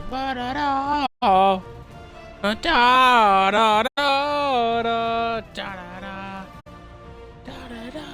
Ba-da-da. Da-da-da-da. Da-da-da. Da-da-da.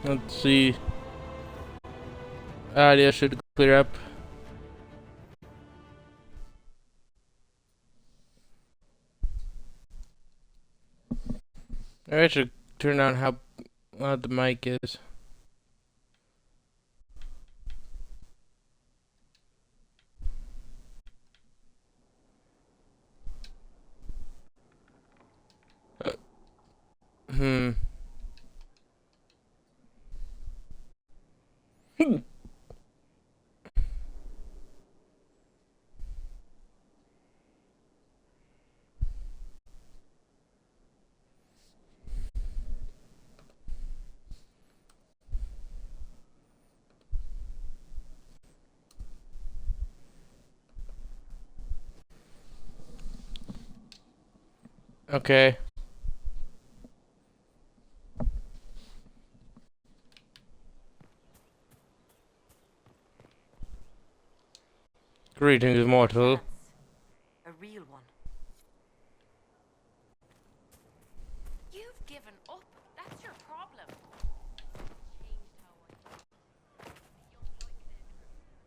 Let's see. Audio should clear up. I should turn on how loud the mic is. Hmm. Okay. Greetings, mortal. A real one. You've given up. That's your problem.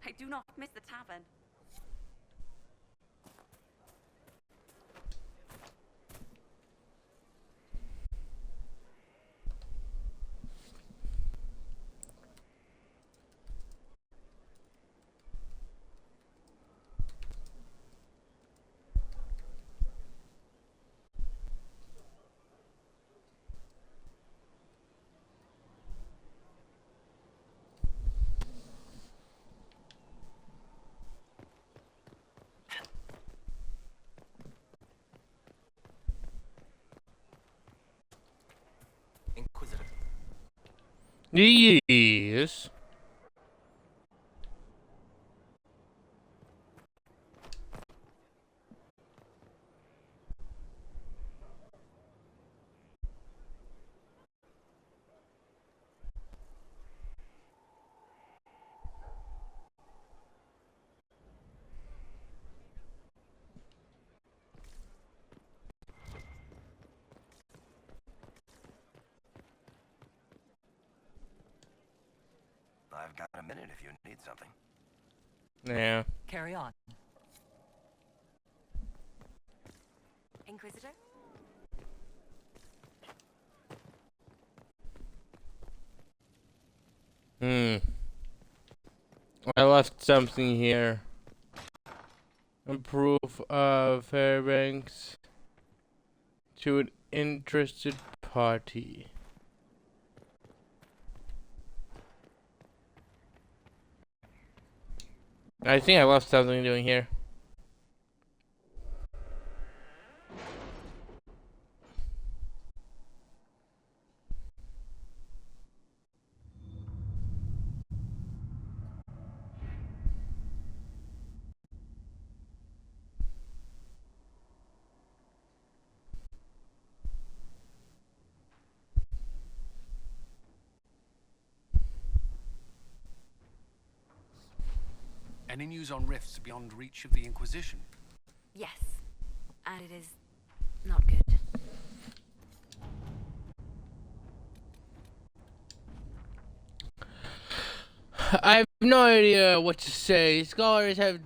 I do not miss the tavern. Inquisitor. Yes. I've got a minute if you need something. Yeah. Carry on. Inquisitor? I left something here. A proof of Fairbanks to an interested party. I think I left something doing here. Any news on rifts beyond reach of the Inquisition? Yes. And it is not good. I have no idea what to say. Scholars have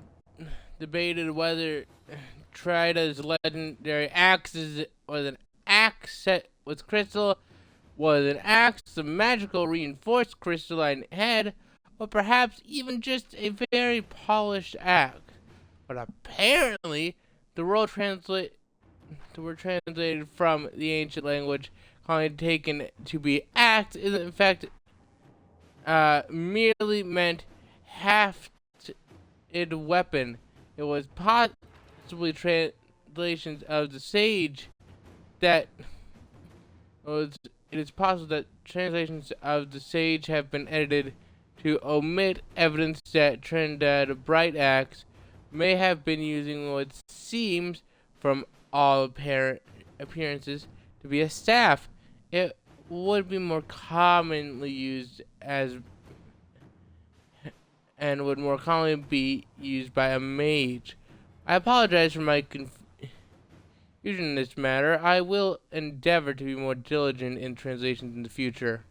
debated whether Trida's legendary axe was an axe set with crystal, was an axe of magical reinforced crystalline head, or perhaps even just a very polished axe. But apparently, the word translated from the ancient language, commonly taken to be axe, is in fact merely meant hafted weapon. It was possibly translations of the sage that it is possible that translations of the Sage have been edited to omit evidence that Trinidad Bright Axe may have been using what seems, from all apparent appearances, to be a staff. It would be more commonly used as and would more commonly be used by a mage. I apologize for my confusion in this matter. I will endeavor to be more diligent in translations in the future.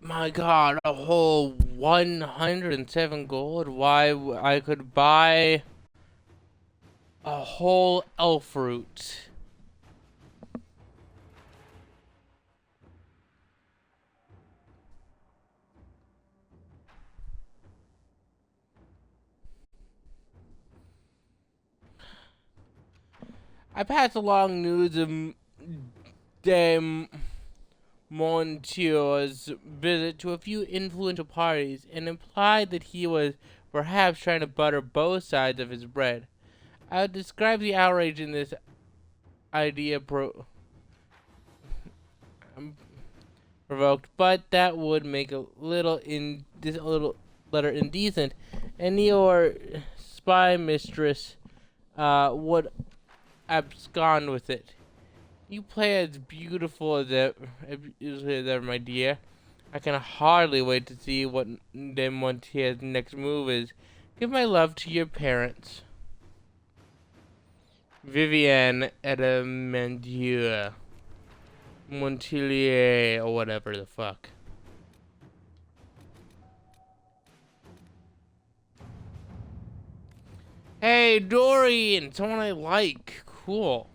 My god, a whole 107 gold? Why, I could buy a whole elf root. I passed along news of de Montio's visit to a few influential parties and implied that he was perhaps trying to butter both sides of his bread. I would describe the outrage in this idea provoked, but that would make a little letter indecent, and your spy mistress would abscond with it. You play as beautiful as ever, my dear. I can hardly wait to see what de Montier's next move is. Give my love to your parents. Vivienne Edamendieu. Montilier, or whatever the fuck. Hey, Dorian! Someone I like. Cool.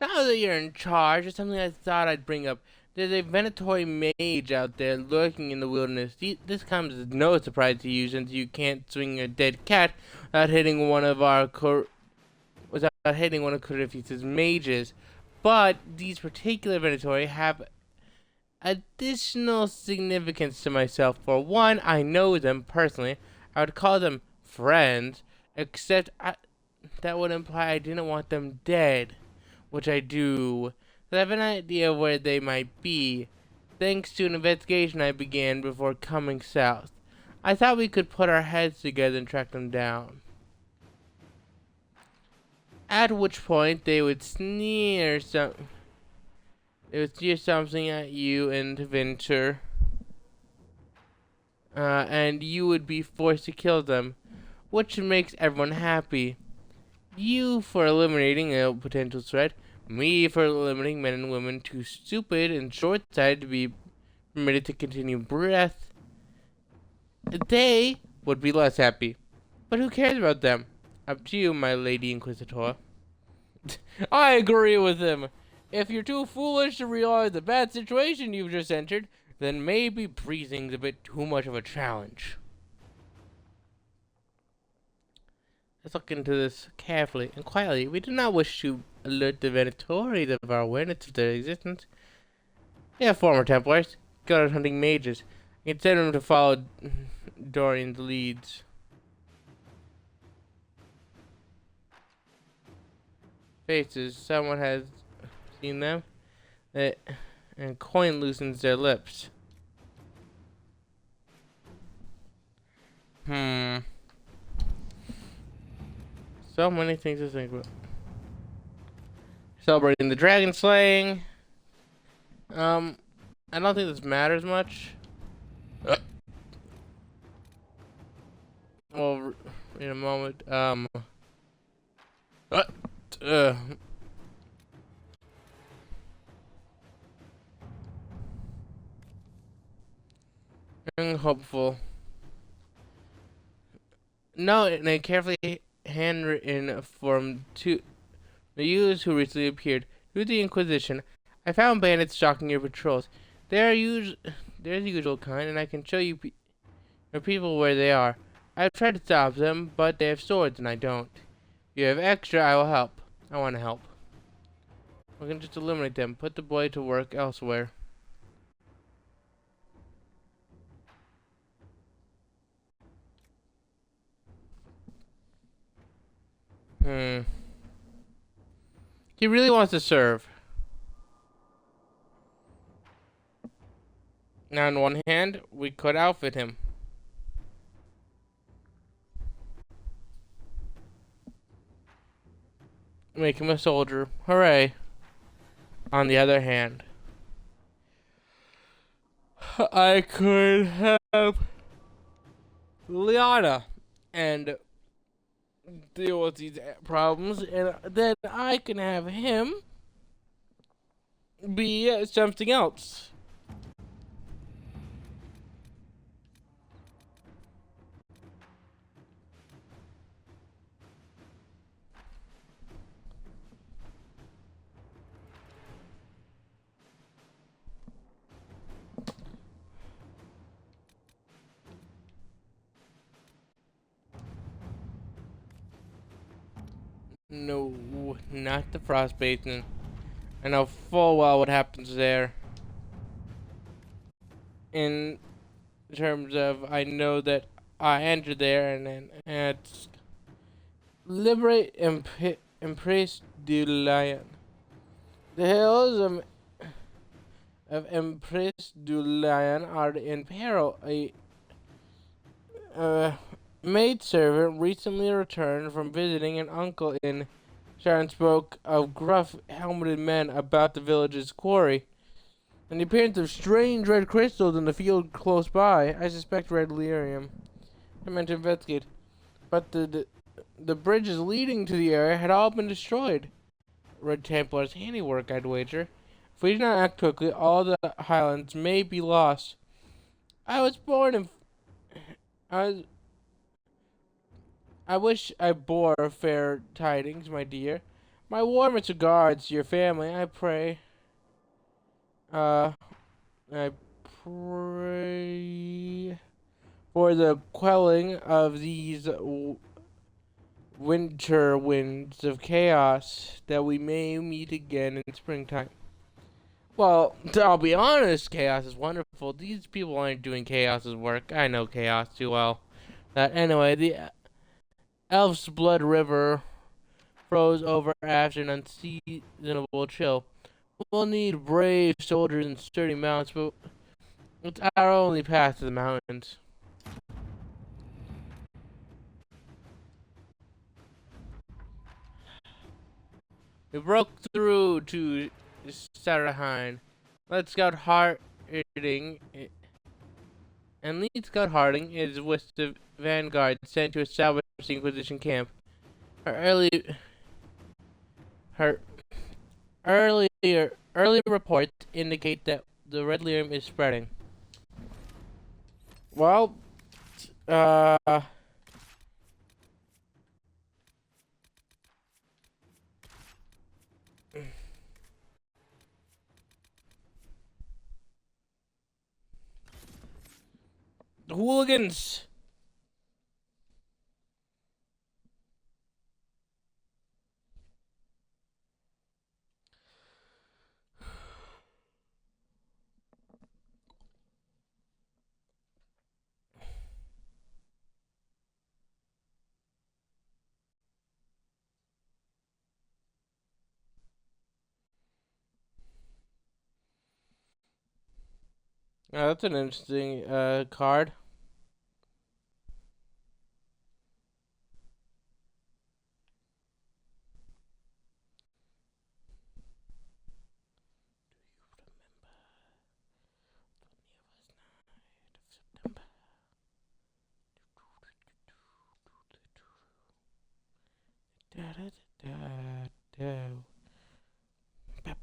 Now that you're in charge, there's something I thought I'd bring up. There's a Venatory mage out there lurking in the wilderness. This comes as no surprise to you, since you can't swing a dead cat without hitting one of Corypheus's mages. But these particular Venatory have additional significance to myself. For one, I know them personally. I would call them friends, except that would imply I didn't want them dead, which I do. I have an idea of where they might be, thanks to an investigation I began before coming south. I thought we could put our heads together and track them down. At which point they would sneer something at you and Venture, and you would be forced to kill them, which makes everyone happy. You for eliminating a potential threat, me for eliminating men and women too stupid and short-sighted to be permitted to continue breath. They would be less happy. But who cares about them? Up to you, my lady Inquisitor. I agree with him. If you're too foolish to realize the bad situation you've just entered, then maybe breathing's a bit too much of a challenge. Let's look into this carefully and quietly. We do not wish to alert the Venatories of our awareness of their existence. They are former Templars, good at hunting mages. You can send them to follow Dorian's leads. Faces. Someone has seen them. And coin loosens their lips. So many things to think about. Celebrating the dragon slaying. I don't think this matters much. Well, in a moment. I'm hopeful. No, in a carefully handwritten form to the youths who recently appeared through the Inquisition. I found bandits stalking your patrols. They're the usual kind, and I can show you people where they are. I've tried to stop them, but they have swords, and I don't. If you have extra, I will help. I want to help. We can just eliminate them. Put the boy to work elsewhere. Hmm. He really wants to serve. Now, on one hand, we could outfit him. Make him a soldier. Hooray. On the other hand, I could have Liana and deal with these problems, and then I can have him be something else. No, not the frost basin. I know full well what happens there. In terms of, I know that I entered there and then it's liberate Empress du Lion. The hills of Empress du Lion are in peril. A maidservant recently returned from visiting an uncle in Sharon spoke of gruff helmeted men about the village's quarry, and the appearance of strange red crystals in the field close by. I suspect red lyrium. I meant to investigate, but the bridges leading to the area had all been destroyed. Red Templar's handiwork, I'd wager. If we do not act quickly, all the Highlands may be lost. I was born in. I was. I wish I bore fair tidings, my dear. My warmest regards to your family. Uh, I pray for the quelling of these winter winds of chaos, that we may meet again in springtime. Well, I'll be honest, chaos is wonderful. These people aren't doing chaos's work. I know chaos too well. That anyway, the Elf's Blood River froze over after an unseasonable chill. We'll need brave soldiers and sturdy mounts, but it's our only path to the mountains. We broke through to Sarahine. Let's scout Harding, and lead Scout Harding is with the vanguard sent to establish the Inquisition camp. Her her early reports indicate that the red lyrium is spreading. Well, the hooligans. That's an interesting card.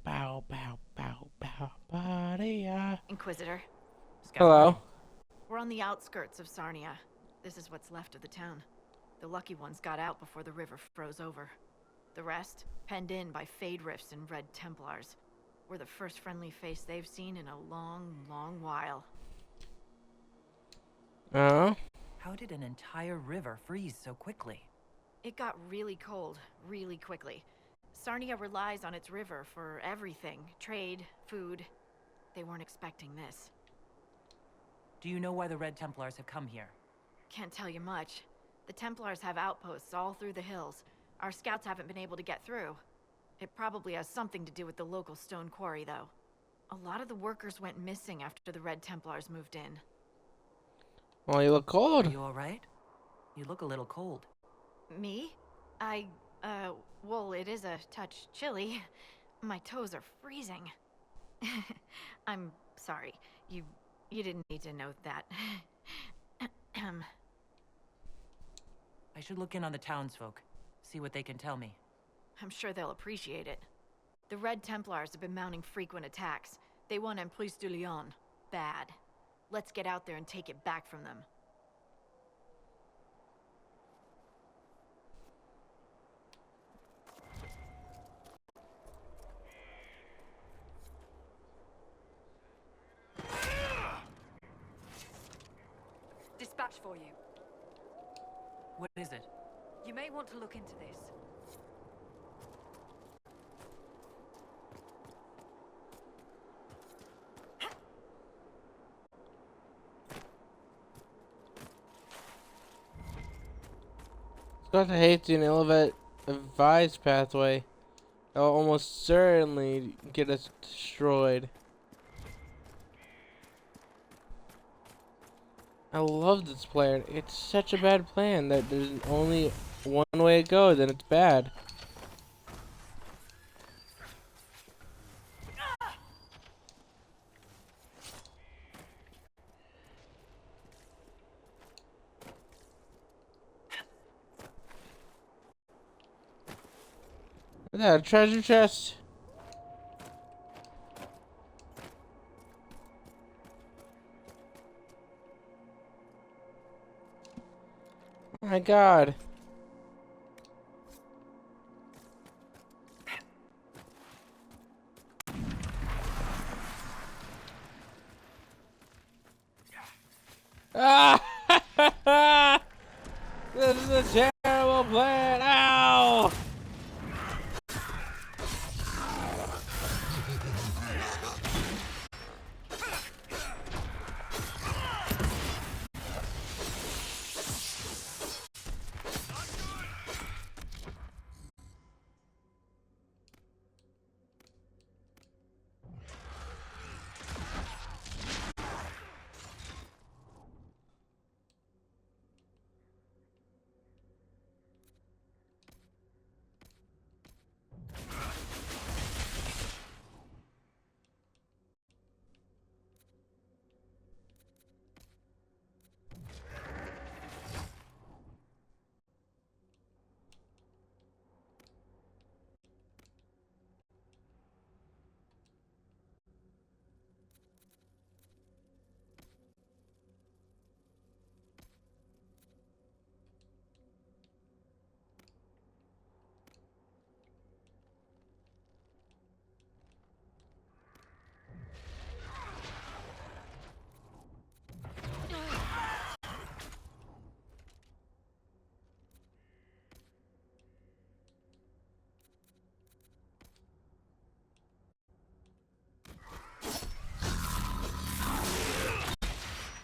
Bow, bow, bow, bow, ba-dee-ya. Inquisitor, Hello. we're on the outskirts of Sarnia. This is what's left of the town. The lucky ones got out before the river froze over. The rest, penned in by Fade Rifts and Red Templars. We're the first friendly face they've seen in a long, long while. Oh. How did an entire river freeze so quickly? It got really cold, really quickly. Sarnia relies on its river for everything. Trade, food. They weren't expecting this. Do you know why the Red Templars have come here? Can't tell you much. The Templars have outposts all through the hills. Our scouts haven't been able to get through. It probably has something to do with the local stone quarry, though. A lot of the workers went missing after the Red Templars moved in. Well, you look Are cold. you alright? You look a little cold. Me? Well, it is a touch chilly. My toes are freezing. I'm sorry. You didn't need to know that. I should look in on the townsfolk, see what they can tell me. I'm sure they'll appreciate it. The Red Templars have been mounting frequent attacks. They want Emprise de Lyon. Bad. Let's get out there and take it back from them. Dispatch for you. What is it? You may want to look into this. Scott hates an ill-advised pathway. It'll almost certainly get us destroyed. I love this plan. It's such a bad plan that there's only one way to go, then it's bad. Is that a treasure chest? Oh my god. Ah! This is a terrible plan. Ow!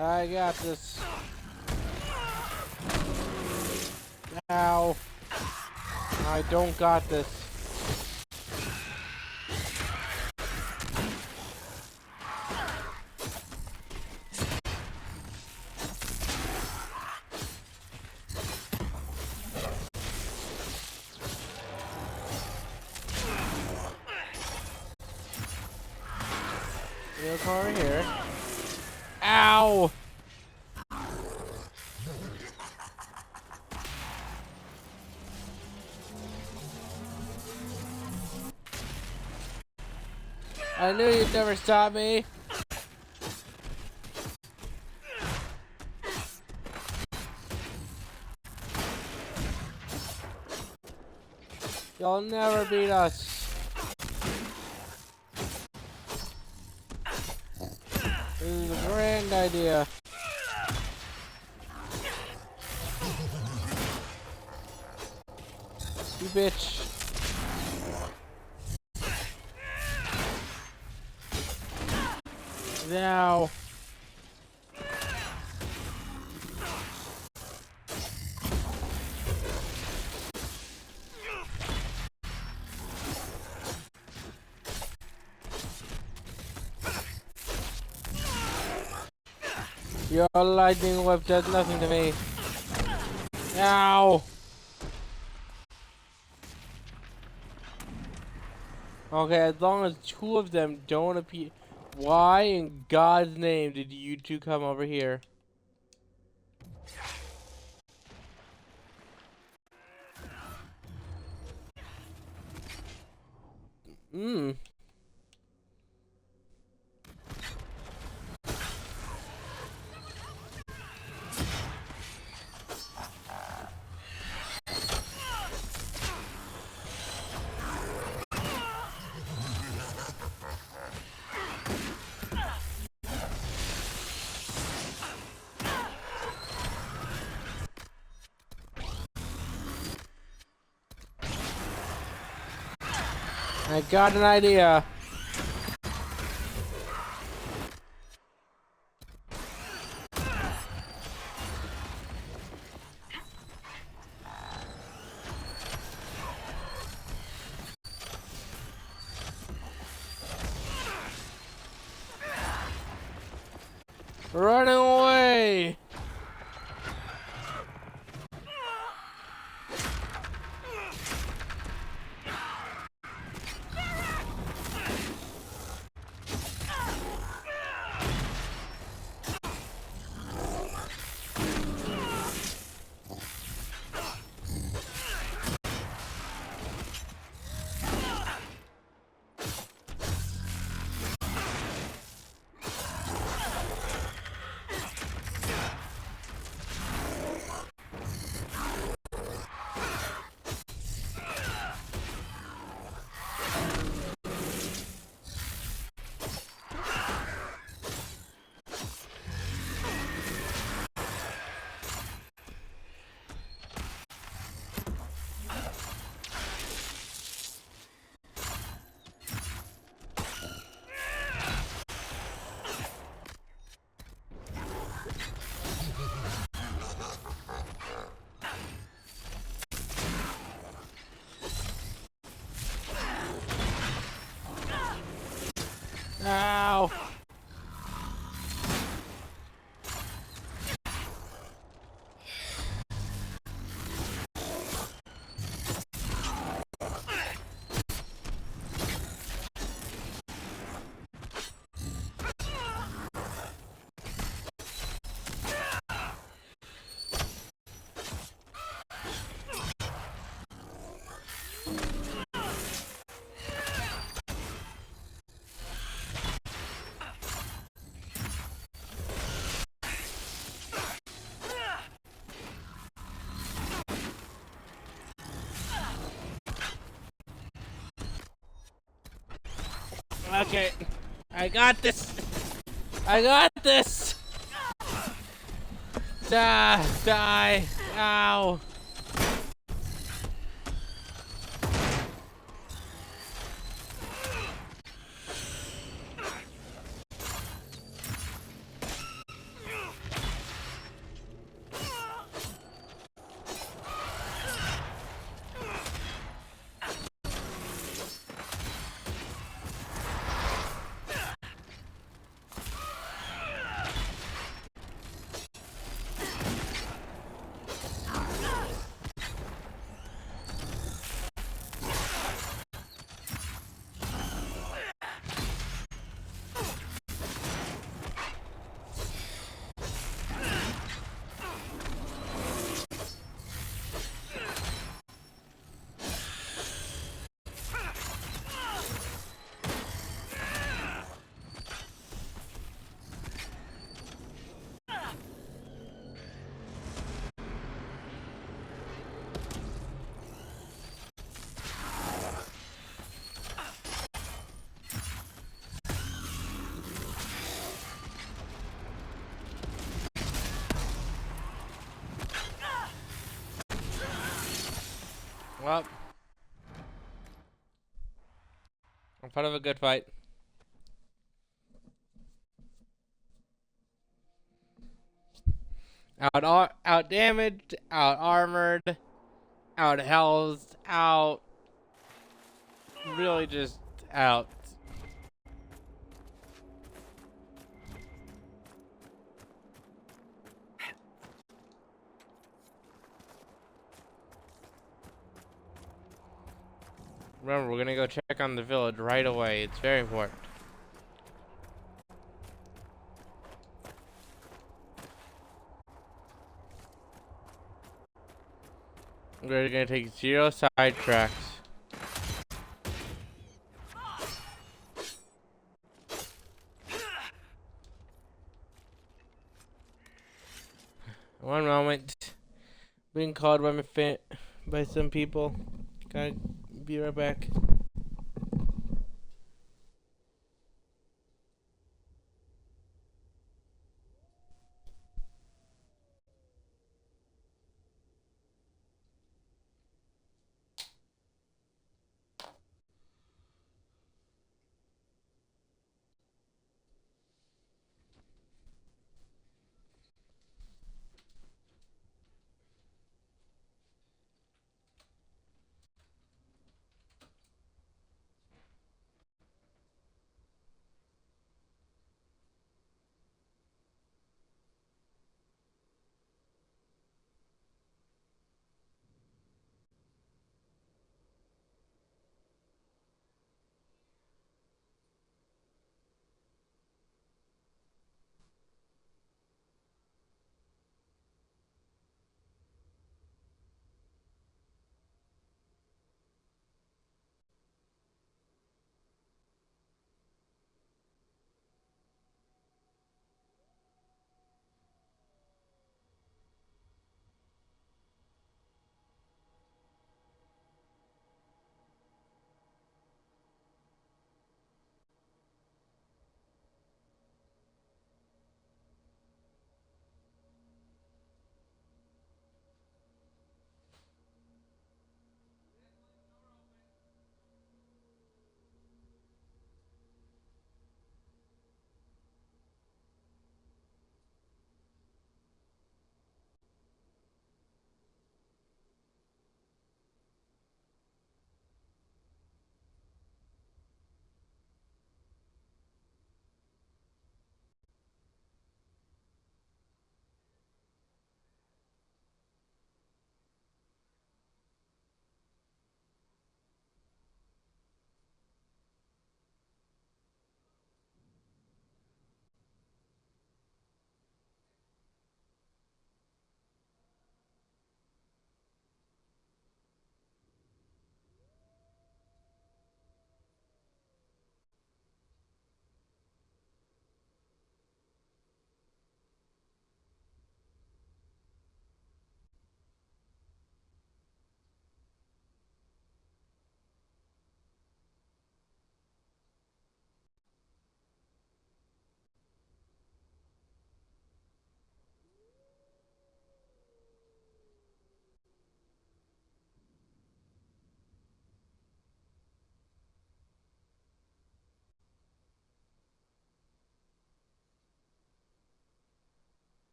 I got this. Ow. I don't got this. Look over here. Ow! I knew you'd never stop me. You'll never beat us. This is a grand idea. You bitch. Now. Your lightning whip does nothing to me. Ow! Okay, as long as two of them don't appear. Why in God's name did you two come over here? Hmm. I got an idea. Running away! Ow! Okay, I got this. I got this. Die. Ow. Well, I'm part of a good fight. Out damaged, out armored, out health, out. Really just out. Remember, we're gonna go check on the village right away. It's very important. We're gonna take 0 sidetracks. One moment. Being called by by some people. Gotta be right back.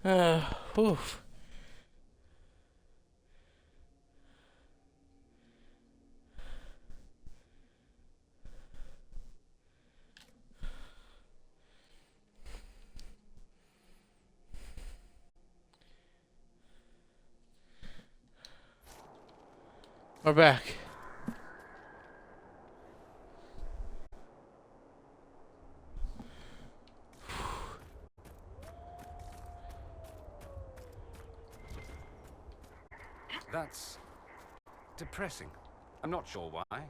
Oof. We're back. That's depressing. I'm not sure why.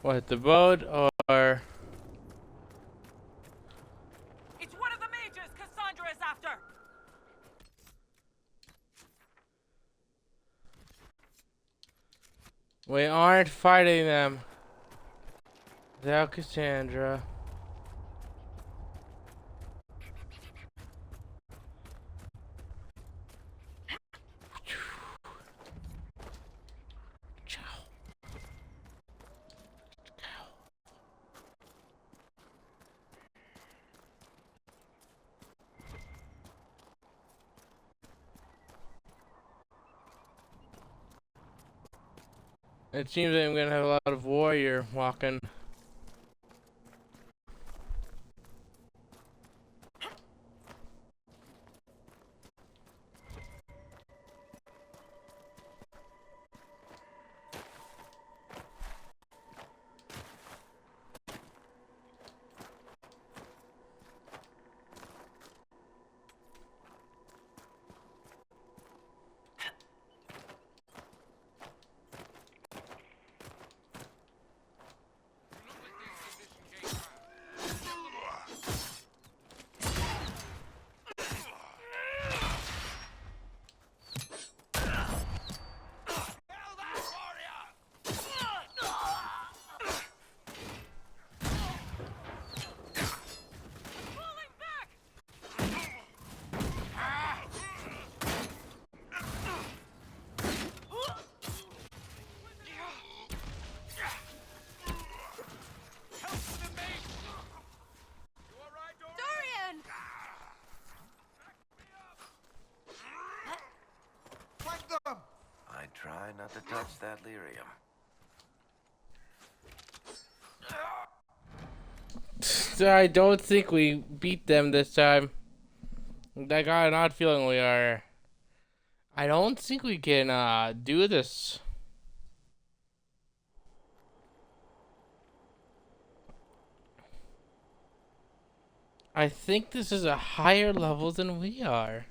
What, the boat or... It's one of the mages Cassandra is after! We aren't fighting them. Without Cassandra. It seems like I'm gonna have a lot of warrior walking. I try not to touch that lyrium. I don't think we beat them this time. I got an odd feeling we are. I don't think we can do this. I think this is a higher level than we are.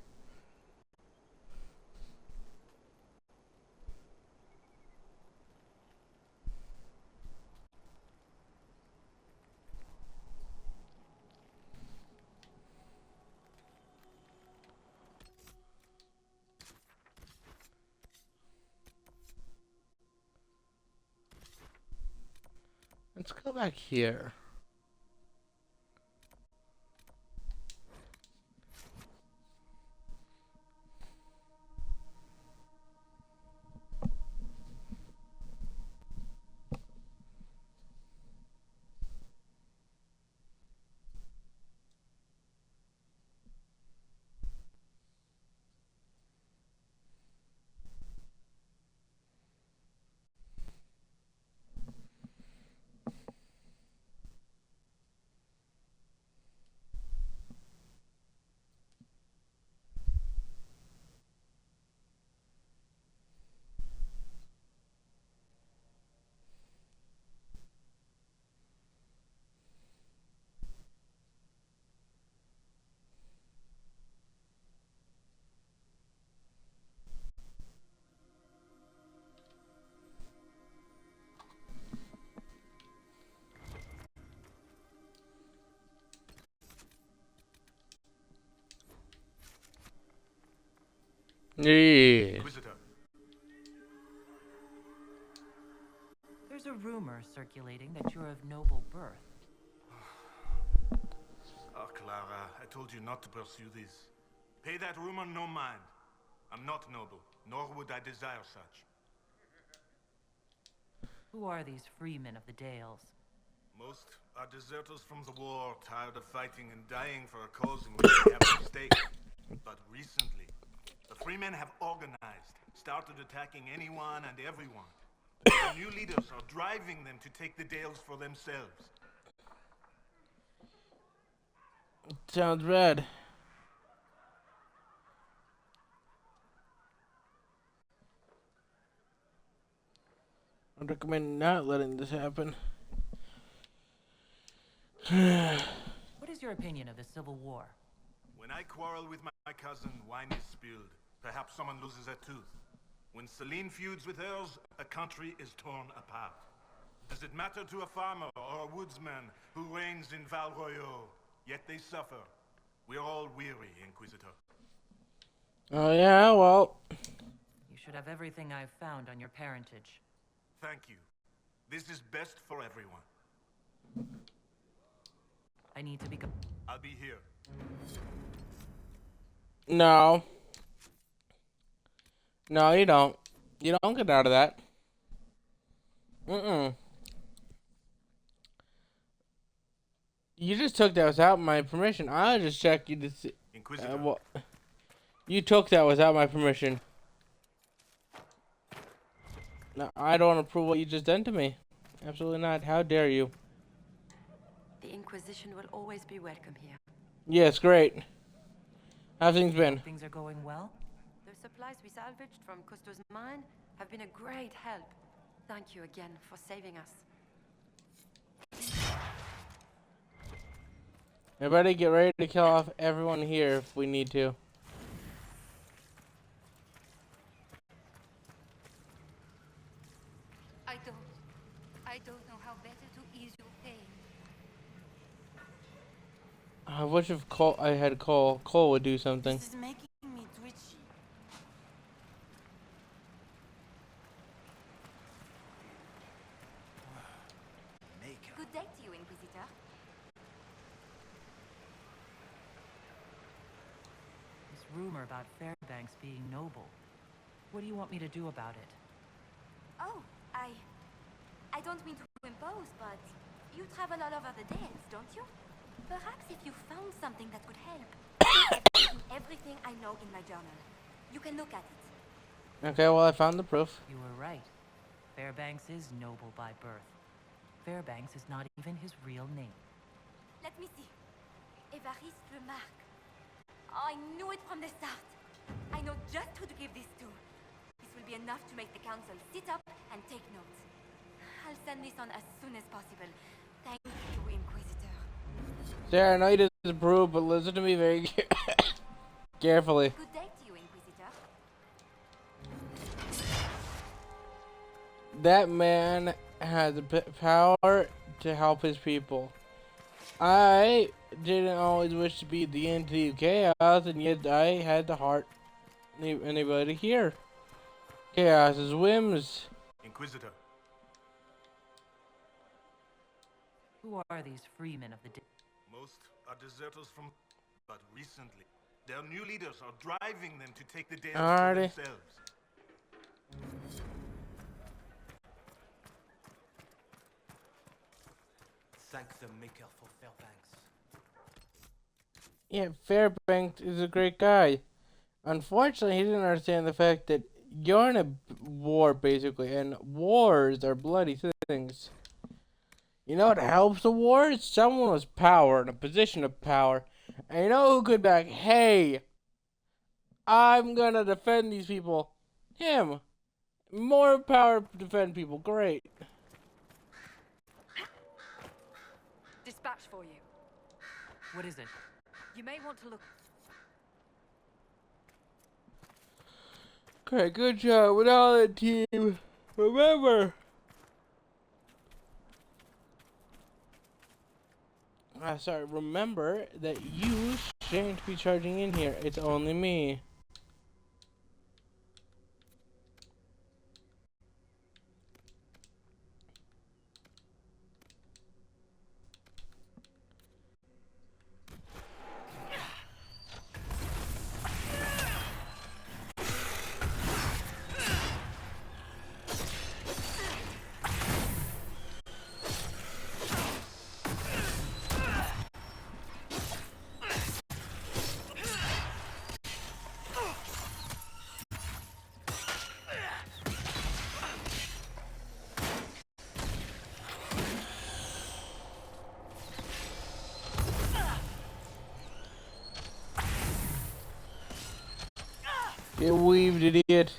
Let's go back here. Yeah. There's a rumor circulating that you're of noble birth. Oh, Clara, I told you not to pursue this. Pay that rumor no mind. I'm not noble, nor would I desire such. Who are these freemen of the Dales? Most are deserters from the war, tired of fighting and dying for a cause in which they have no stake. But recently, the freemen have organized, started attacking anyone and everyone. The new leaders are driving them to take the Dales for themselves. Sounds bad. I'd recommend not letting this happen. What is your opinion of the Civil War? When I quarrel with my cousin, wine is spilled. Perhaps someone loses a tooth. When Celine feuds with hers, a country is torn apart. Does it matter to a farmer or a woodsman who reigns in Val Royaux? Yet they suffer. We're all weary, Inquisitor. Oh yeah, well. You should have everything I've found on your parentage. Thank you. This is best for everyone. I need to become... I'll be here. No. No, you don't. You don't get out of that. You just took that without my permission. I'll just check you to see. Inquisitor. You took that without my permission. No, I don't approve what you just done to me. Absolutely not. How dare you? The Inquisition will always be welcome here. Yes, great. How's things been? Things are going well? The supplies we salvaged from Cousteau's mine have been a great help. Thank you again for saving us. Everybody get ready to kill off everyone here if we need to. I don't know how better to ease your pain. I wish if I had Cole. Cole would do something. This is making me twitchy. Good day to you, Inquisitor. This rumor about Fairbanks being noble. What do you want me to do about it? Oh, I don't mean to impose, but you travel all over the Dales, don't you? Perhaps if you found something that could help. I've written everything I know in my journal. You can look at it. Okay, well I found the proof. You were right. Fairbanks is noble by birth. Fairbanks is not even his real name. Let me see. Évariste Remarque. I knew it from the start. I know just who to give this to. This will be enough to make the council sit up and take notes. I'll send this on as soon as possible. Thank you, Inquisitor. Sarah, I know you disapprove, but listen to me very carefully. Good day to you, Inquisitor. That man has the power to help his people. I didn't always wish to be the entity of chaos, and yet I had the heart of anybody here. Chaos's whims. Inquisitor. Who are these freemen of the Most are deserters from... But recently, their new leaders are driving them to take the Dales for Alrighty. themselves. Thank the Maker for Fairbanks. Yeah, Fairbanks is a great guy. Unfortunately, he didn't understand the fact that you're in a war, basically, and wars are bloody things. You know what helps a war? It's someone with power, in a position of power. And you know who could be like, hey, I'm gonna defend these people? Him. More power to defend people. Great. Dispatch for you. What is it? You may want to look. Okay, good job with all the team. Remember. Sorry, remember that you shouldn't be charging in here. It's only me. Get weaved, idiot.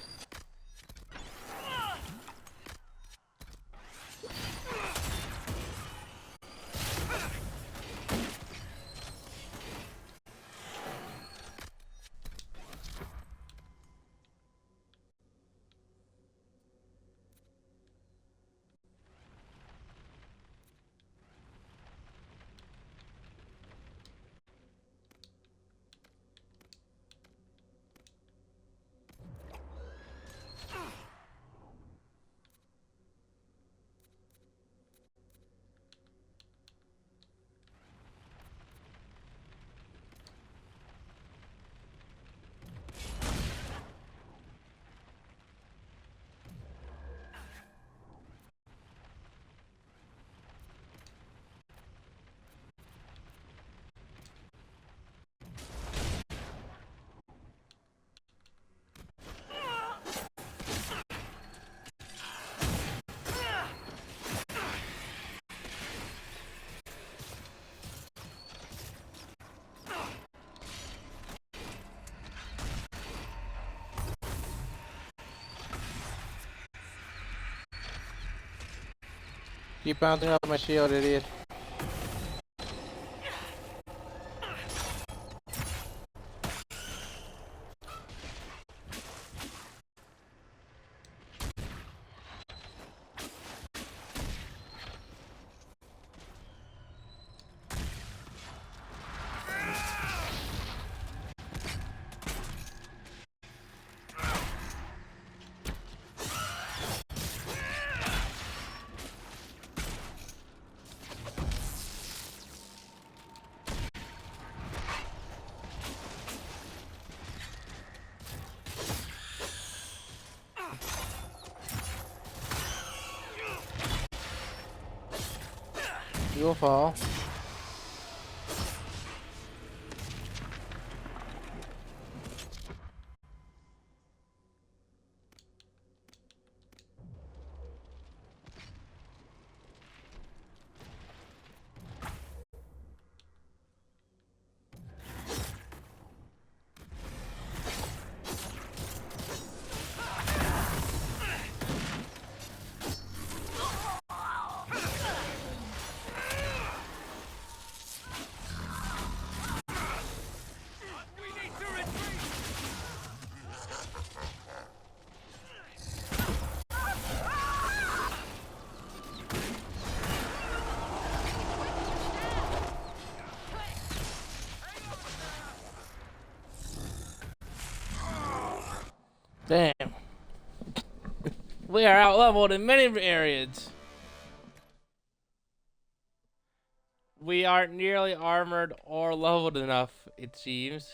Keep bouncing off my shield, idiot. You'll fall. Damn. We are out leveled in many areas. We aren't nearly armored or leveled enough, it seems.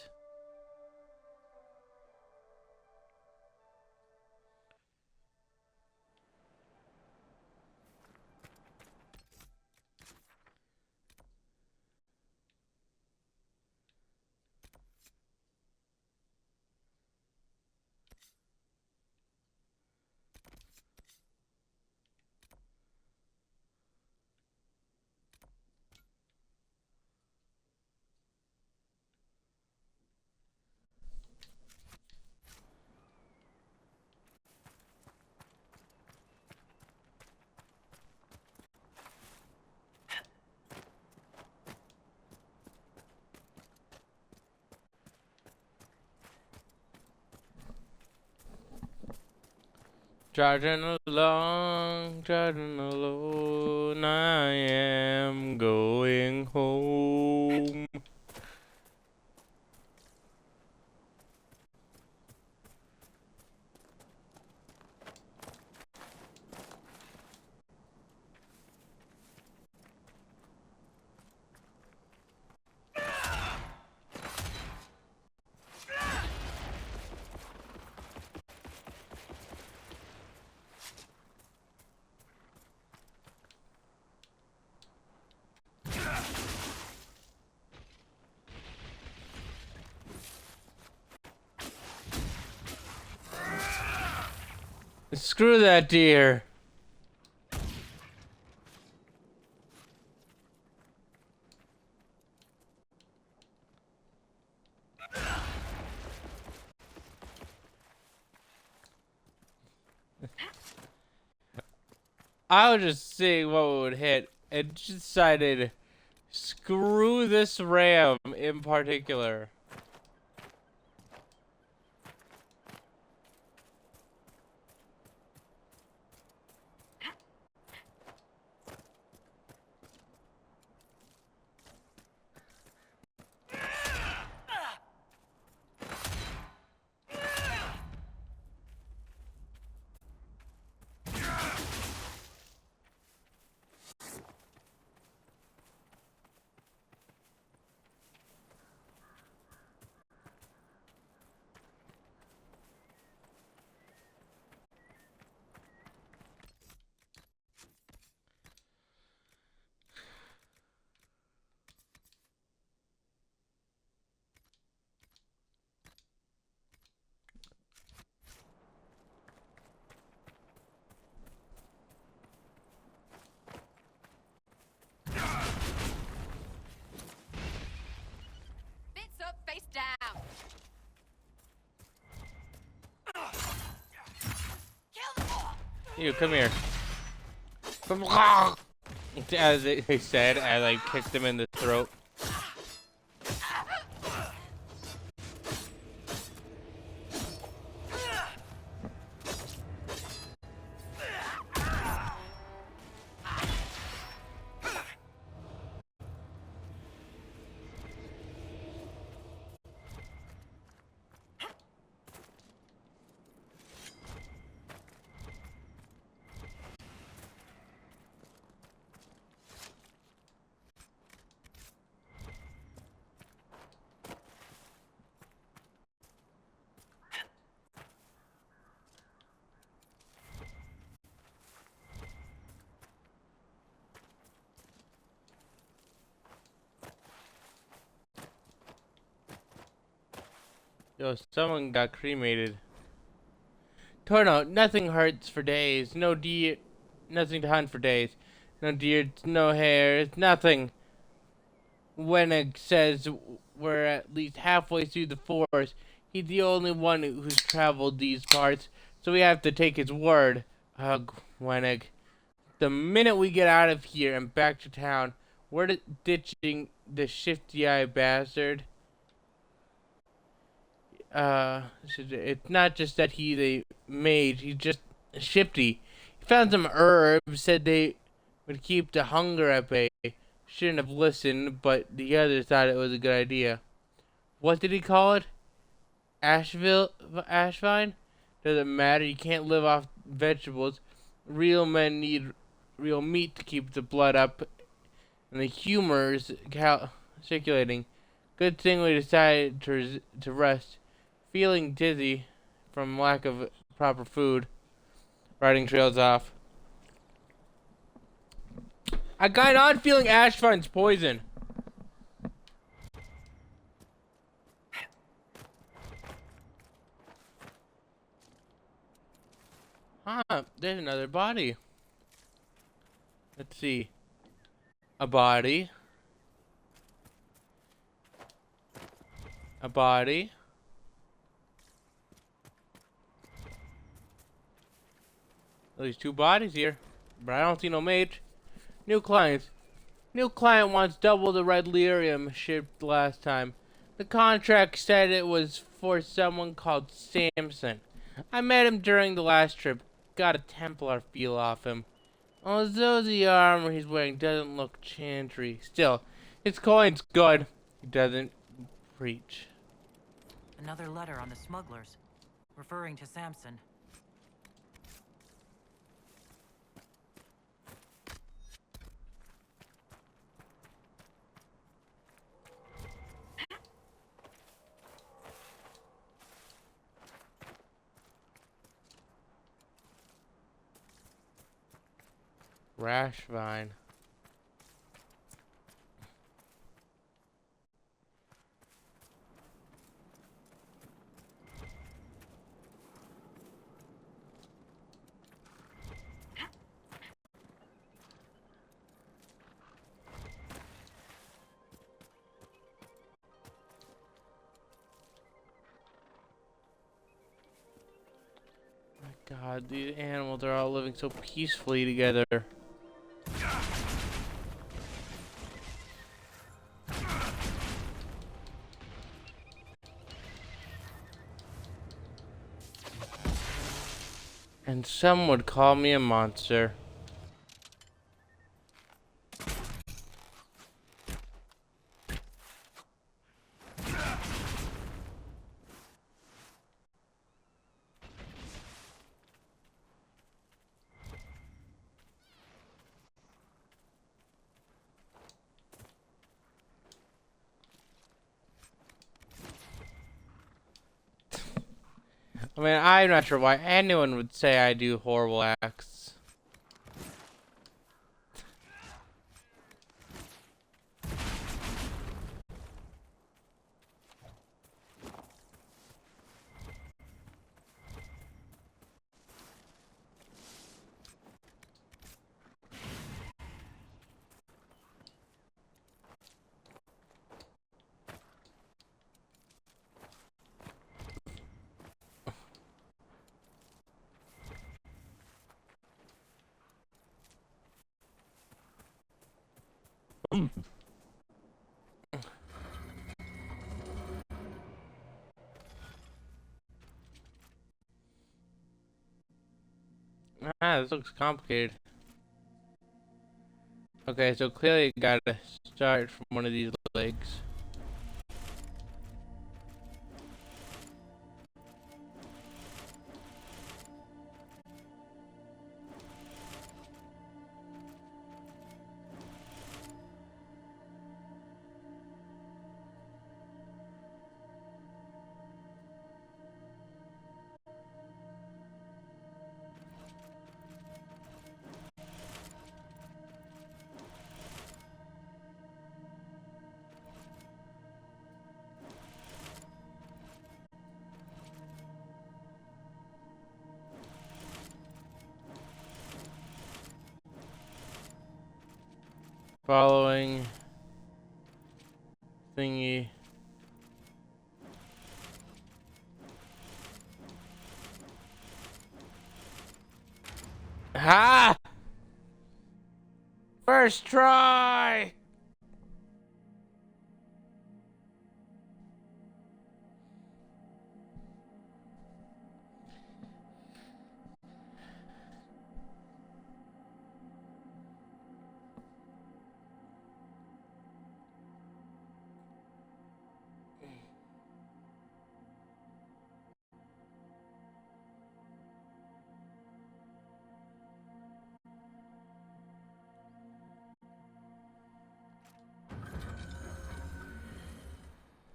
Trudging along, I am going home. Screw that deer. I was just seeing what would hit and just decided, screw this ram in particular. Bits up, face down. Kill them all. You come here. As they said, as I kicked him in the throat. Yo, someone got cremated. Torno, nothing hurts for days. No deer, nothing to hunt for days. No deer, no hares, nothing. Wennig says we're at least halfway through the forest. He's the only one who's traveled these parts, so we have to take his word. Ugh, Wennig. The minute we get out of here and back to town, we're ditching the shifty-eyed bastard. It's not just that he's a mage, he's just shifty. He found some herbs, said they would keep the hunger at bay. Shouldn't have listened, but the others thought it was a good idea. What did he call it? Ashvine? Doesn't matter, you can't live off vegetables. Real men need real meat to keep the blood up and the humors circulating. Good thing we decided to rest. Feeling dizzy from lack of proper food. Riding trails off. I got on feeling Ashvine's poison. Huh, there's another body. Let's see. A body. A body. At least 2 bodies here, but I don't see no mage. New clients. New client wants double the red lyrium shipped last time. The contract said it was for someone called Samson. I met him during the last trip. Got a Templar feel off him. Although the armor he's wearing doesn't look chantry, still, his coin's good. He doesn't preach. Another letter on the smugglers, referring to Samson. Rashvine. God, these animals are all living so peacefully together. And some would call me a monster. I mean, I'm not sure why anyone would say I do horrible acts. Ah, this looks complicated. Okay, so clearly you gotta start from one of these legs. Following thingy. Ha! First try!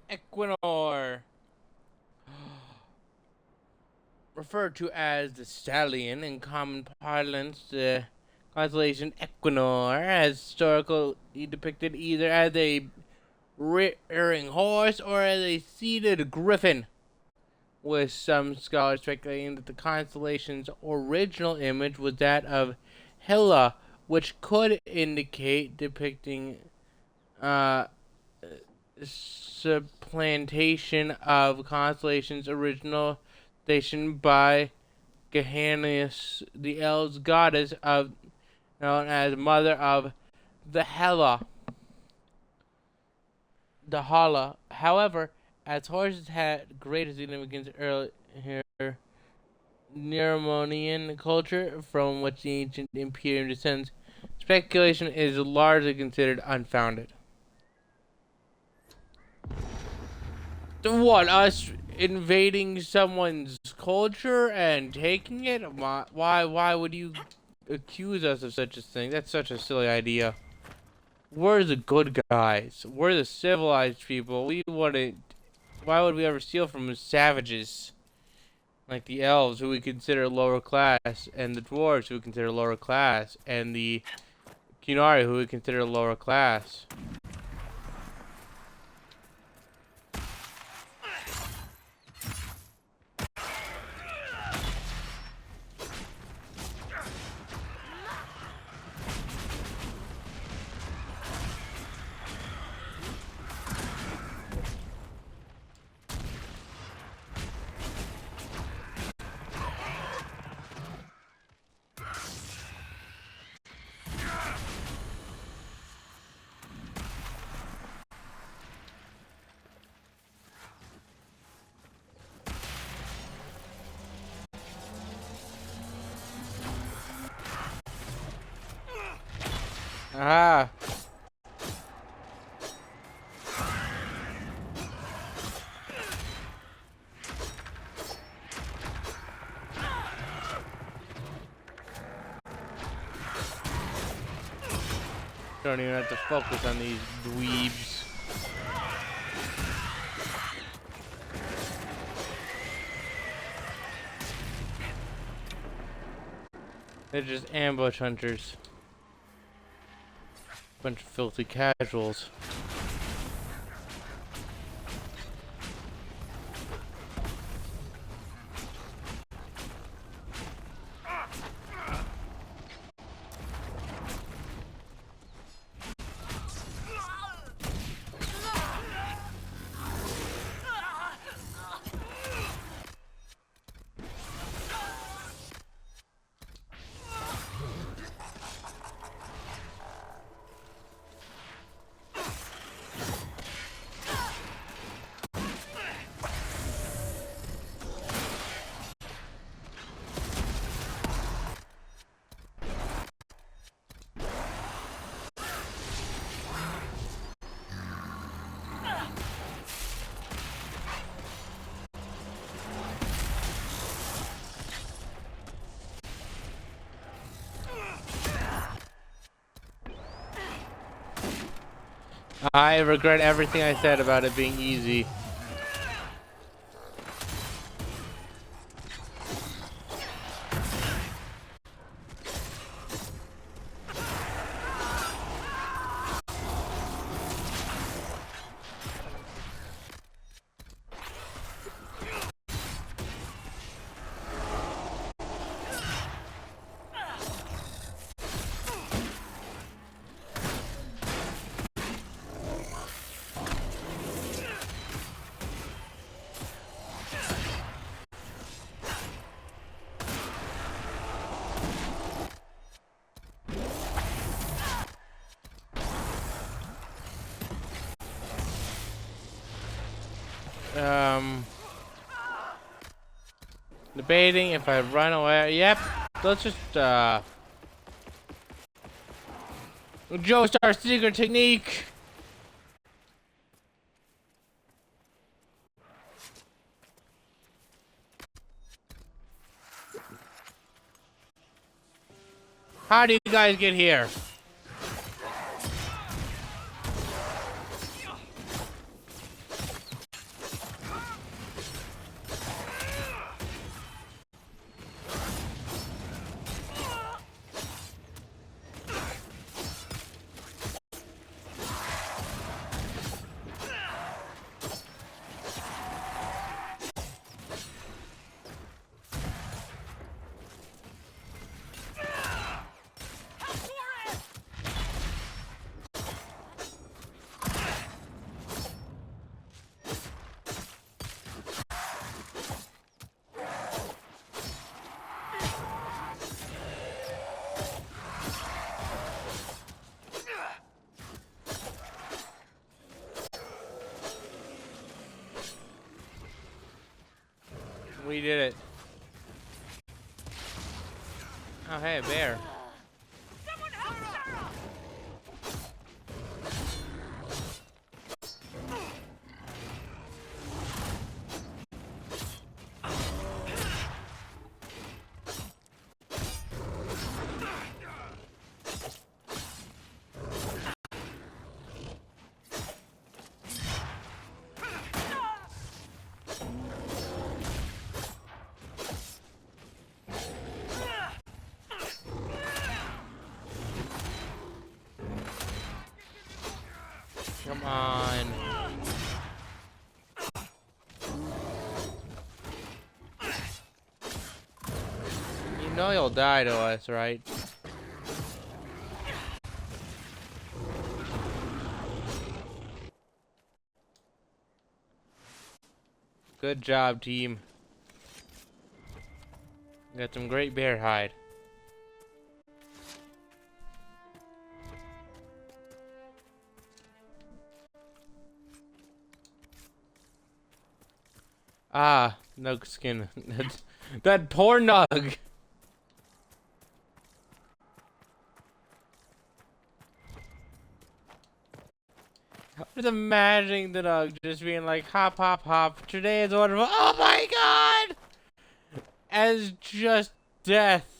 Equinor. Referred to as the stallion in common parlance, the constellation Equinor, as historically depicted either as a rearing horse or as a seated griffin, with some scholars speculating that the constellation's original image was that of Hela, which could indicate depicting supplantation of constellation's original station by Gehannius, the elves' goddess of known as Mother of the Hela. The Hala. However, as horses had greater significance earlier Neromonian culture from which the ancient Imperium descends, speculation is largely considered unfounded. What, us invading someone's culture and taking it? Why would you accuse us of such a thing? That's such a silly idea. We're the good guys. We're the civilized people. We wouldn't. Why would we ever steal from savages? Like the elves, who we consider lower class, and the dwarves, who we consider lower class, and the Qunari, who we consider lower class. Ah. Don't even have to focus on these dweebs. They're just ambush hunters. Bunch of filthy casuals. I regret everything I said about it being easy. Debating if I run away. Yep. Let's just Joestar secret technique. How do you guys get here? We did it. Oh, hey, a bear. Come on. You know you'll die to us, right? Good job, team. Got some great bear hide. Ah, Nug skin. That poor Nug. Just imagining the dog just being like, hop, hop, hop. Today is wonderful. Oh my god! As just death.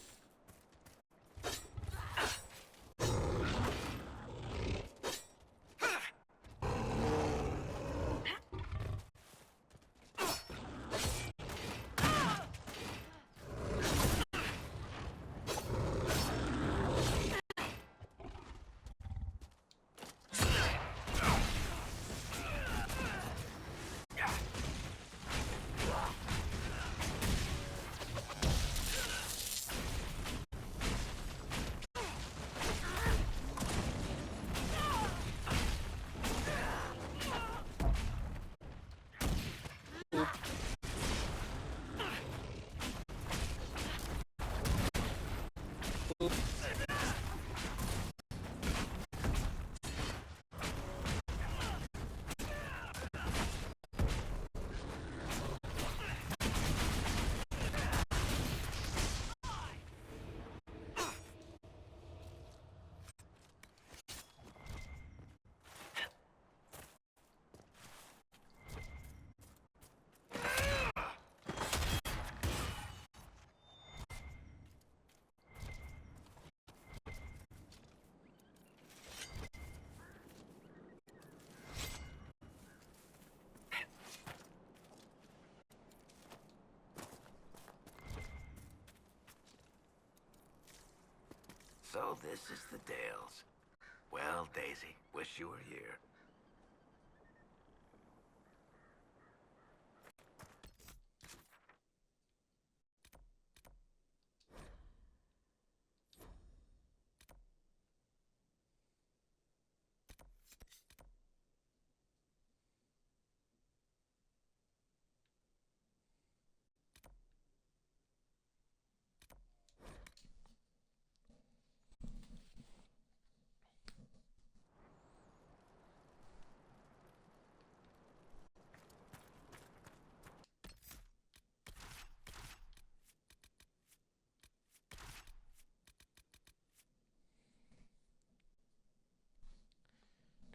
So this is the Dales. Well, Daisy, wish you were here.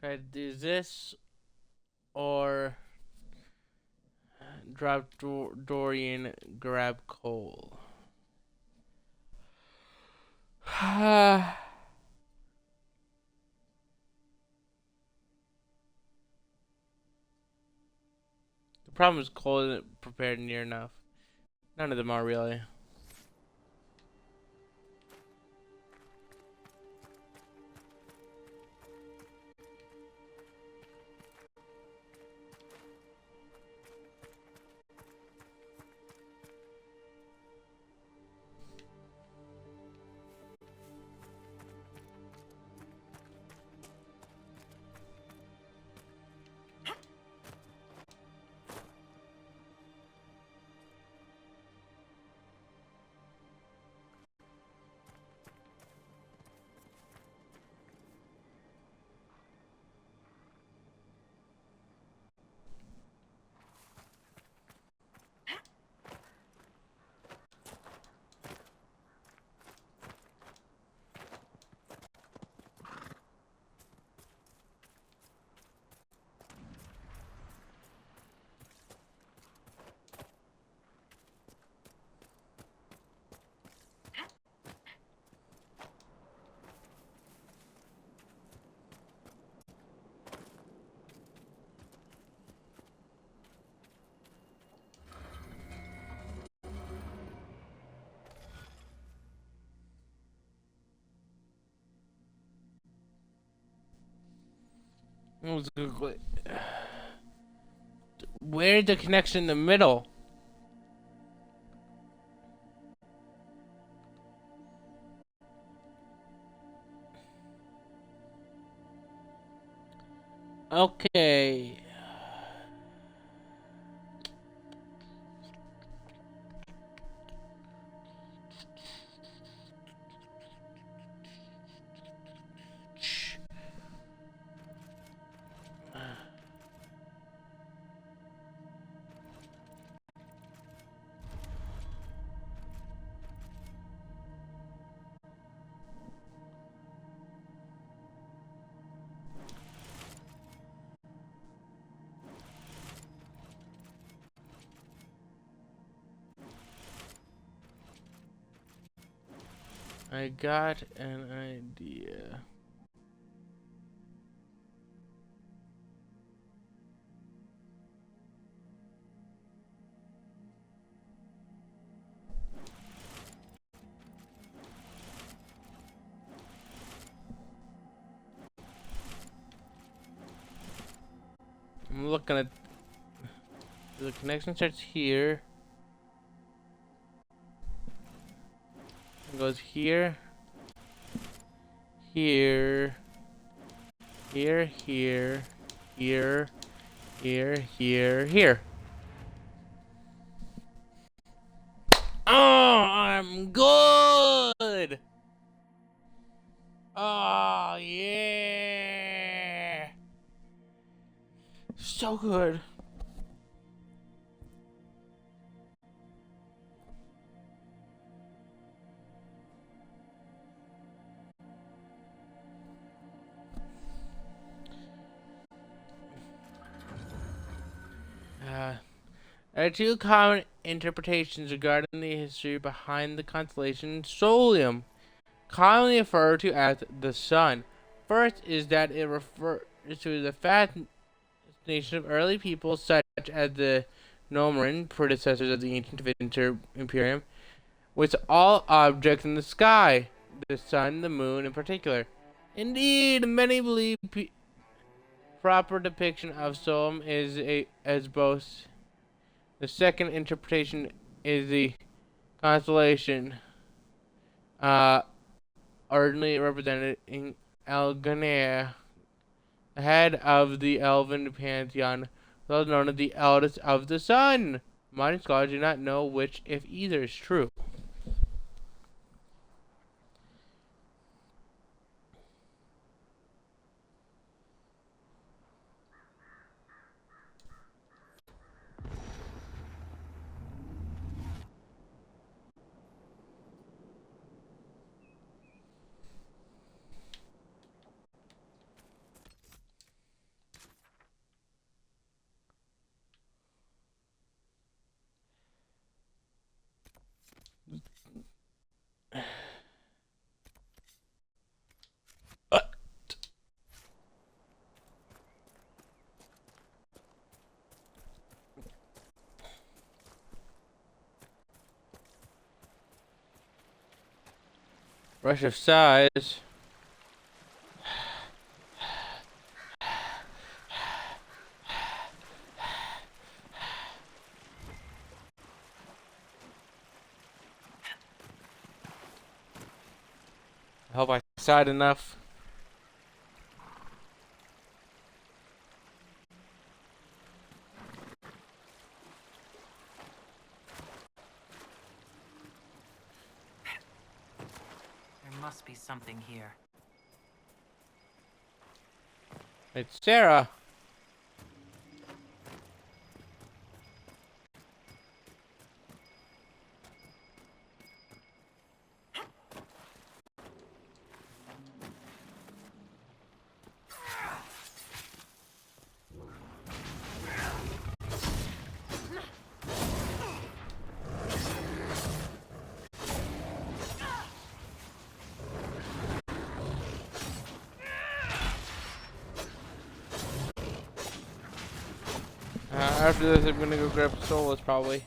Try to do this or drop Dorian, grab Cole. The problem is Cole isn't prepared near enough. None of them are really. Where's the connection in the middle? Okay. I got an idea. I'm looking at the connection starts here. It goes here. Here. Here, here, here, here. Oh, I'm good. Oh, yeah. So good. There are two common interpretations regarding the history behind the constellation Solium, commonly referred to as the Sun. First is that it refers to the fascination of early peoples such as the Norman, predecessors of the ancient Imperium, with all objects in the sky, the sun, the moon in particular. Indeed, many believe proper depiction of Solom is as both. The second interpretation is the constellation, ordinarily represented in Algonair, the head of the elven pantheon, also known as the eldest of the sun. Modern scholars do not know which, if either, is true. Rush of size. I hope I sighed enough. There must be something here. It's Sarah. After this, I'm gonna go grab Solus, probably.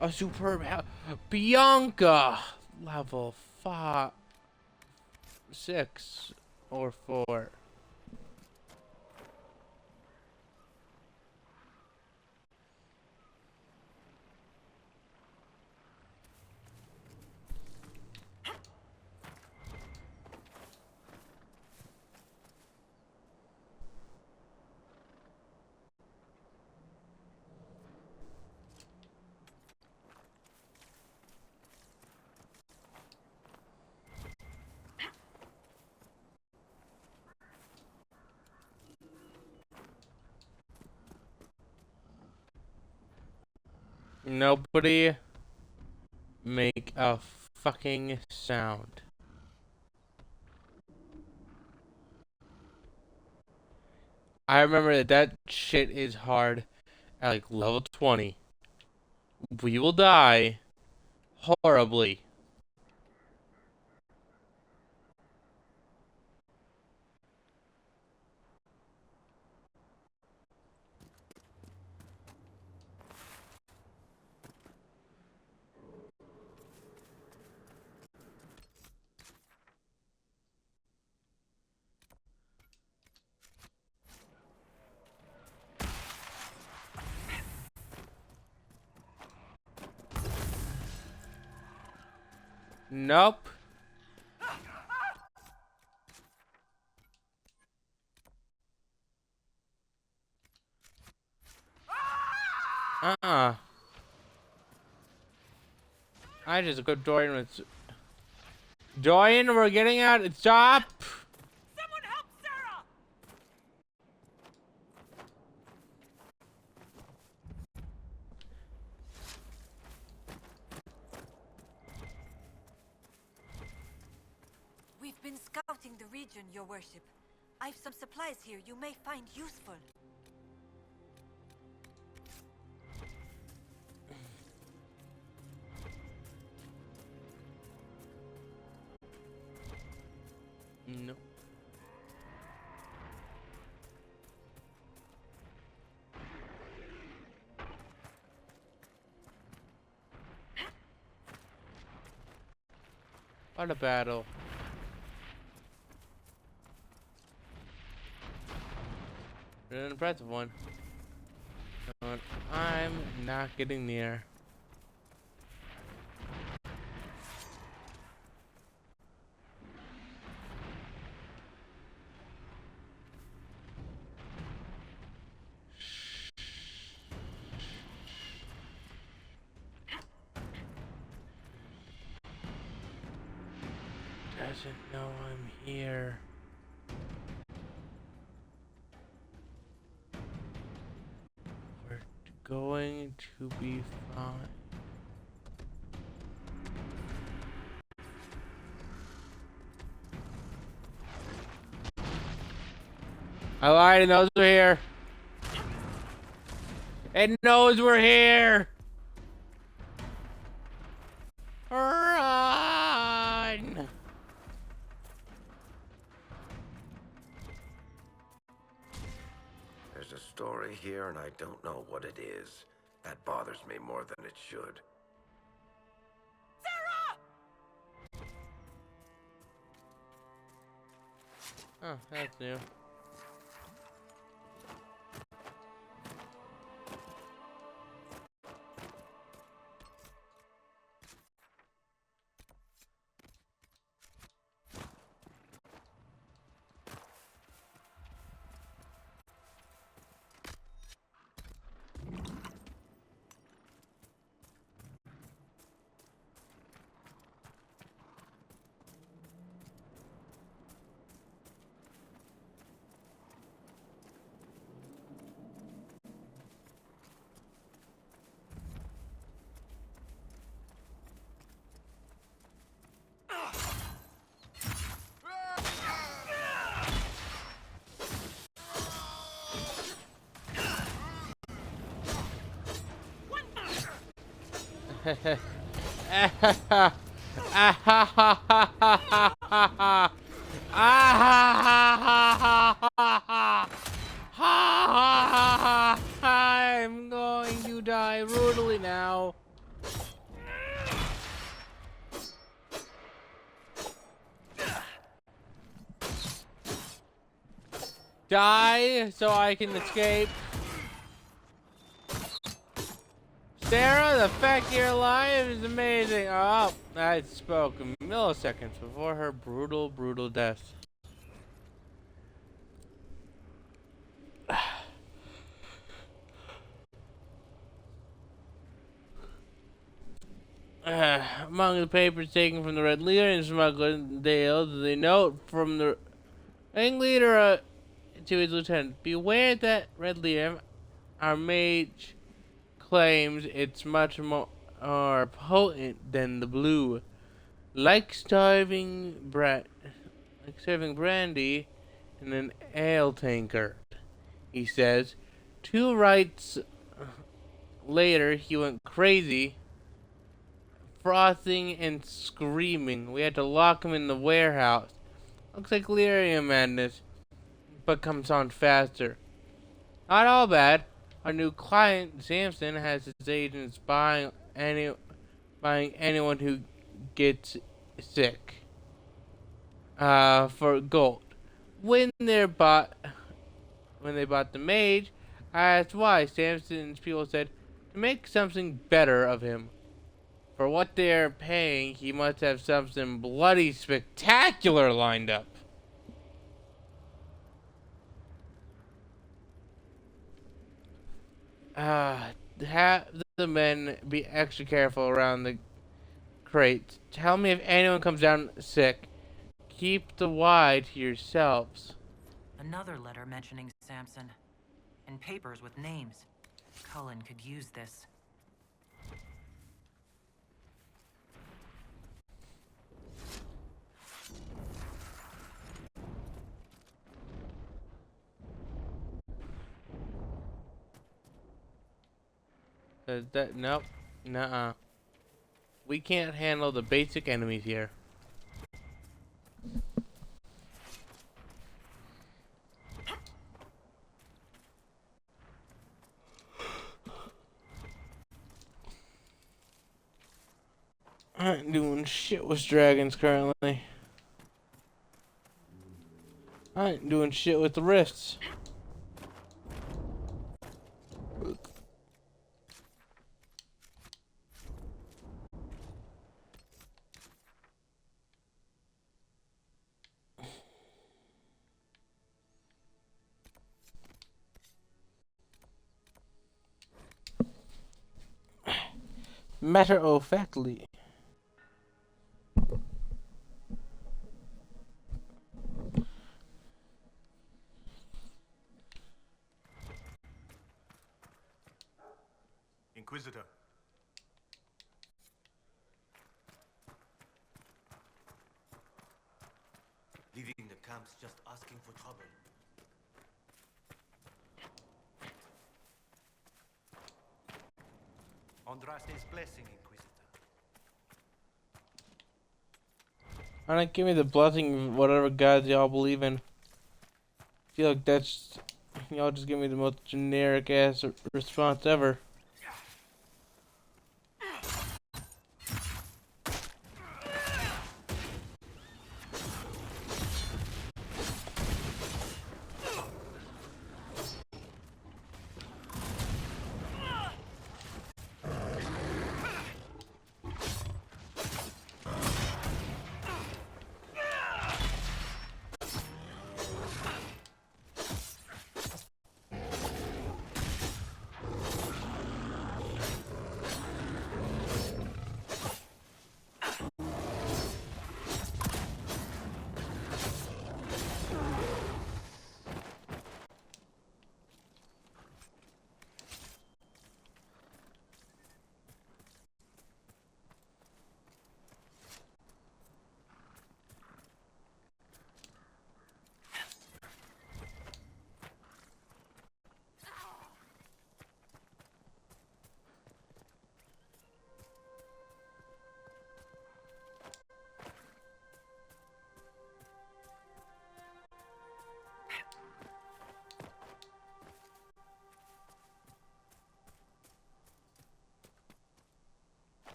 A superb Bianca, level 5, 6, or 4. Nobody make a fucking sound. I remember that shit is hard at like level 20. We will die horribly. Nope. I just go Dorian with Dorian, we're getting out. Stop. Someone help Sarah! We've been scouting the region, Your Worship. I've some supplies here you may find useful. No. What a battle. An impressive one. But I'm not getting near. Doesn't know I'm here. We're going to be fine. I lied, it knows we're here. It knows we're here. Run! There's a story here, and I don't know what it is. That bothers me more than it should. Oh, that's new. I'm going to die brutally now. Die so I can escape. Sarah, the fact you're alive is amazing. Oh, I spoke milliseconds before her brutal, brutal death. Among the papers taken from the Red Leader and smuggled Dale, the note from the ringleader to his lieutenant. Beware that Red Leader, our mage, claims it's much more potent than the blue. Like serving brandy in an ale tankard, he says. 2 rights later, he went crazy, frothing and screaming. We had to lock him in the warehouse. Looks like delirium madness, but comes on faster. Not all bad. Our new client, Samson, has his agents buying anyone who gets sick for gold. When they bought the mage, I asked why. Samson's people said to make something better of him. For what they're paying, he must have something bloody spectacular lined up. Have the men be extra careful around the crates. Tell me if anyone comes down sick. Keep the wide to yourselves. Another letter mentioning Samson. And papers with names. Cullen could use this. Nope. Nuh-uh. We can't handle the basic enemies here. I ain't doing shit with dragons currently. I ain't doing shit with the rifts. Matter of factly. Inquisitor. Leaving the camps just asking for trouble. Andraste's blessing, Inquisitor. Alright, give me the blessing of whatever gods y'all believe in. I feel like that's... Y'all just give me the most generic ass response ever.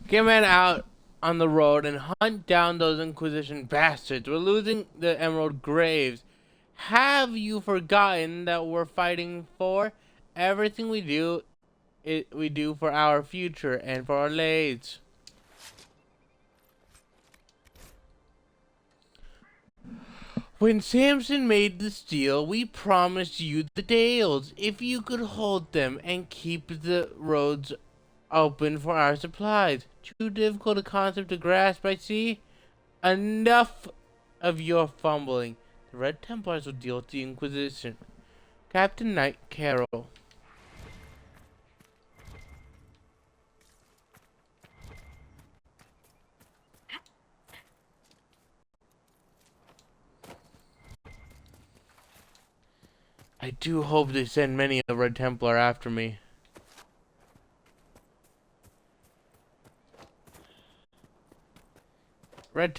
Get men out on the road and hunt down those Inquisition bastards. We're losing the Emerald Graves. Have you forgotten that we're fighting for? Everything we do, we do for our future and for our lades. When Samson made this deal, we promised you the Dales. If you could hold them and keep the roads open for our supplies. Too difficult a concept to grasp, I see. Enough of your fumbling. The Red Templars will deal with the Inquisition. Captain Knight Carroll. I do hope they send many a Red Templar after me. Red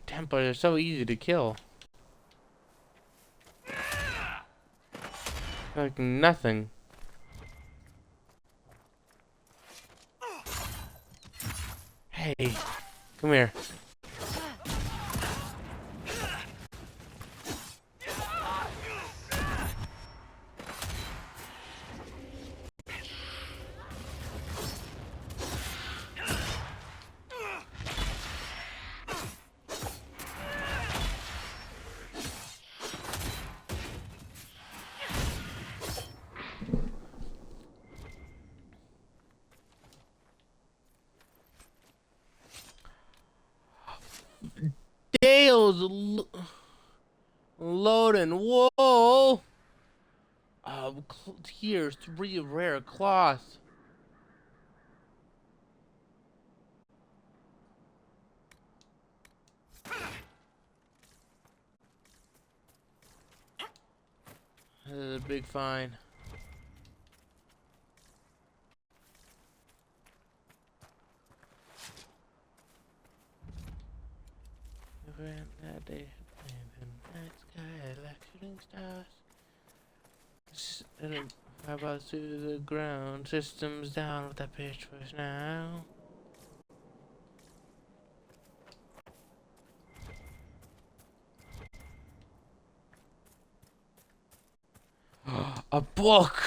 Templars are so easy to kill. Like nothing. Hey, come here. Dale's loading. Whoa! Here's 3 rare cloths. This is a big find. That day, in the night sky like shooting stars. How about to the ground? Systems down with that pitch push now. A book!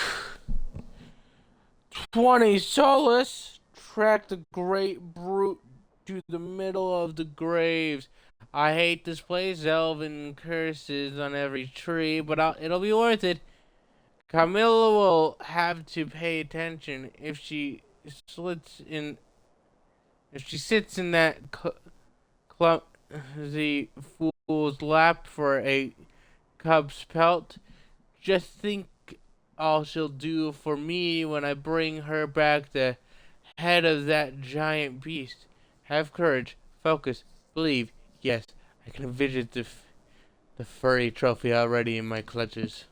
20 Solus! Track the great brute to the middle of the graves. I hate this place. Elven curses on every tree, but it'll be worth it. Camilla will have to pay attention if she sits in that clumsy fool's lap for a cub's pelt. Just think all she'll do for me when I bring her back the head of that giant beast. Have courage, focus, believe. Yes, I can envision the furry trophy already in my clutches.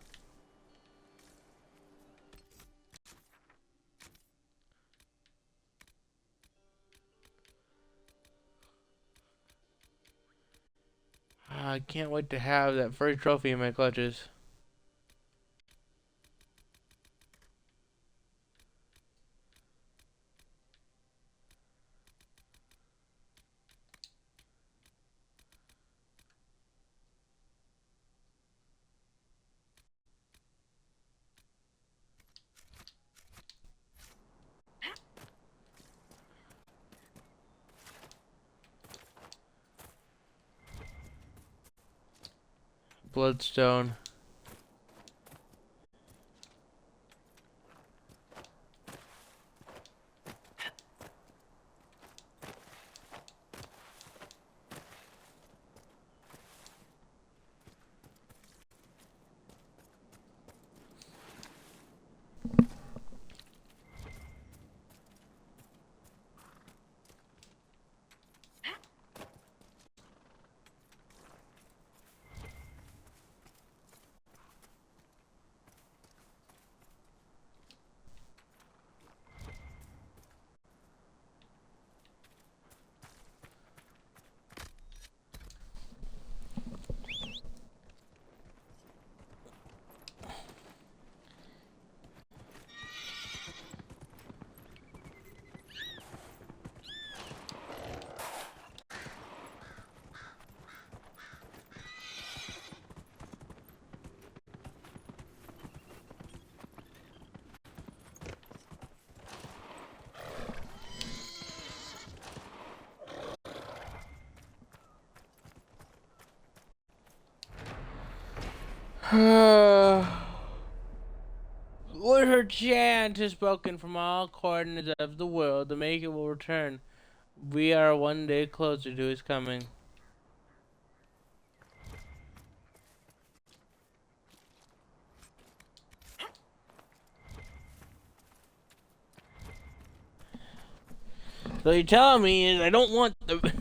I can't wait to have that furry trophy in my clutches. Bloodstone. When her chant is spoken from all corners of the world, the Maker will return. We are one day closer to his coming. So you're telling me is I don't want the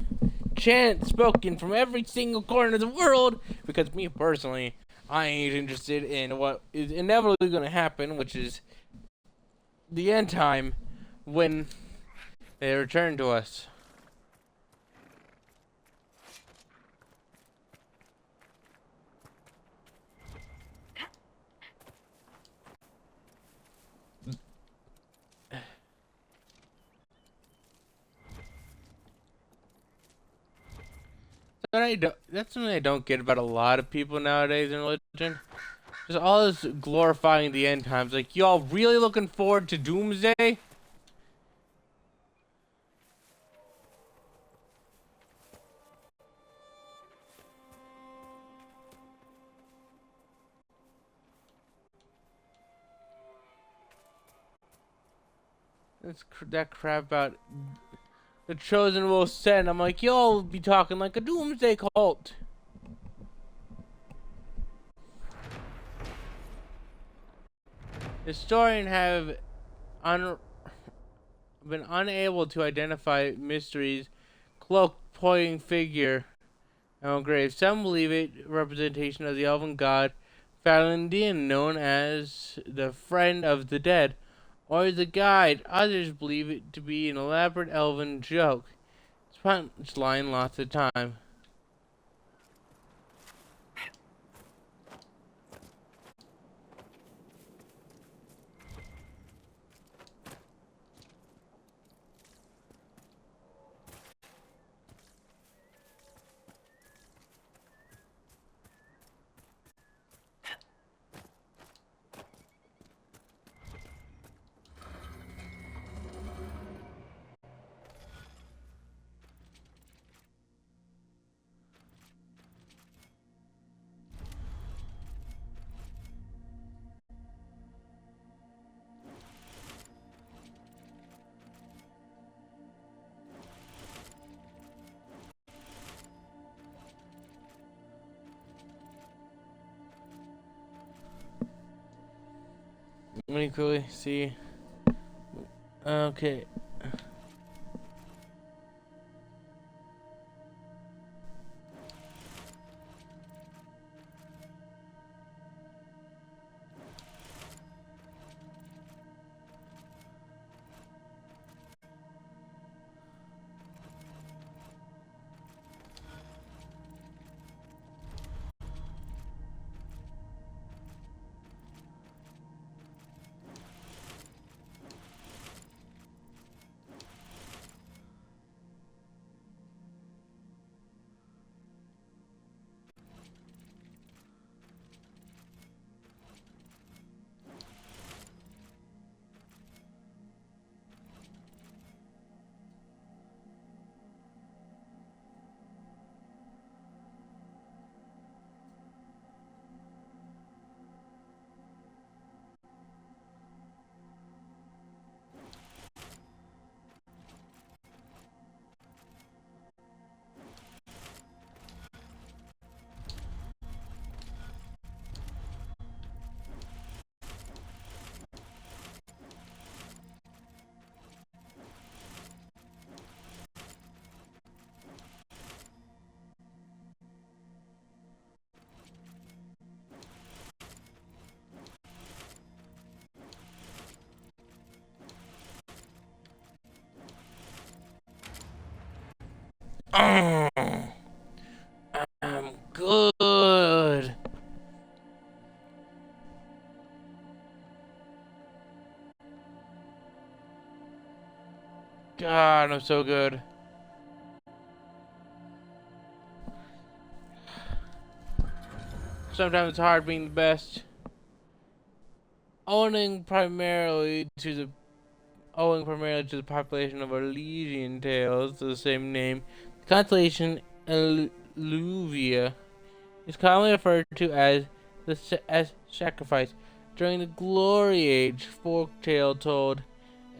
chant spoken from every single corner of the world, because me personally, I ain't interested in what is inevitably going to happen, which is the end time when they return to us. That's something I don't get about a lot of people nowadays in religion. Just all this glorifying the end times. Like, y'all really looking forward to Doomsday? That crap about the chosen will ascend. I'm like, y'all be talking like a Doomsday cult. Historians have been unable to identify Mystery's cloak-pointing figure on grave. Some believe it representation of the elven god Valendian, known as the Friend of the Dead, or the Guide. Others believe it to be an elaborate elven joke. It's punchline lots of time. Let me quickly see. Okay. I'm good. God, I'm so good. Sometimes it's hard being the best. Owing primarily to the population of Elysian tales of the same name, the constellation Alluvia is commonly referred to as as sacrifice. During the Glory Age, folktale told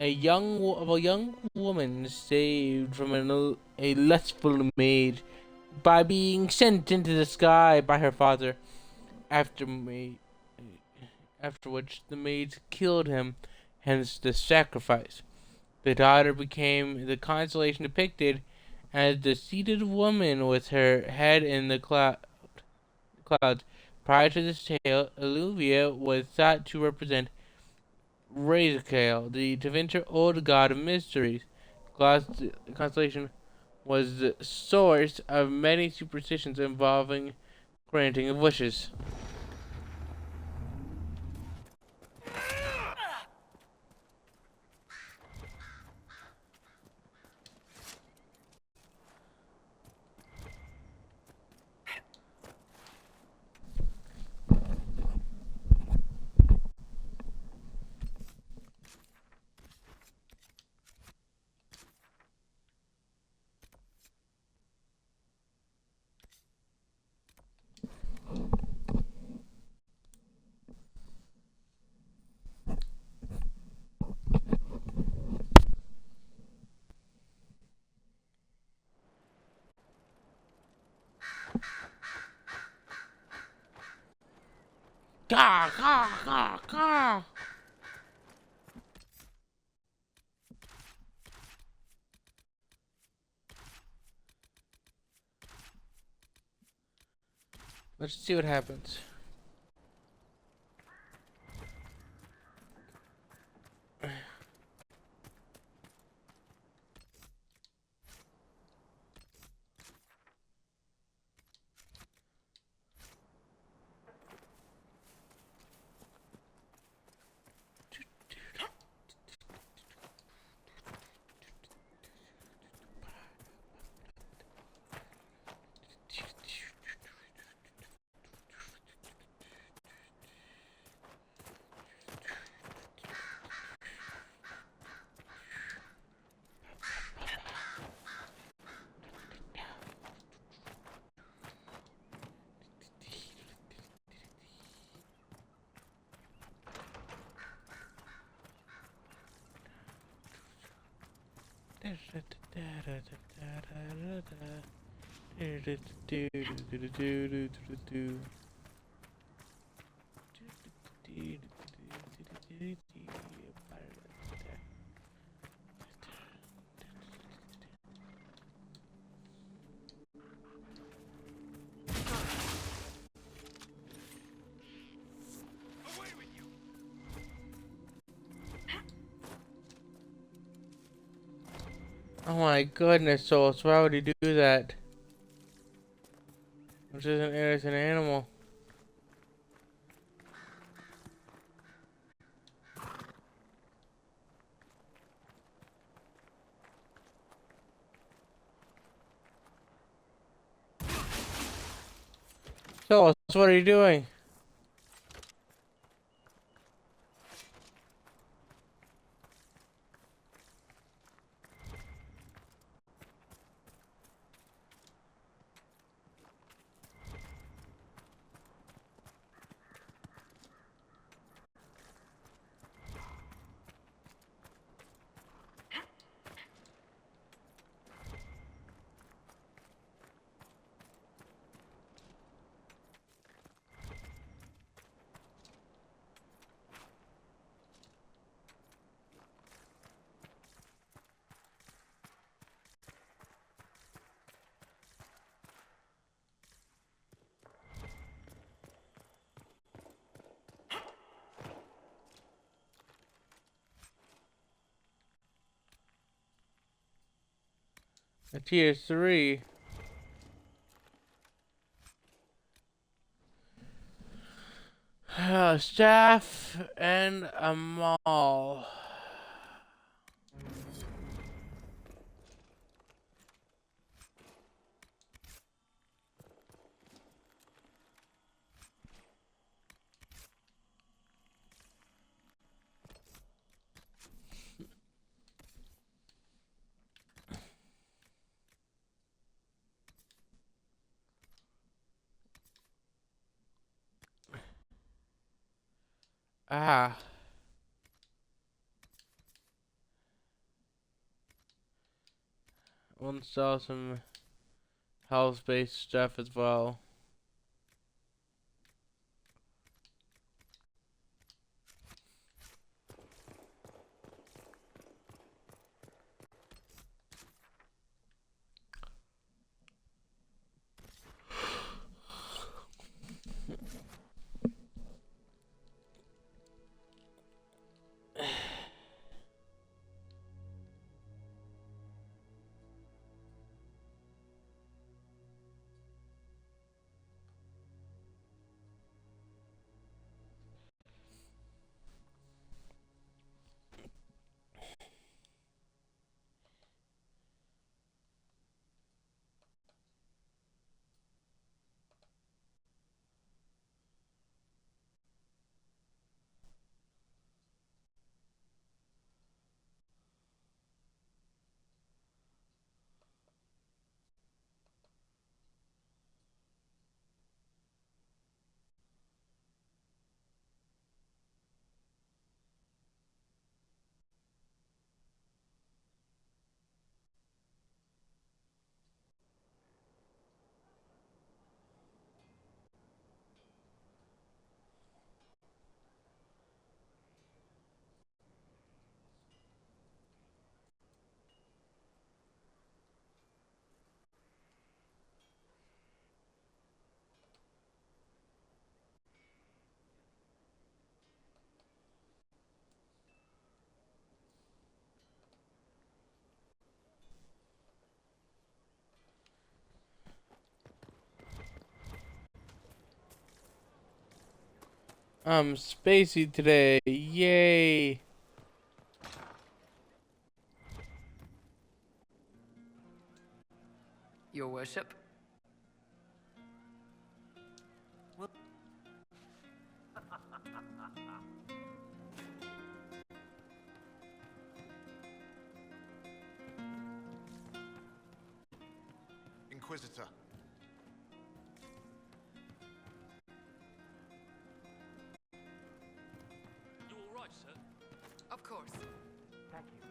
of a young woman saved from a lustful maid by being sent into the sky by her father. After after which the maids killed him, hence the sacrifice. The daughter became the constellation depicted as the seated woman with her head in the clouds. Prior to this tale, Illuvia was thought to represent Razorcale, the Tevinter old god of mysteries. The constellation was the source of many superstitions involving granting of wishes. Gah, gah, gah, gah. Let's see what happens. Oh my goodness, Souls, why would he do that? Which isn't as an animal. Souls, what are you doing? A tier 3. Staff and a maul. Ah. We'll install some house-based stuff as well. I'm spacey today. Yay. Your worship? Inquisitor. You all right, sir? Of course. Thank you.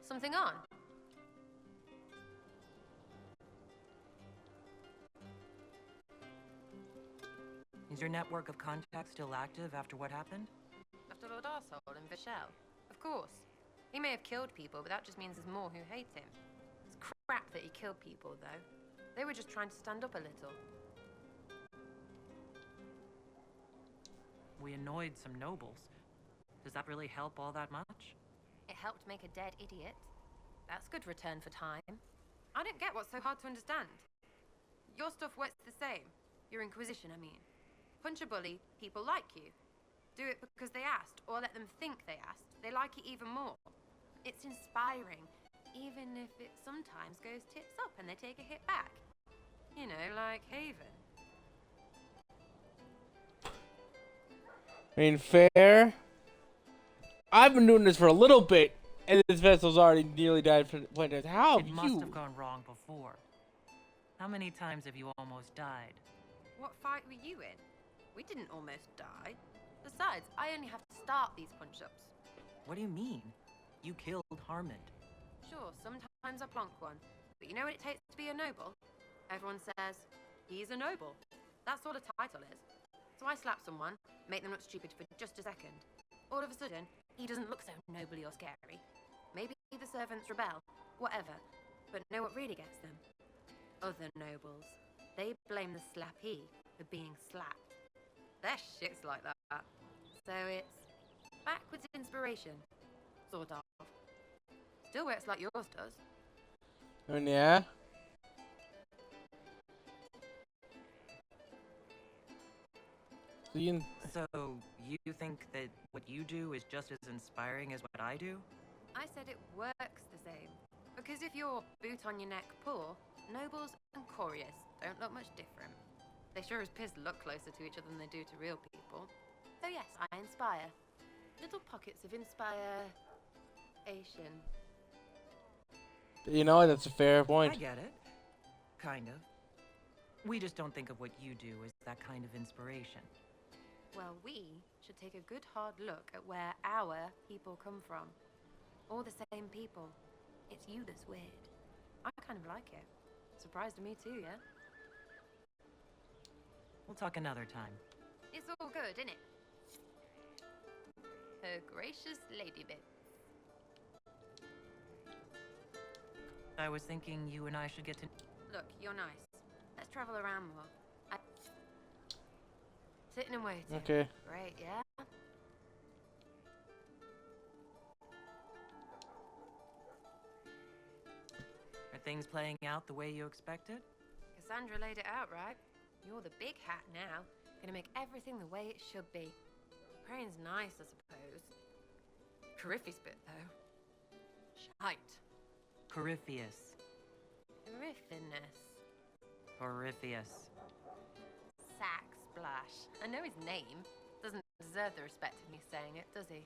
Something on? Is your network of contacts still active after what happened? After Lord Arsehole and Vishal? Of course. He may have killed people, but that just means there's more who hate him. It's crap that he killed people, though. They were just trying to stand up a little. We annoyed some nobles. Does that really help all that much? It helped make a dead idiot. That's good return for time. I don't get what's so hard to understand. Your stuff works the same. Your Inquisition, I mean. Punch a bully, people like you. Do it because they asked, or let them think they asked. They like it even more. It's inspiring, even if it sometimes goes tits up and they take a hit back. You know, like Haven. I mean, fair. I've been doing this for a little bit, and this vessel's already nearly died for plenty of times. How It have must you? have gone wrong before. How many times have you almost died? What fight were you in? We didn't almost die. Besides, I only have to start these punch-ups. What do you mean? You killed Harmond. Sure, sometimes I plonk one. But you know what it takes to be a noble? Everyone says, he's a noble. That's what a title is. So I slap someone, make them look stupid for just a second. All of a sudden, he doesn't look so nobly or scary. Maybe the servants rebel, whatever. But know what really gets them? Other nobles. They blame the slappee for being slapped. Their shit's like that. So it's backwards inspiration. Sort of. Still works like yours does. Oh, yeah? So, you think that what you do is just as inspiring as what I do? I said it works the same. Because if you're boot on your neck poor, nobles and couriers don't look much different. They sure as piss look closer to each other than they do to real people. So yes, I inspire. Little pockets of inspiration. You know, that's a fair point. I get it. Kind of. We just don't think of what you do as that kind of inspiration. Well, we should take a good hard look at where our people come from. All the same people. It's you that's weird. I kind of like it. Surprised me too, yeah? We'll talk another time. It's all good, isn't it? Her gracious lady bit. I was thinking you and I should get to... Look, you're nice. Let's travel around more. Sitting and waiting. Okay. Great, yeah? Are things playing out the way you expected? Cassandra laid it out right. You're the big hat now. Gonna make everything the way it should be. Praying's nice, I suppose. Corypheus bit, though. Shite. Corypheus. Horrifiness. Corypheus. Sack Splash. I know his name. Doesn't deserve the respect of me saying it, does he?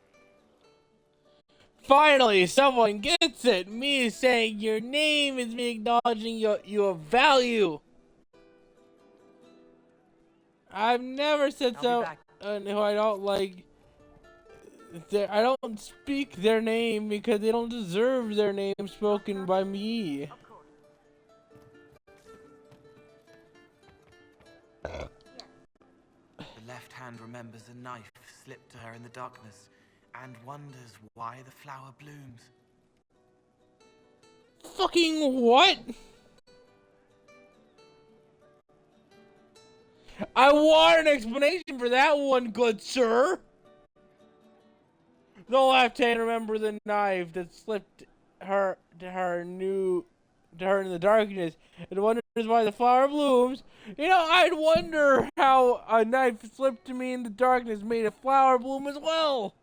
Finally, someone gets it. Me saying your name is me acknowledging your value. I've never said I'll so. be back. Who I don't like. I don't speak their name because they don't deserve their name spoken by me. The left hand remembers a knife slipped to her in the darkness and wonders why the flower blooms. Fucking what? I want an explanation for that one, good sir. The left hand remember the knife that slipped her in the darkness and wonders why the flower blooms. You know, I'd wonder how a knife slipped to me in the darkness made a flower bloom as well.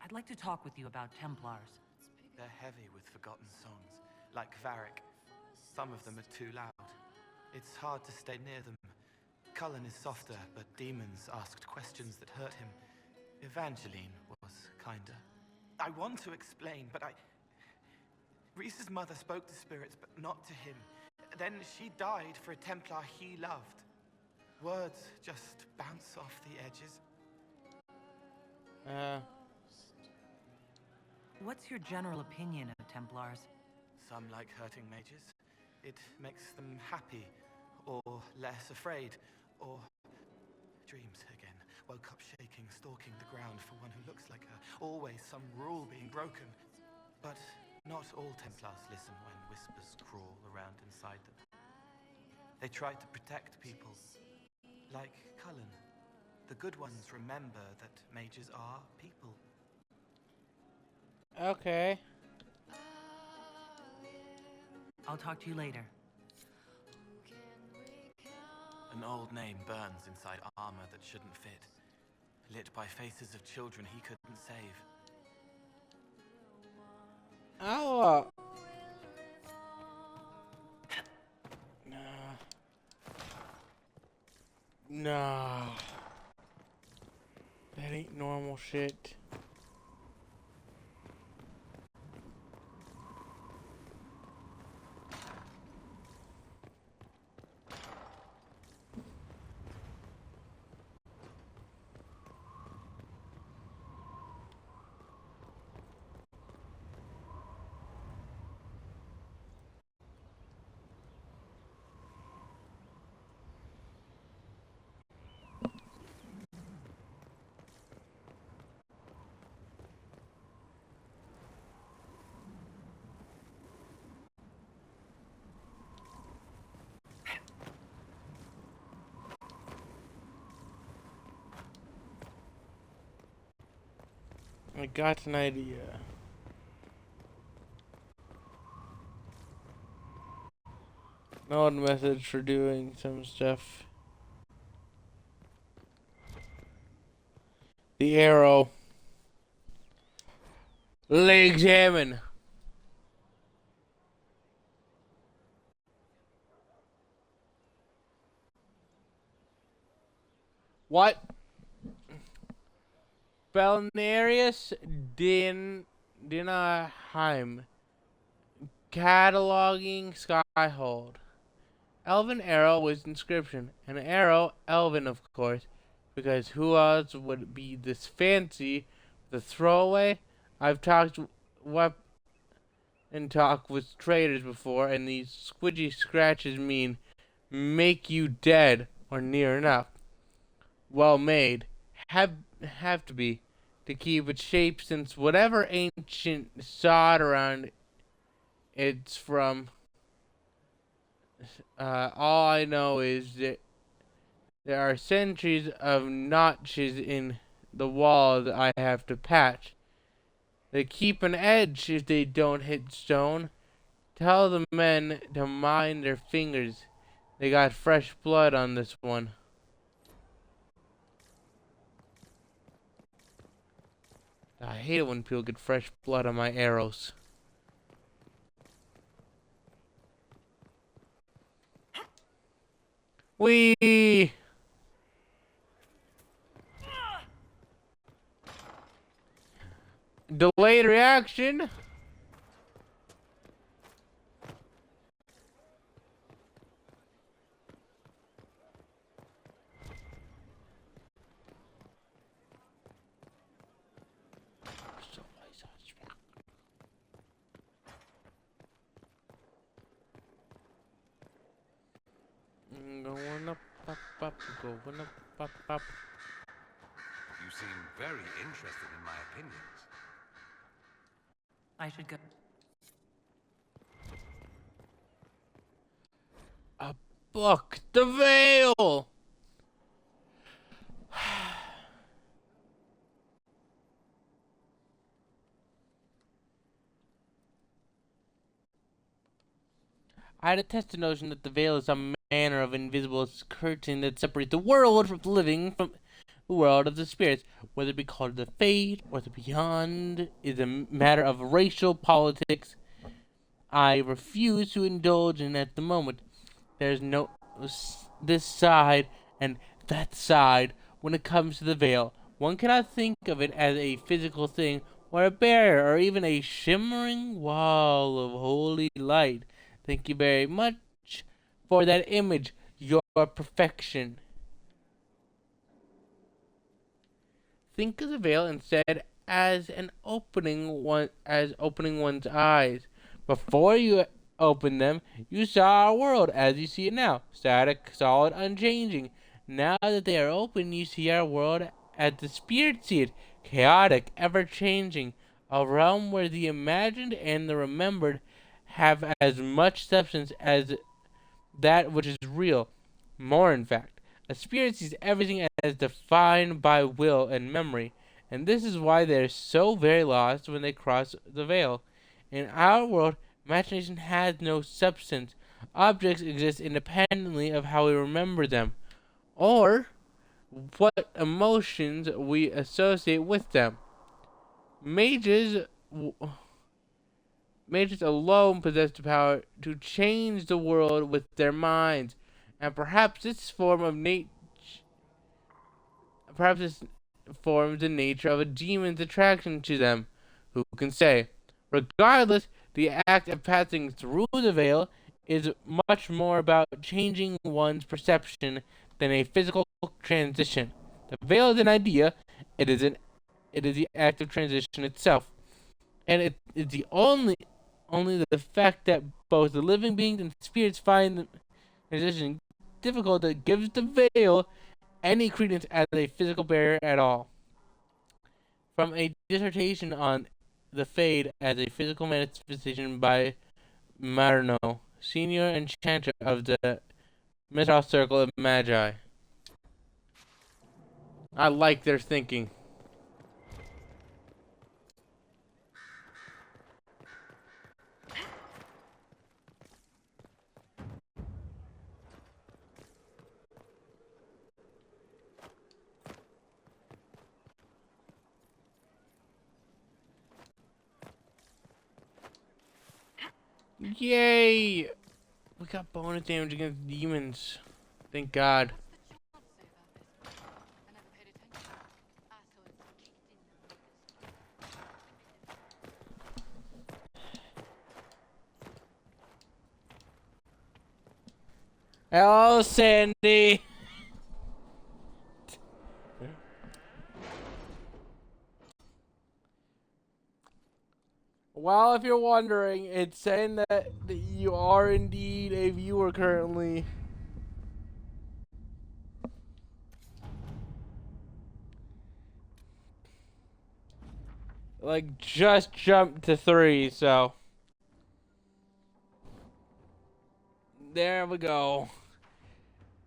I'd like to talk with you about Templars. They're heavy with forgotten songs, like Varric. Some of them are too loud. It's hard to stay near them. Cullen is softer, but demons asked questions that hurt him. Evangeline was kinder. I want to explain, but Reese's mother spoke to spirits, but not to him. Then she died for a Templar he loved. Words just bounce off the edges. What's your general opinion of Templars? Some like hurting mages. It makes them happy, or less afraid, or dreams again. Woke up shaking, stalking the ground for one who looks like her. Always some rule being broken. But not all Templars listen when whispers crawl around inside them. They try to protect people, like Cullen. The good ones remember that mages are people. Okay. I'll talk to you later. An old name burns inside armor that shouldn't fit, lit by faces of children he couldn't save. Oh. Nah. That ain't normal shit. I got an idea. Old methods for doing some stuff. The arrow. Let's examine. What? Belnarius Dinaheim. Cataloging Skyhold. Elven arrow with inscription. An arrow, elven of course, because who else would be this fancy? The throwaway? I've talked talk with traders before, and these squidgy scratches mean make you dead or near enough. Well made. Have to be to keep its shape, since whatever ancient sod around it's from. All I know is that there are centuries of notches in the wall that I have to patch. They keep an edge if they don't hit stone. Tell the men to mind their fingers. They got fresh blood on this one. I hate it when people get fresh blood on my arrows. Whee! Delayed reaction. Going up, going up. You seem very interested in my opinions. I should go. A book. The Veil. I detest the notion that the veil is some manner of invisible curtain that separates the world from the living from the world of the spirits. Whether it be called the fade or the beyond is a matter of racial politics I refuse to indulge in at the moment. There's no this side and that side when it comes to the veil. One cannot think of it as a physical thing or a barrier or even a shimmering wall of holy light. Thank you very much for that image, your perfection. Think of the veil instead as opening one's eyes. Before you open them, you saw our world as you see it now, static, solid, unchanging. Now that they are open, you see our world as the spirits see it, chaotic, ever-changing, a realm where the imagined and the remembered have as much substance as that which is real, more in fact. A spirit sees everything as defined by will and memory, and this is why they are so very lost when they cross the veil. In our world, imagination has no substance. Objects exist independently of how we remember them, or what emotions we associate with them. Mages Mages alone possess the power to change the world with their minds, and perhaps this forms the nature of a demon's attraction to them. Who can say? Regardless, the act of passing through the veil is much more about changing one's perception than a physical transition. The veil is an idea; it is the act of transition itself, and it is the only the fact that both the living beings and spirits find the transition difficult that gives the veil any credence as a physical barrier at all. From a dissertation on the Fade as a physical manifestation by Marno, senior enchanter of the Mistral Circle of Magi. I like their thinking. Yay! We got bonus damage against demons. Thank God. Hello, Sandy. Well, if you're wondering, it's saying that you are indeed a viewer currently. Like, just jumped to 3, so. There we go.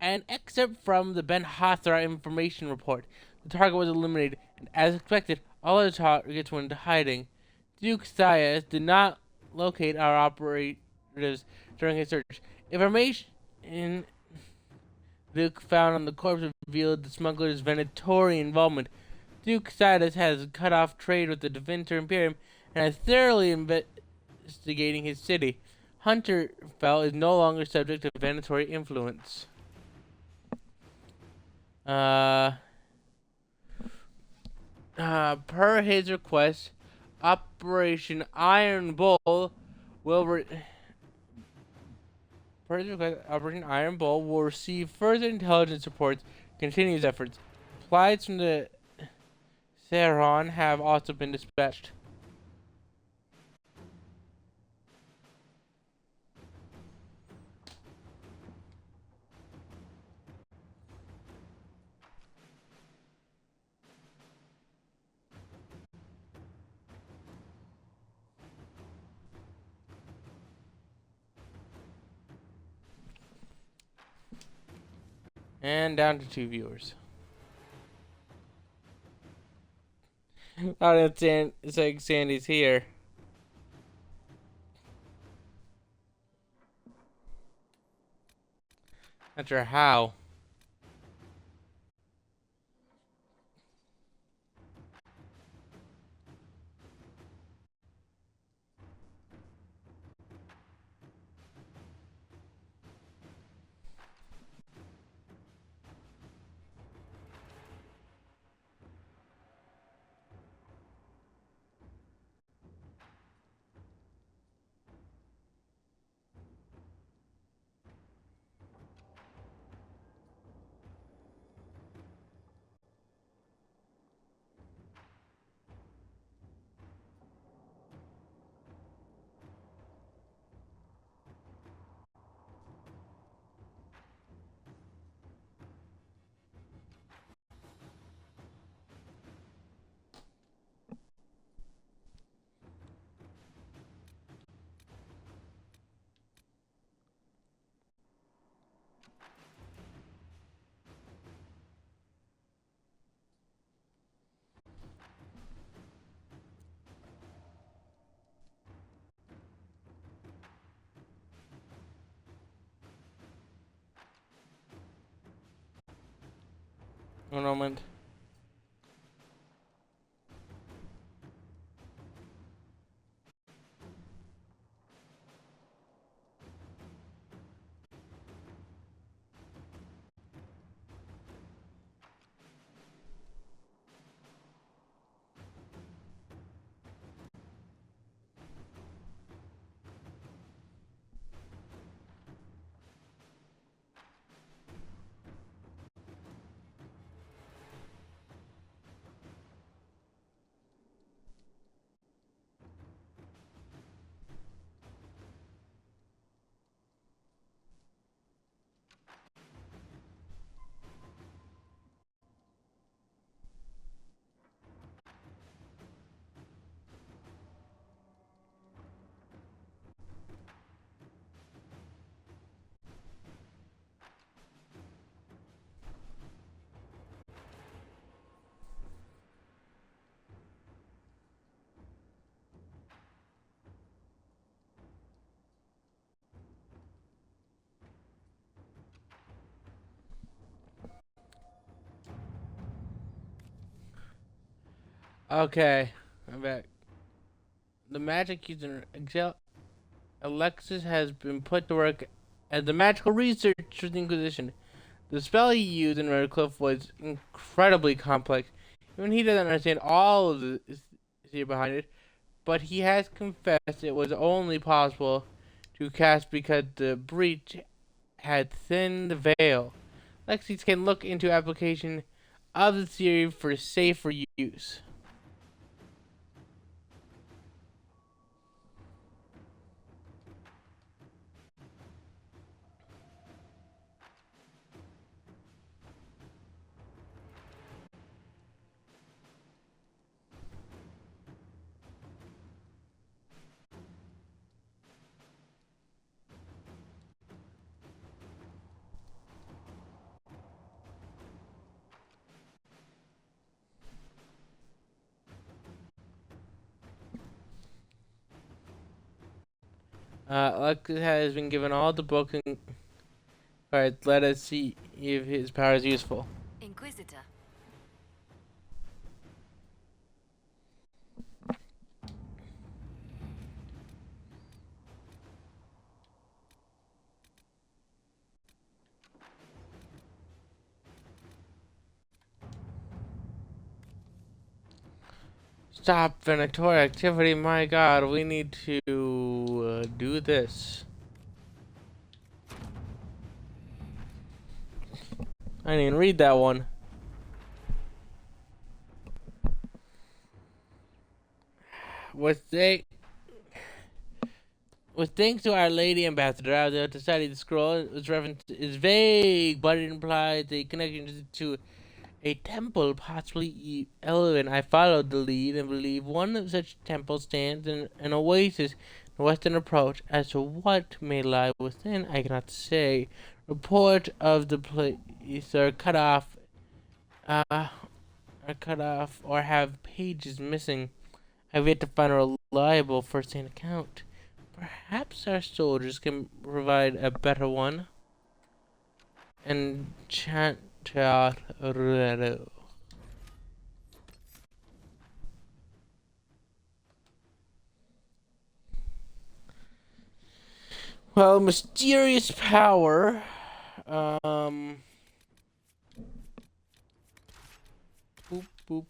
An excerpt from the Ben Hathra information report. The target was eliminated, and as expected, all other targets went into hiding. Duke Sias did not locate our operatives during his search. Information Duke found on the corpse revealed the smuggler's Venatori involvement. Duke Sias has cut off trade with the Devinter Imperium and is thoroughly investigating his city. Hunterfell is no longer subject to Venatori influence. Per his request, Operation Iron Bull will receive further intelligence reports, continue his efforts. Supplies from the Saron have also been dispatched. And down to 2 viewers. Oh, it's like Sandy's here. Not sure how. One moment. Okay, I'm back. The magic used in Excel Alexis has been put to work as a magical researcher for the Inquisition. The spell he used in Redcliffe was incredibly complex. Even he doesn't understand all of the theory behind it, but he has confessed it was only possible to cast because the breach had thinned the veil. Alexis can look into application of the theory for safer use. Alexis has been given all the book and cards. Let us see if his power is useful. Inquisitor. Stop Venator activity, my god, we need to do this. I didn't even read that one. With thanks to Our Lady Ambassador, I was able to study the scroll. Its reference is vague, but it implies a connection to a temple, possibly elven. I followed the lead and believe one of such temples stands in an oasis in the western approach. As to what may lie within, I cannot say. Report of the place are cut off, or have pages missing. I've yet to find a reliable first-hand account. Perhaps our soldiers can provide a better one. Enchantarero. Well, mysterious power. Boop, boop.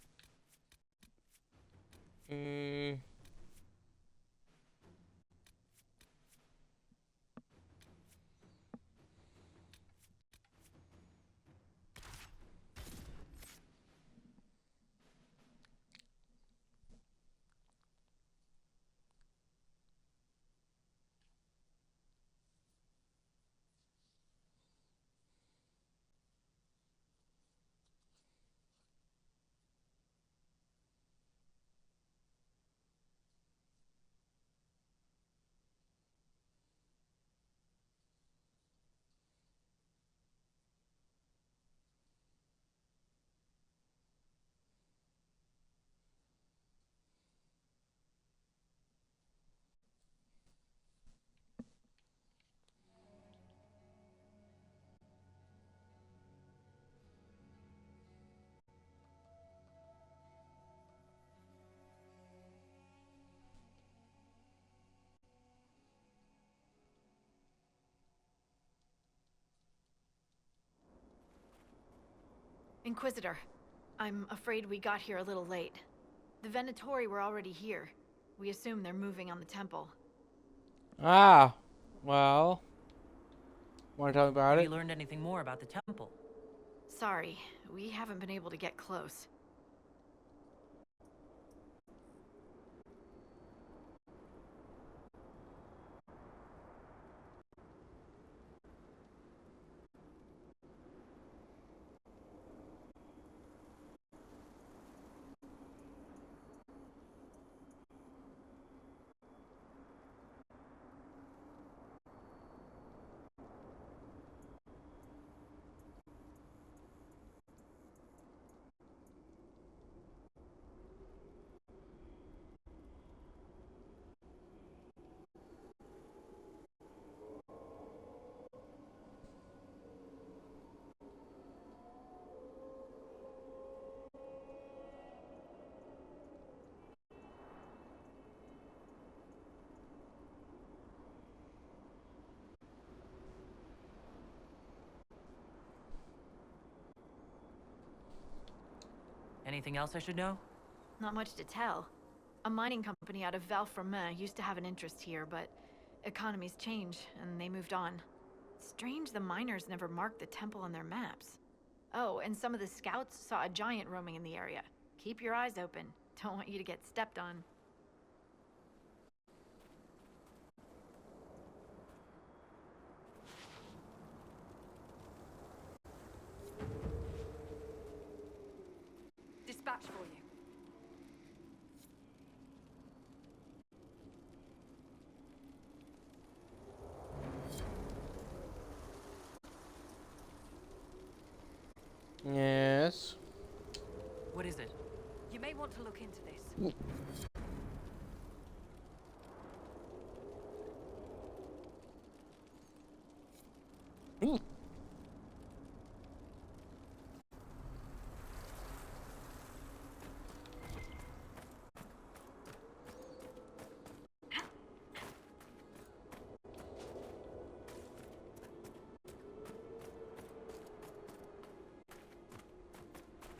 Inquisitor, I'm afraid we got here a little late. The Venatori were already here. We assume they're moving on the temple. Ah, well. Want to tell me about Have it? you learned anything more about the temple? Sorry, we haven't been able to get close. Anything else I should know? Not much to tell. A mining company out of Val-Fremin used to have an interest here, but economies change, and they moved on. Strange the miners never marked the temple on their maps. Oh, and some of the scouts saw a giant roaming in the area. Keep your eyes open. Don't want you to get stepped on. Dispatch for you. Yes. What is it? You may want to look into this. Ooh.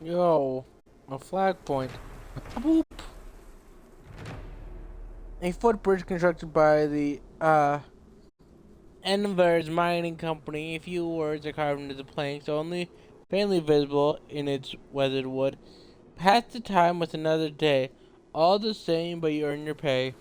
Yo, a flag point. Boop. A footbridge constructed by the Enver's mining company. A few words are carved into the planks, only faintly visible in its weathered wood. Pass the time with another day. All the same, but you earn your pay.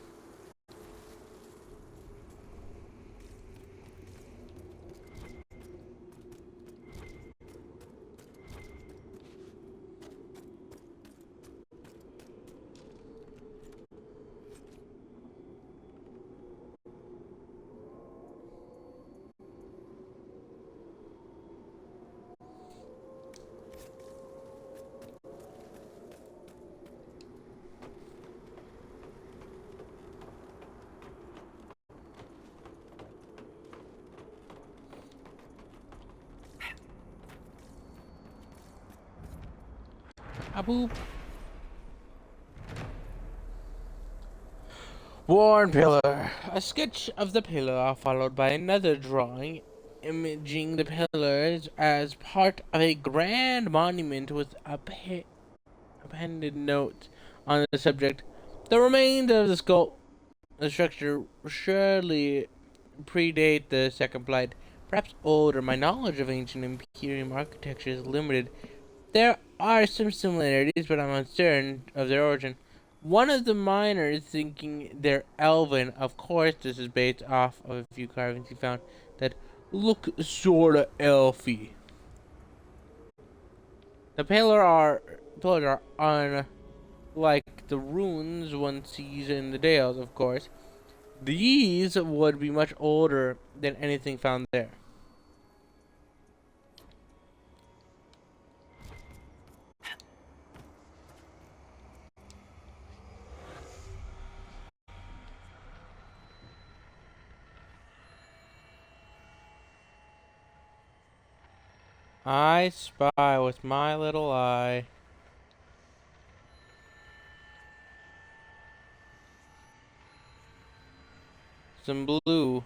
A boop. Worn pillar. A sketch of the pillar followed by another drawing imaging the pillars as part of a grand monument with appended notes on the subject. The remains of the structure surely predate the second flight, perhaps older. My knowledge of ancient Imperium architecture is limited. There are some similarities, but I'm uncertain of their origin. One of the miners thinking they're elven. Of course, this is based off of a few carvings he found that look sorta elfy. The pillars are unlike the runes one sees in the Dales, of course. These would be much older than anything found there. I spy with my little eye. Some blue.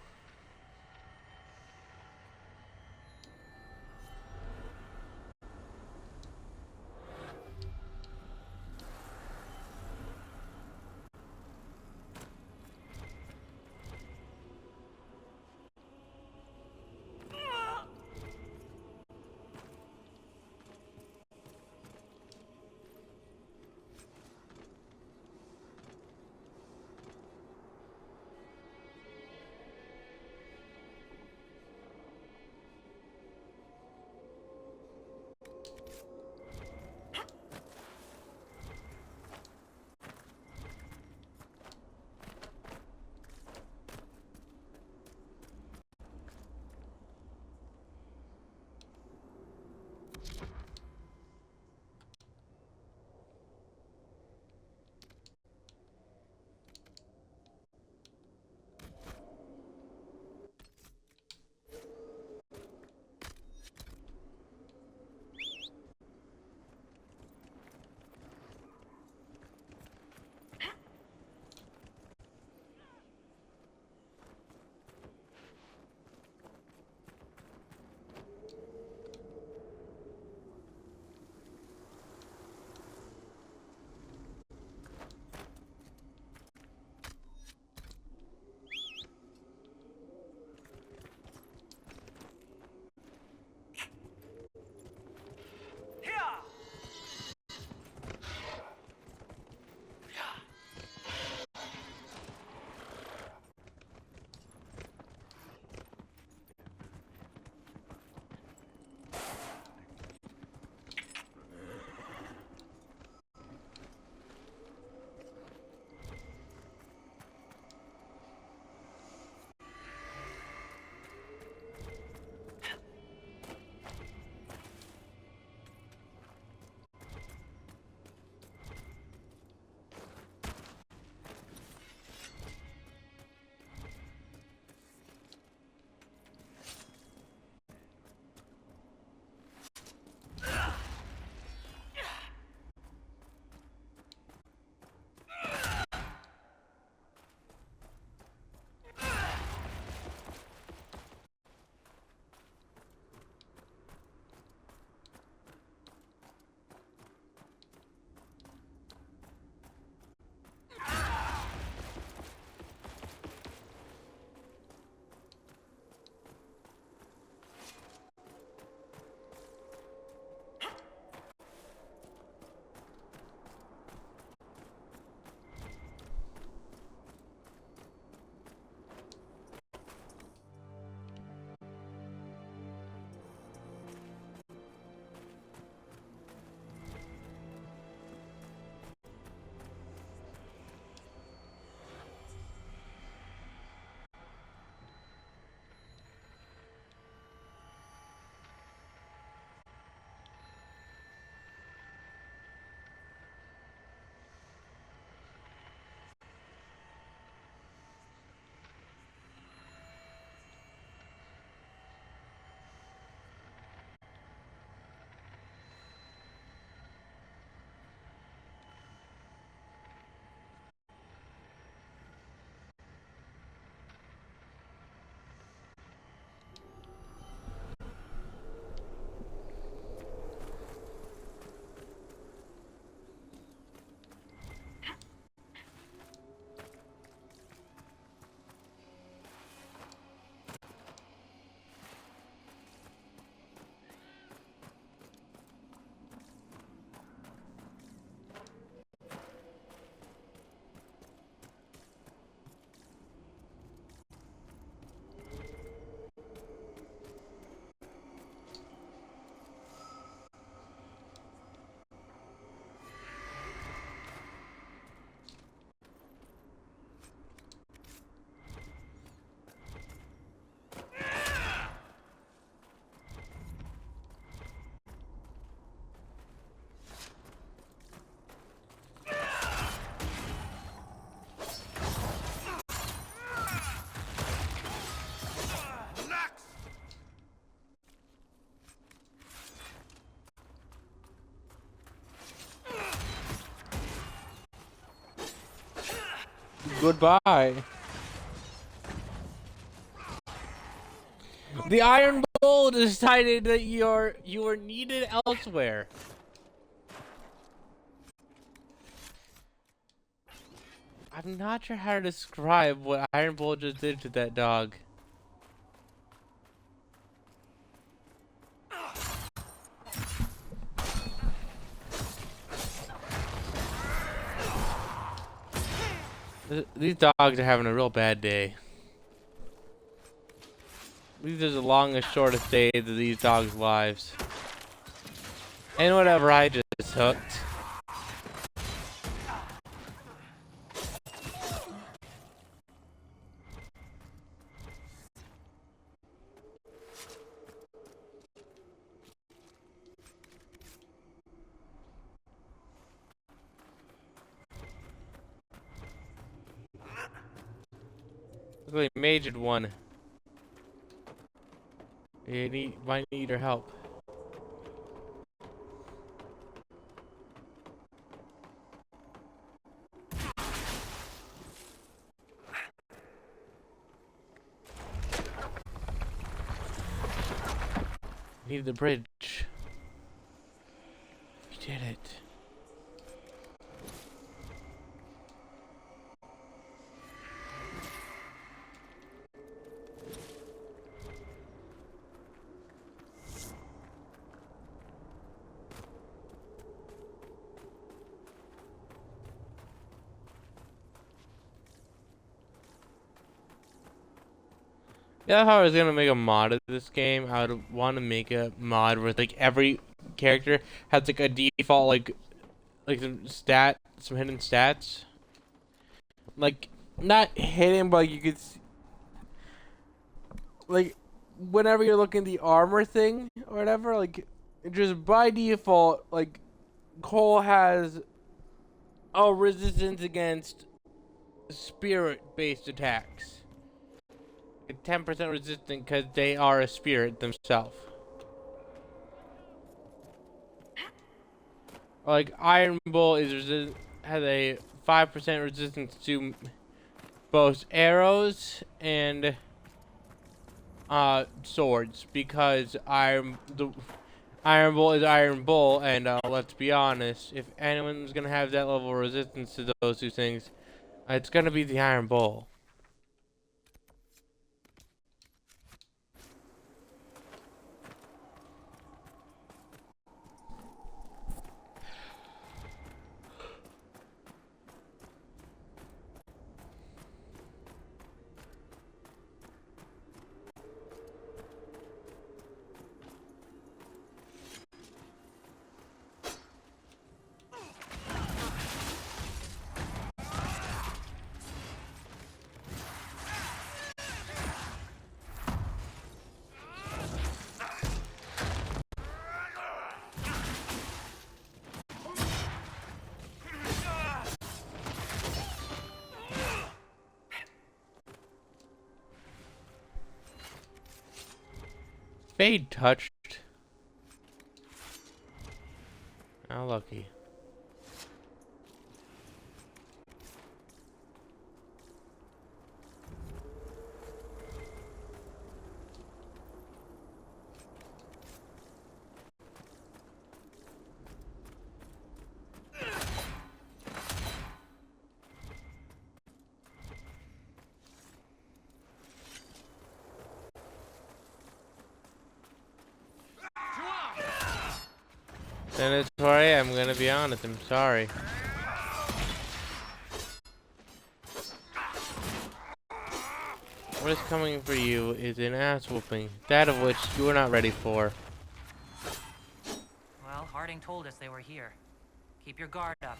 Goodbye. The Iron Bull decided that you were needed elsewhere. I'm not sure how to describe what Iron Bull just did to that dog. These dogs are having a real bad day. These are the longest, shortest days of these dogs' lives. And whatever I just hooked. Look, we majored one. You might need her help. Need the bridge. We did it. Yeah, if I was gonna make a mod of this game, I would want to make a mod where like every character has like a default like some hidden stats. Like not hidden, but you could like whenever you're looking at the armor thing or whatever, like just by default, like Cole has a resistance against spirit-based attacks. 10% resistant because they are a spirit themselves. Like Iron Bull has a 5% resistance to both arrows and swords because Iron Bull is Iron Bull, and let's be honest, if anyone's gonna have that level of resistance to those two things, it's gonna be the Iron Bull. Fade touched. How lucky. Senatori, I'm gonna be honest, I'm sorry. What is coming for you is an ass whooping, that of which you are not ready for. Well, Harding told us they were here. Keep your guard up.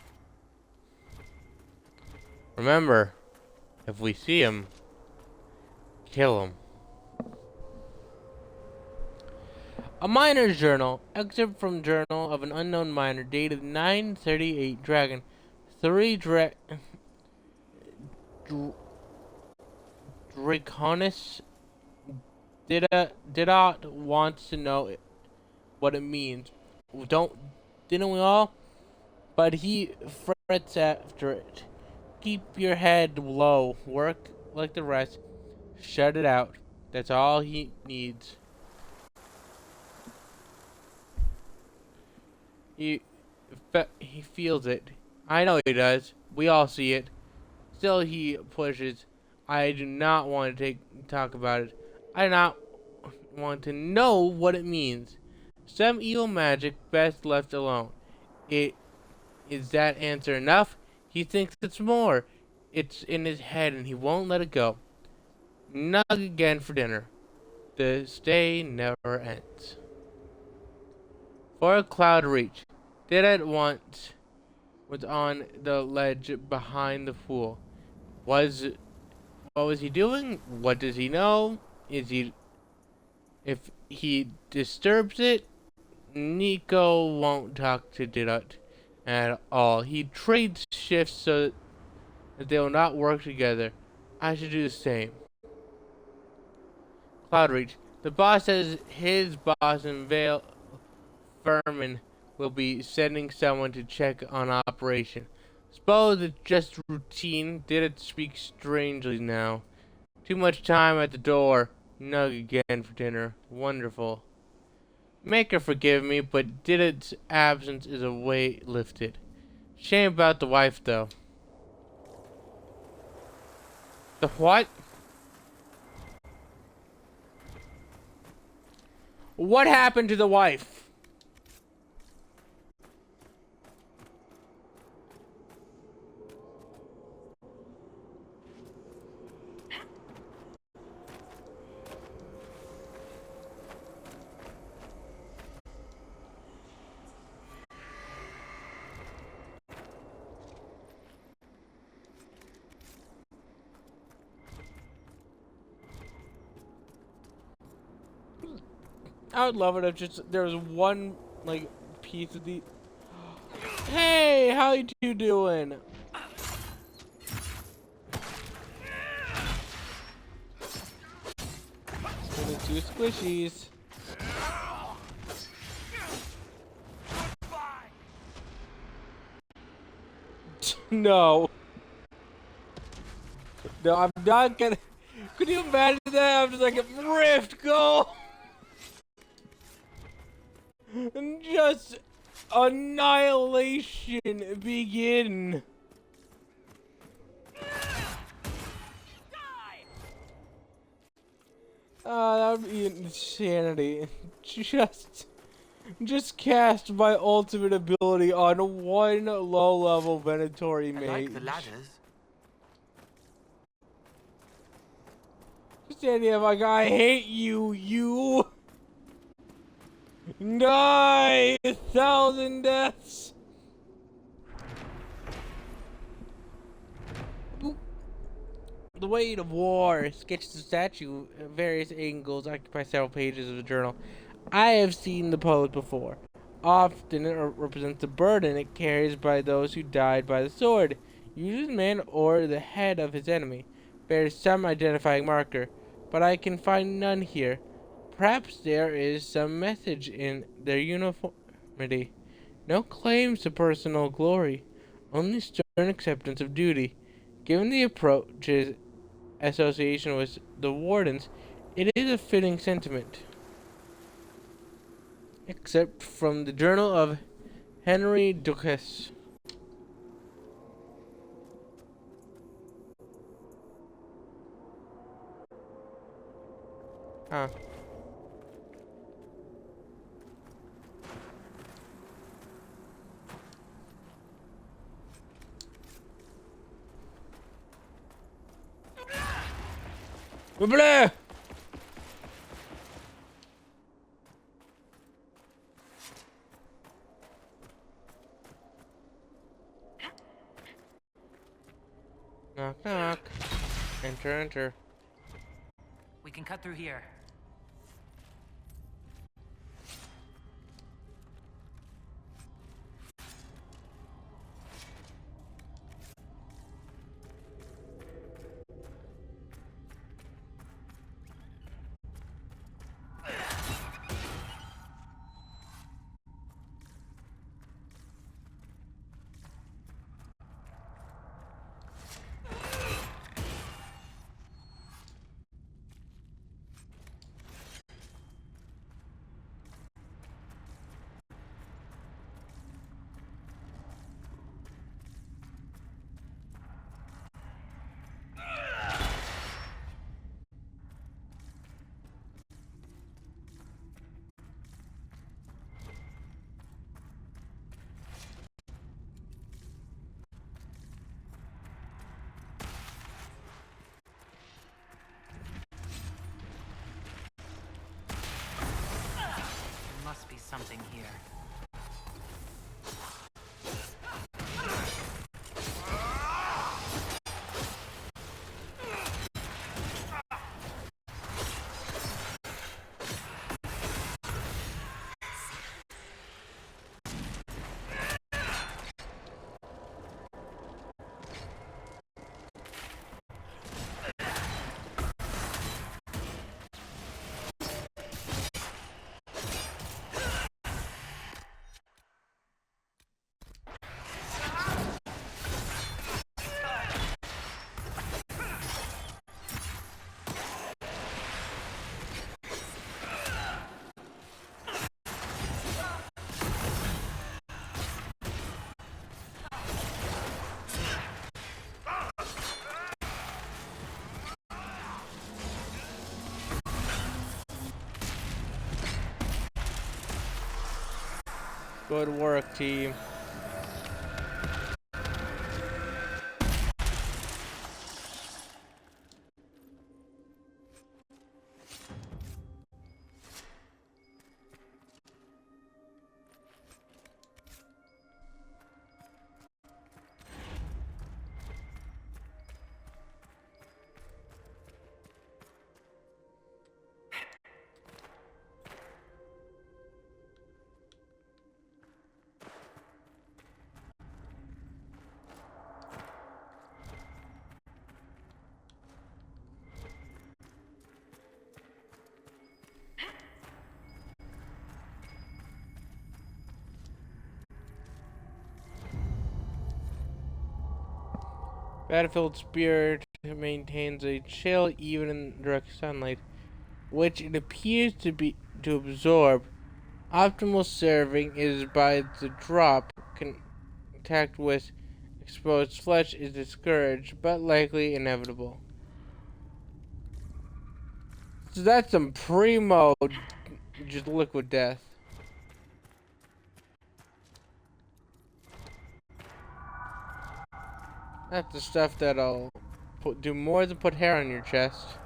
Remember, if we see him, kill him. A miner's journal. Excerpt from journal of an unknown miner dated 938 Dragon. 3 Draconis Didot wants to know what it means. Didn't we all? But he frets after it. keep your head low. Work like the rest. Shut it out. That's all he needs. He feels it. I know he does. We all see it. Still, he pushes. I do not want to talk about it. I do not want to know what it means. Some evil magic best left alone. Is that answer enough? He thinks it's more. It's in his head and he won't let it go. Nug again for dinner. The stay never ends. For a cloud reach. Did at once was on the ledge behind the pool. What was he doing? What does he know? If he disturbs it, Nico won't talk to Didot at all. He trades shifts so that they will not work together. I should do the same. Cloudreach. The boss says his boss in Vale Furman will be sending someone to check on operation. Suppose it's just routine. Did it speak strangely now? Too much time at the door. Nug again for dinner. Wonderful. Make her forgive me, but Didit's absence is a weight lifted. Shame about the wife, though. The what? What happened to the wife? I would love it if just there was one like piece of the. Hey, how you doing? The two squishies. No. No, I'm not gonna. Could you imagine that? I'm just like, Rift, go! And just annihilation begin. That would be insanity. Just cast my ultimate ability on one low-level Venatori mage. I like the ladders. Just the idea of like, I hate you, you. Die! 1,000 deaths! The Weight of War sketches the statue at various angles, occupy several pages of the journal. I have seen the pose before. Often it represents the burden it carries by those who died by the sword. Usually the man or the head of his enemy bears some identifying marker, but I can find none here. Perhaps there is some message in their uniformity. No claims to personal glory, only stern acceptance of duty. Given the approach's association with the wardens, it is a fitting sentiment. Except from the Journal of Henry Ducas. Huh. Blah! Knock, knock. Enter, enter. We can cut through here. something here. Good work, team. Battlefield Spirit maintains a chill even in direct sunlight, which it appears to absorb. Optimal serving is by the drop. Contact with exposed flesh is discouraged, but likely inevitable. So that's some primo just liquid death. That's the stuff that'll do more than put hair on your chest.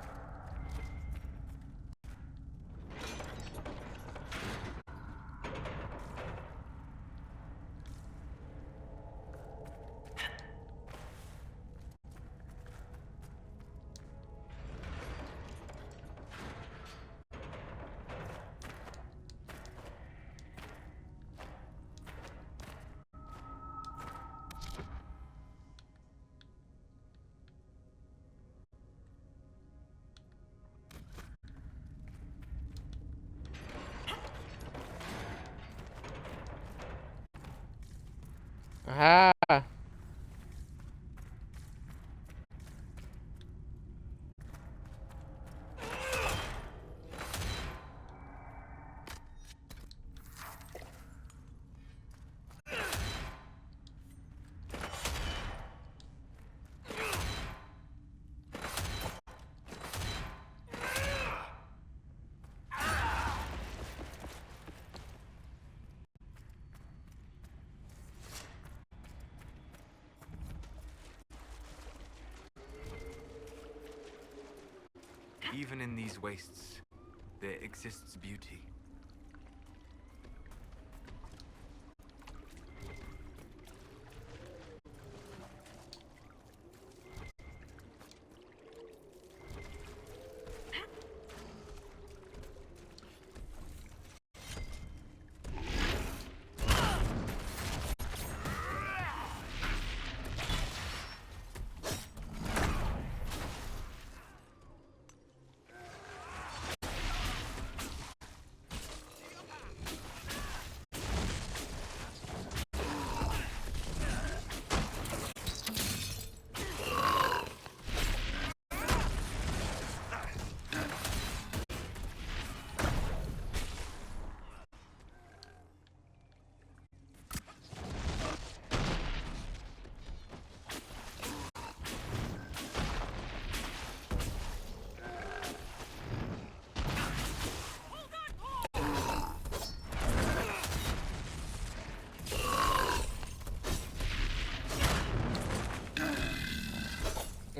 Aha! Even in these wastes, there exists beauty.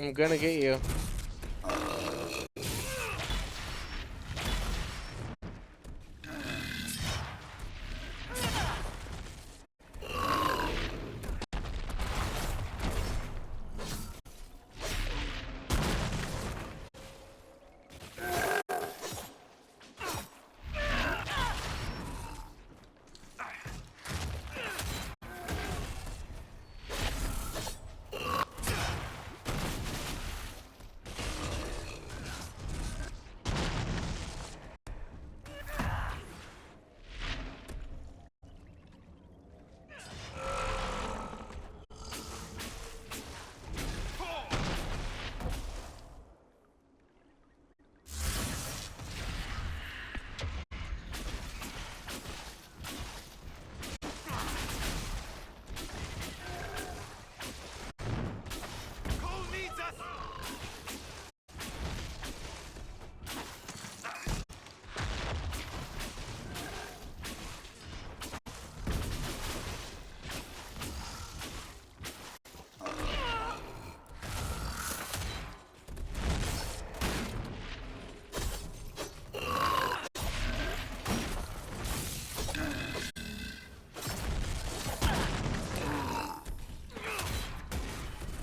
I'm gonna get you.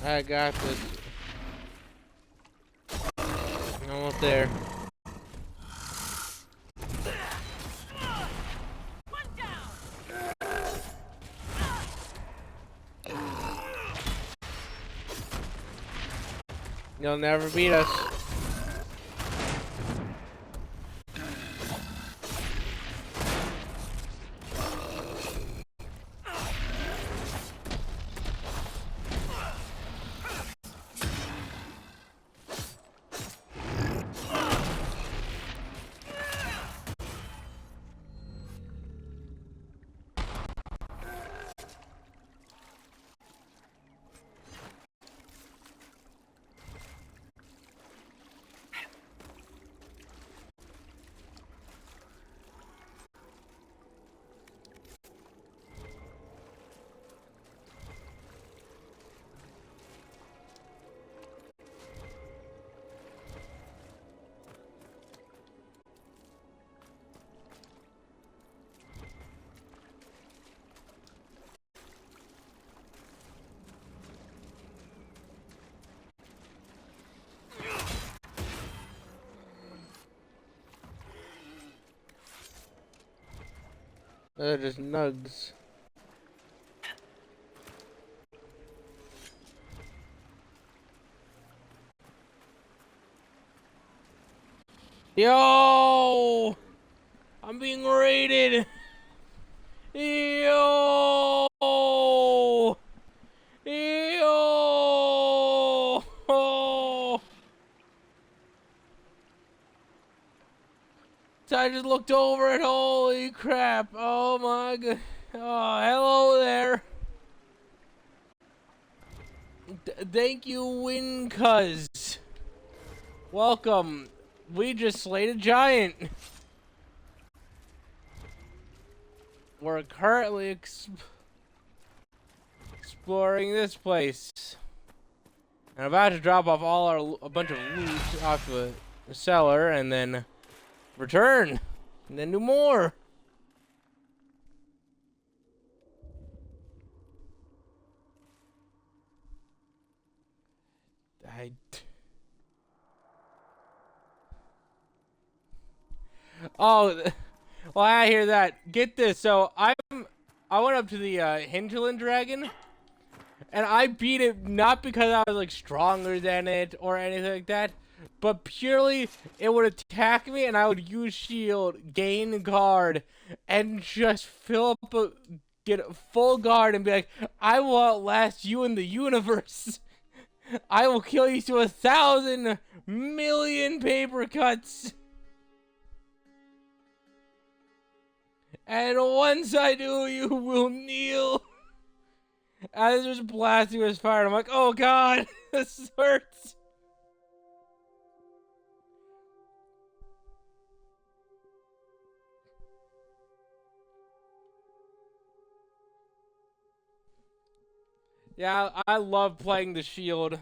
I got this. Almost there. You'll never beat us. They're just nugs. Yo! I'm being raided! Yo! Yo! So I just looked over it. Holy crap. Oh my god. Oh, hello there. Thank you, Wincuz. Welcome. We just slayed a giant. We're currently exploring this place. And I'm about to drop off a bunch of loot off the cellar and then return. And then do more. Oh, well, I hear that. Get this. So I went up to the Hinterland Dragon, and I beat it not because I was like stronger than it or anything like that, but purely it would attack me, and I would use shield, gain guard, and just get a full guard and be like, I will outlast you in the universe. I will kill you to 1,000 million paper cuts. And once I do, you will kneel. As there's blasting with fire, I'm like, oh god, this hurts. Yeah, I love playing the shield.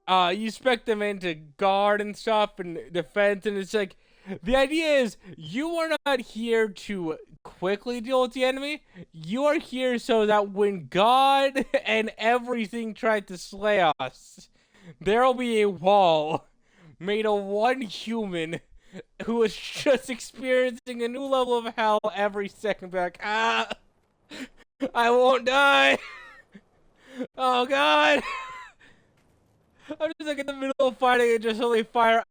You spec them into guard and stuff and defense, and it's like, the idea is you are not here to quickly deal with the enemy. You are here so that when God and everything try to slay us, there will be a wall made of one human who is just experiencing a new level of hell every second. Back, I won't die. Oh God. I'm just like in the middle of fighting and just suddenly fire.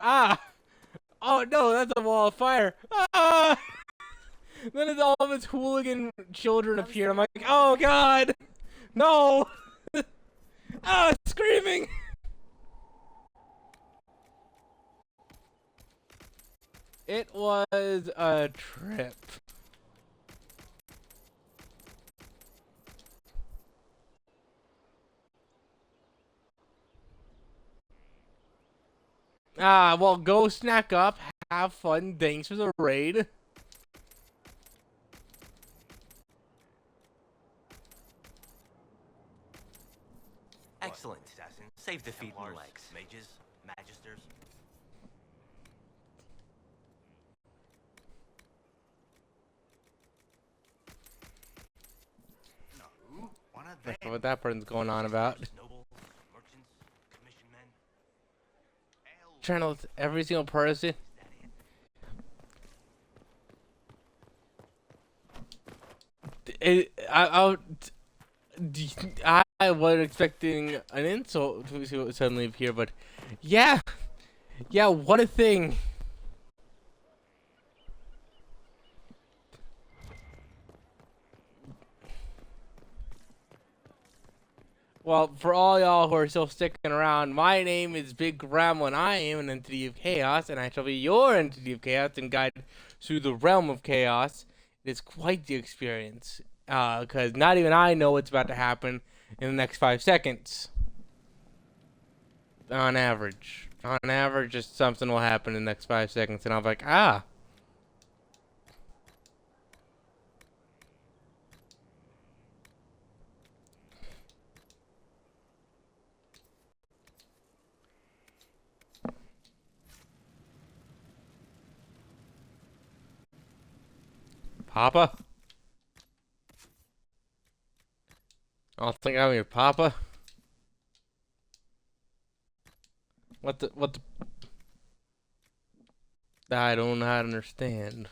Oh no, that's a wall of fire. Then all of his hooligan children appear. I'm like, oh god, no. Screaming. It was a trip. Well, go snack up, have fun, thanks for the raid. Excellent. Save the feet and legs. Mages, magisters. No, one of That's what that person's going on about. Trying to list every single person. I wasn't expecting an insult to suddenly appear, but yeah, what a thing. Well, for all y'all who are still sticking around, my name is Big Grandma, and I am an entity of chaos, and I shall be your entity of chaos and guide through the realm of chaos. It is quite the experience, because not even I know what's about to happen in the next 5 seconds. On average. On average, just something will happen in the next 5 seconds, and I'm like, ah. Papa? I don't think I'm your papa. What the? I don't know how to understand.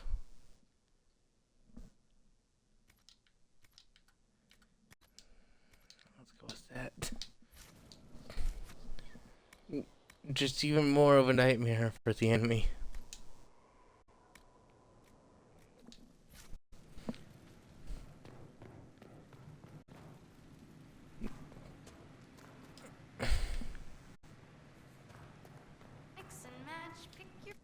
Let's go with that. Just even more of a nightmare for the enemy. Mix and match, pick your...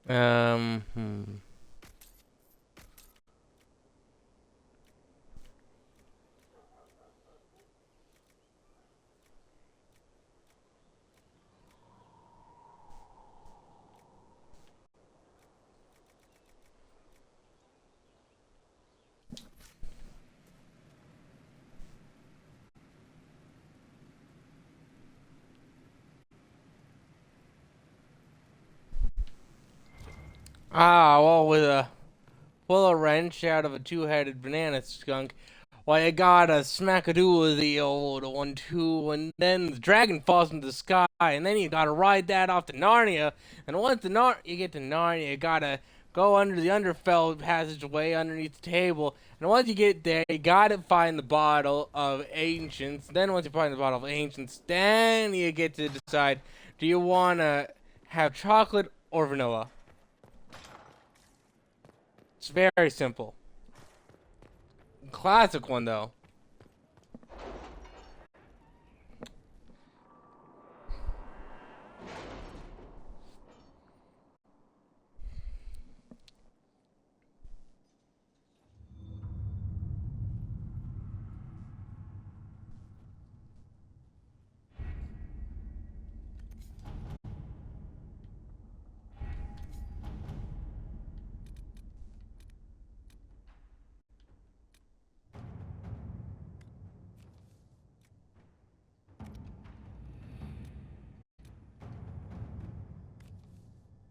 Hmm. Well, with a pull a wrench out of a two-headed banana skunk, well, you gotta smack-a-doo with the old 1-2, and then the dragon falls into the sky, and then you gotta ride that off to Narnia, and once you get to Narnia, you gotta go under the Underfell passageway underneath the table, and once you get there, you gotta find the bottle of Ancients, then once you find the bottle of Ancients, then you get to decide, do you wanna have chocolate or vanilla? It's very simple. Classic one, though.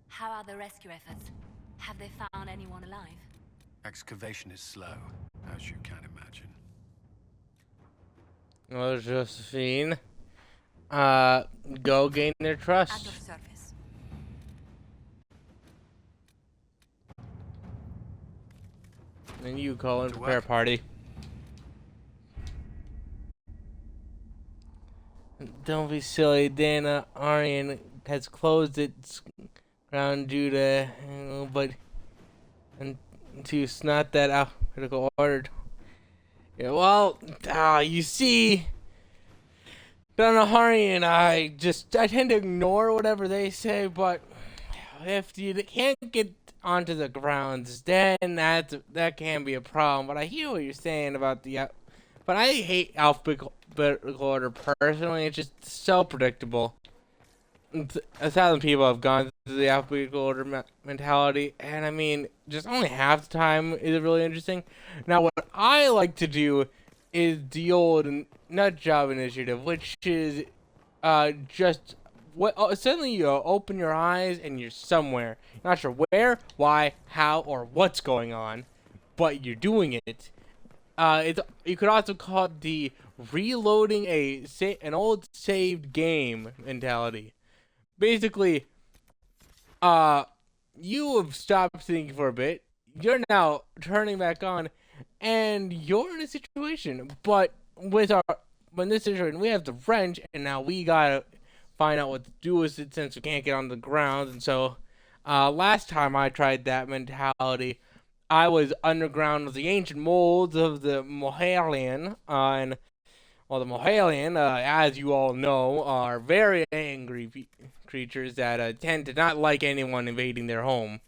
How are the rescue efforts? Have they found anyone alive? Excavation is slow, as you can imagine. Well, Josephine, go gain their At trust. your service. And you, Colin, prepare a party. Don't be silly, Dana. Aryan has closed its ground due to, and to snot that alphabetical order. Yeah, well, you see, Donaharian, I tend to ignore whatever they say, but if you can't get onto the grounds, then that can be a problem. But I hear what you're saying about but I hate alphabetical order personally. It's just so predictable. 1,000 people have gone through the alphabetical order mentality, and I mean, just only half the time is really interesting. Now, what I like to do is the old nut job initiative, which is just suddenly you open your eyes and you're somewhere. You're not sure where, why, how, or what's going on, but you're doing it. You could also call it the reloading an old saved game mentality. Basically, you have stopped thinking for a bit. You're now turning back on, and you're in a situation. But in this situation, we have the wrench, and now we gotta find out what to do with it since we can't get on the ground. And so, last time I tried that mentality, I was underground with the ancient molds of the Mohalian, and well, the Mohalian, as you all know, are very angry creatures that tend to not like anyone invading their home.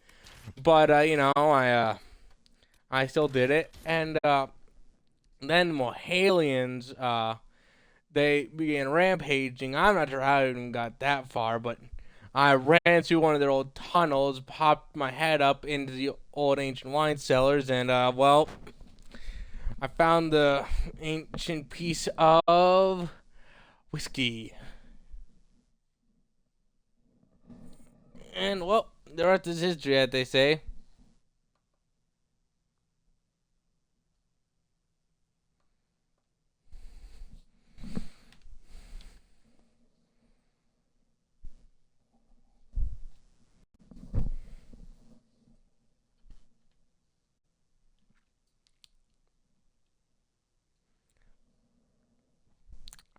But I still did it, and then Mohalians, they began rampaging. I'm not sure how I even got that far, but I ran through one of their old tunnels, popped my head up into the old ancient wine cellars, and well, I found the ancient piece of whiskey. And well, the rest is history, as they say.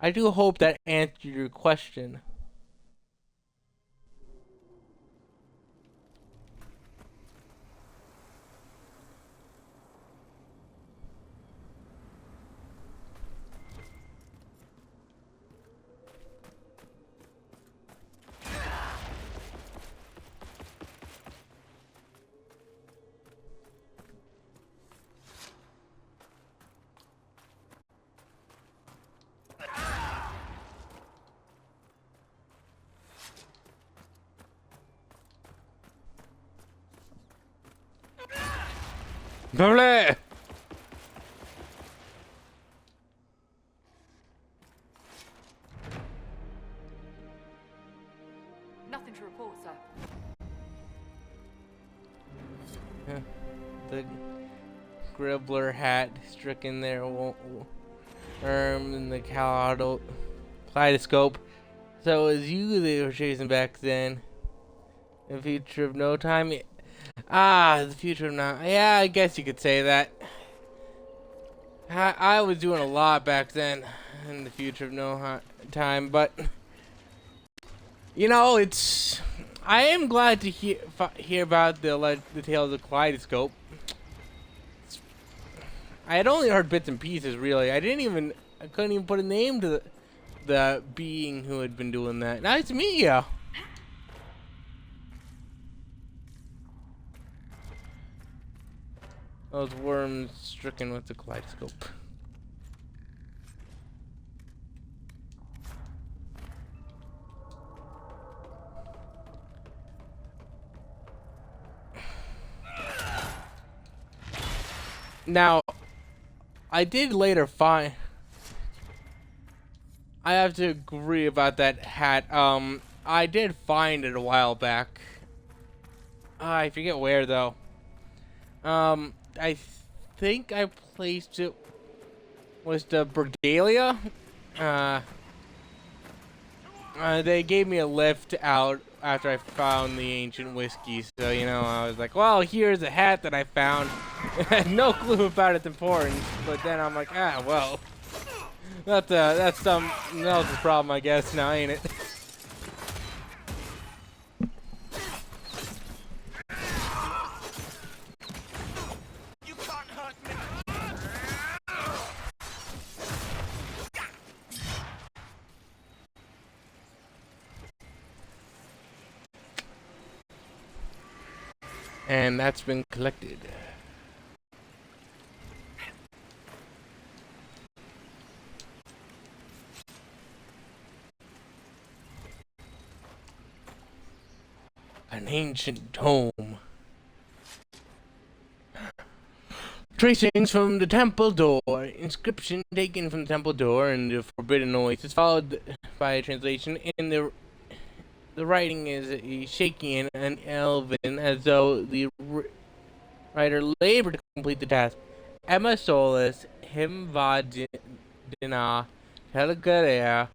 I do hope that answered your question. Lovely! Nothing to report, sir. Yeah, the Gribbler hat stricken there, and the kaleidoscope. So it was you they were chasing back then. The future of no time. The future of now. Yeah, I guess you could say that. I was doing a lot back then in the future of no time, but you know, I am glad to hear about the tale of the kaleidoscope. I had only heard bits and pieces, really. I couldn't even put a name to the being who had been doing that. Nice to meet you. Those worms stricken with the kaleidoscope. Now, I did later find... I have to agree about that hat. I did find it a while back. I forget where, though. I think I placed it... was the Bergalia? They gave me a lift out after I found the ancient whiskey, so, you know, I was like, well, here's a hat that I found. I had no clue about its importance, but then I'm like, well, that's something else's problem, I guess, now, ain't it? And that's been collected. An ancient tome. Tracings from the temple door. Inscription taken from the temple door in the Forbidden Oasis, followed by a translation in the The writing is shaky and elven, as though the writer labored to complete the task. Emma Solis, him vadina, Helgarea,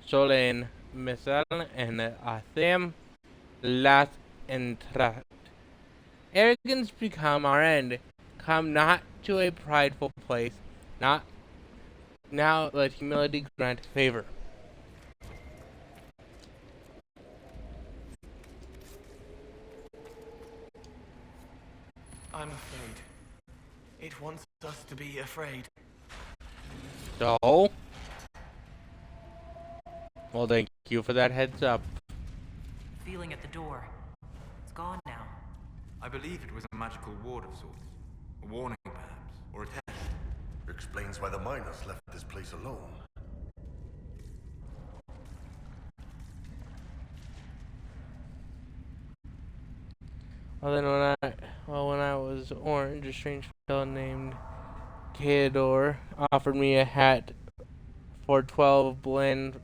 Solen, Misal, and Athem, Las Entrat. Arrogance become our end. Come not to a prideful place, not now let humility grant favor. I'm afraid. It wants us to be afraid. So? Well, thank you for that heads up. Feeling at the door. It's gone now. I believe it was a magical ward of sorts. A warning, perhaps, or a test. Explains why the miners left this place alone. Well, then when I was orange, a strange fellow named Theodore offered me a hat for 12 blend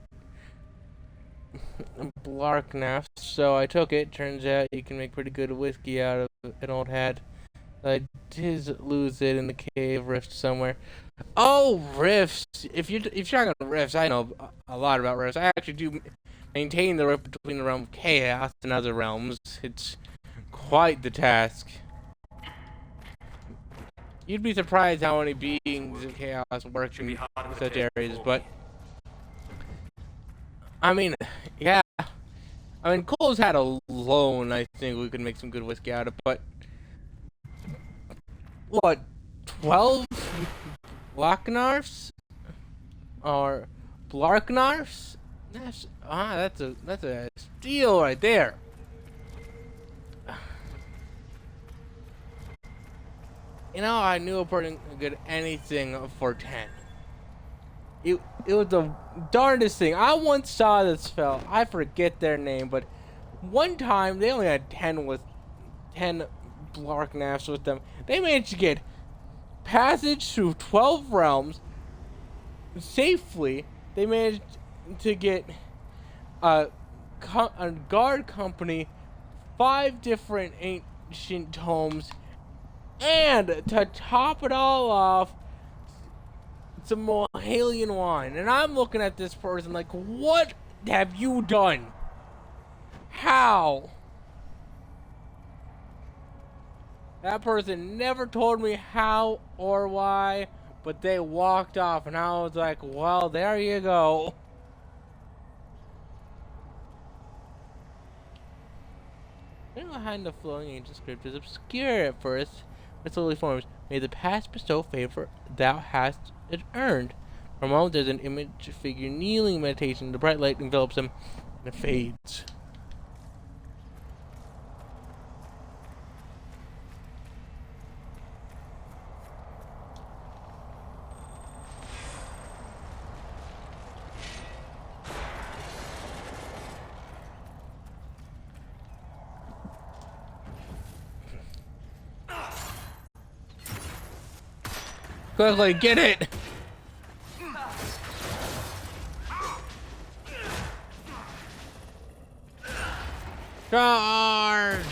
Blarknaft, so I took it. Turns out you can make pretty good whiskey out of an old hat. I did lose it in the cave rift somewhere. Oh, rifts! If you're talking about rifts, I know a lot about rifts. I actually do maintain the rift between the realm of chaos and other realms. It's quite the task. You'd be surprised how many beings of chaos work in such areas, but I mean, yeah. I mean, Cole's hat alone, I think we could make some good whiskey out of, but what, 12 Blocknarfs? Or Blarknarfs? That's a steal right there. You know, I knew a person could get anything for 10. It was the darndest thing. I once saw this spell. I forget their name, but one time they only had 10 Blarknafs with them. They managed to get passage through 12 realms safely. They managed to get a guard company, 5 different ancient tomes, and to top it all off, some Mohalian wine. And I'm looking at this person like, what have you done? How? That person never told me how or why, but they walked off, and I was like, well, there you go. Behind the flowing ancient script is obscure at first, but slowly forms. May the past bestow favor thou hast it earned. For a moment, there's an image figure kneeling in meditation. The bright light envelops him, and it fades. Quickly, get it! Charge!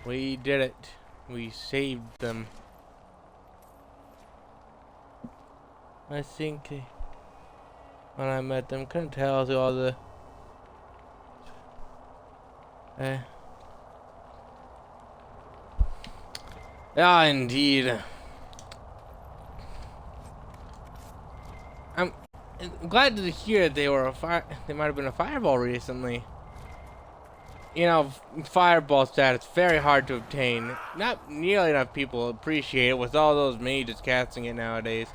We did it. We saved them. I think when I met them, couldn't tell through all the yeah, indeed. I'm glad to hear they were they might have been a fireball recently. You know, fireball status very hard to obtain. Not nearly enough people appreciate it with all those mages casting it nowadays.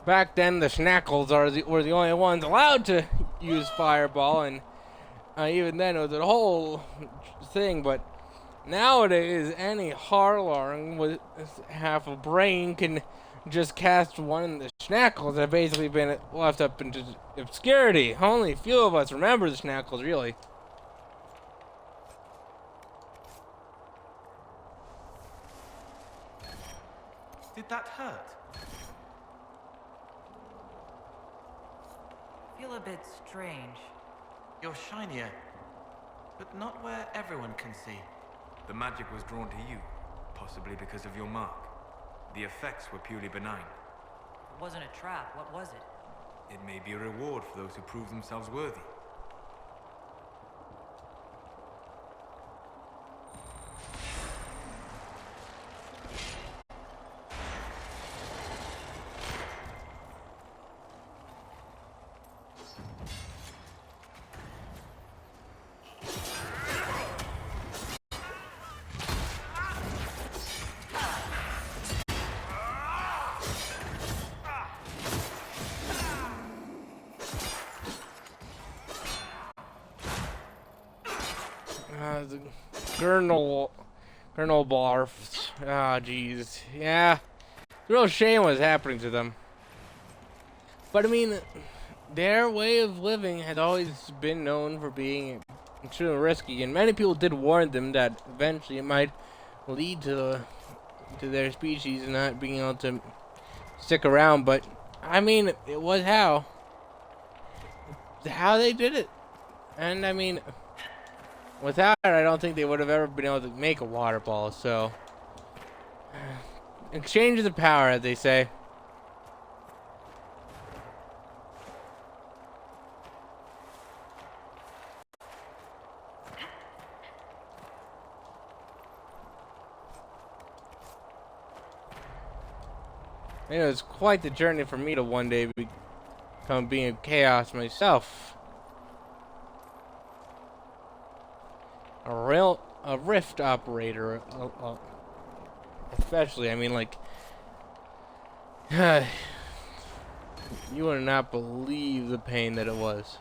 Back then, the Schnackles were the only ones allowed to use fireball, and even then it was a whole thing. But nowadays, any Harlar with half a brain can just cast one of the Schnackles that have basically been left up into obscurity. Only a few of us remember the Schnackles, really. bit strange. You're shinier, but not where everyone can see. The magic was drawn to you, possibly because of your mark. The effects were purely benign. It wasn't a trap, what was it? It may be a reward for those who prove themselves worthy. The Colonel Barfs. Ah, jeez. Yeah. It's a real shame what's happening to them. But I mean, their way of living had always been known for being extremely risky, and many people did warn them that eventually it might lead to their species not being able to stick around. But I mean, it was how they did it, and I mean, without it, I don't think they would have ever been able to make a water ball. So, exchange of the power, as they say. You know, it's quite the journey for me to one day become being a chaos myself. A rift operator, especially. I mean, like, you would not believe the pain that it was.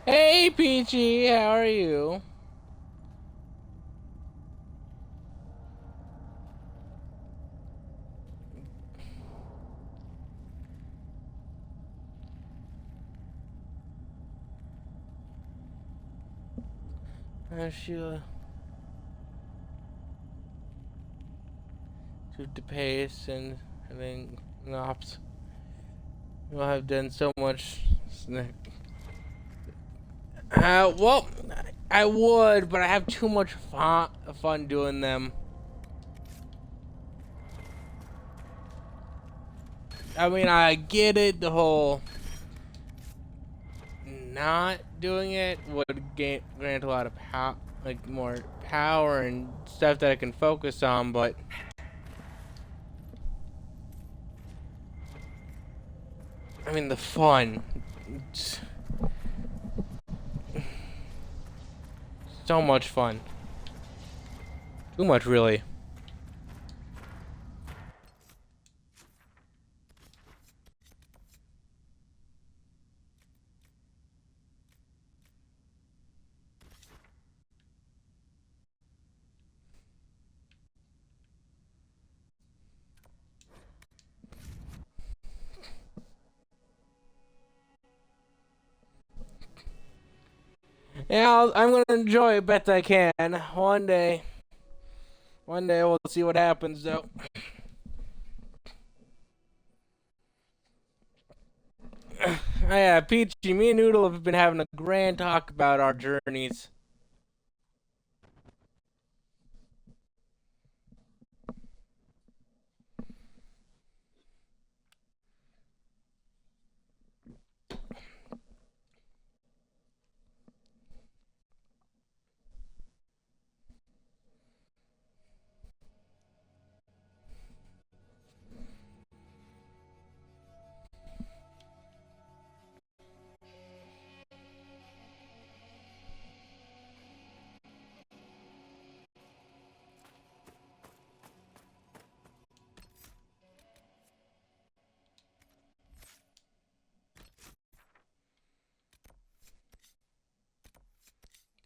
Hey, Peachy, how are you? She'll to the pace and then ops. You'll have done so much. Well, I would, but I have too much fun doing them. I mean, I get it, the whole not doing it would grant a lot of more power and stuff that I can focus on, but I mean, the fun. So much fun. Too much, really. Yeah, I'm gonna enjoy it best I can. One day we'll see what happens, though. Yeah, Peachy, me and Noodle have been having a grand talk about our journeys.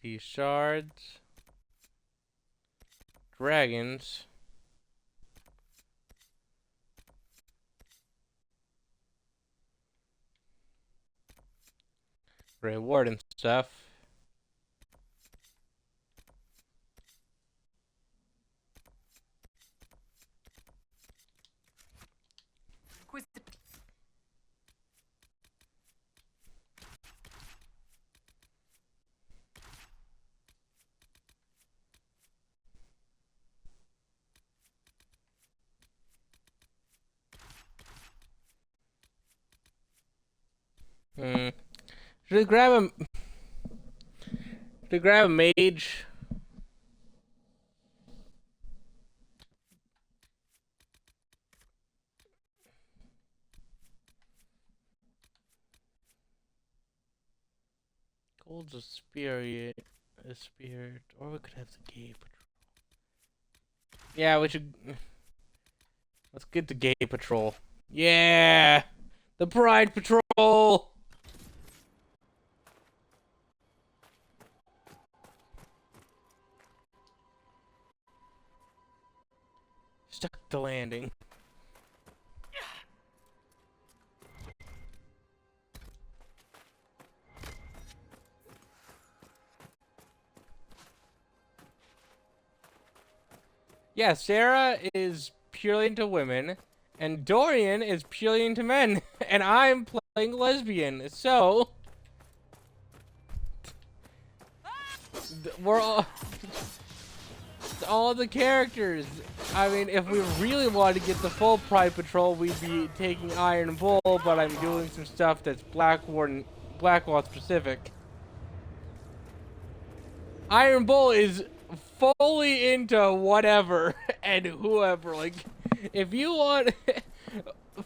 These shards. Dragons. Reward and stuff. Should I grab a... Should I grab a mage? Gold's a spirit. Or we could have the gay patrol. Yeah, we should... Let's get the gay patrol. Yeah! The pride patrol! Stuck the landing. Yeah, Sarah is purely into women, and Dorian is purely into men, and I'm playing lesbian, so... We're all the characters. I mean, if we really wanted to get the full Pride Patrol, we'd be taking Iron Bull, but I'm doing some stuff that's Blackwall specific. Iron Bull is fully into whatever and whoever. Like, if you want...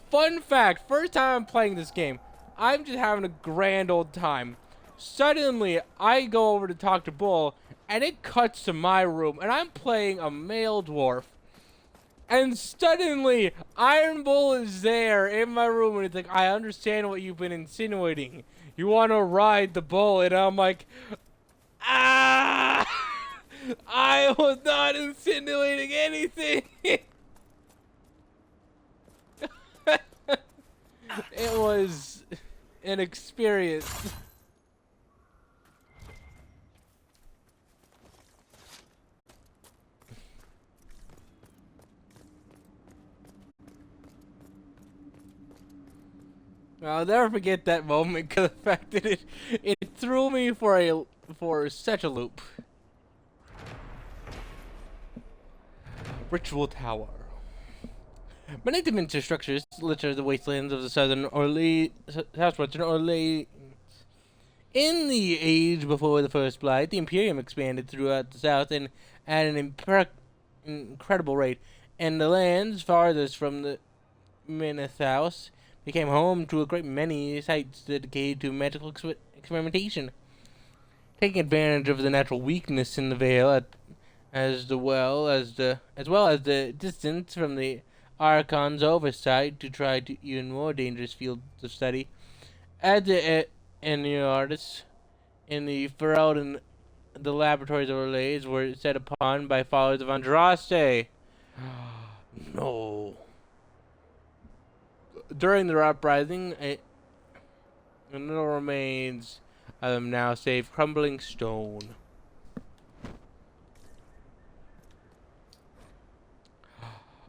Fun fact, first time I'm playing this game, I'm just having a grand old time. Suddenly, I go over to talk to Bull, and it cuts to my room, and I'm playing a male dwarf. And suddenly, Iron Bull is there in my room, and it's like, I understand what you've been insinuating. You want to ride the bull, and I'm like, ah! I was not insinuating anything. It was an experience. I'll never forget that moment because the fact that it threw me for such a loop. Ritual Tower. Many dimensional structures litter the wastelands of the southwestern Orleans. In the age before the First Blight, the Imperium expanded throughout the south and at an incredible rate, and the lands farthest from the Minnehouse became home to a great many sites dedicated to magical experimentation. Taking advantage of the natural weakness in the Vale, as well as the distance from the Archon's oversight to try to even more dangerous fields of study, as the artists in the Ferald and the laboratories of Orleans were set upon by followers of Andraste. No. During the uprising, the little remains of them now save crumbling stone.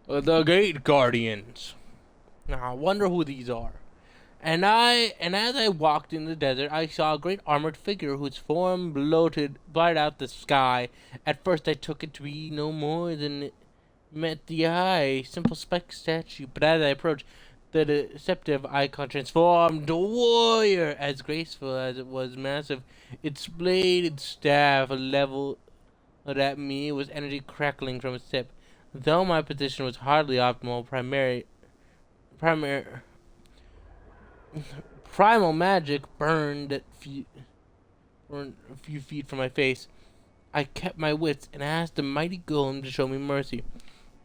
The Gate Guardians. Now, I wonder who these are. And as I walked in the desert, I saw a great armored figure whose form blotted out the sky. At first, I took it to be no more than met the eye, simple spike statue. But as I approached, the deceptive icon transformed a warrior, as graceful as it was massive. Its bladed staff leveled at me with energy crackling from its tip. Though my position was hardly optimal, primal magic burned a few feet from my face. I kept my wits and asked the mighty golem to show me mercy.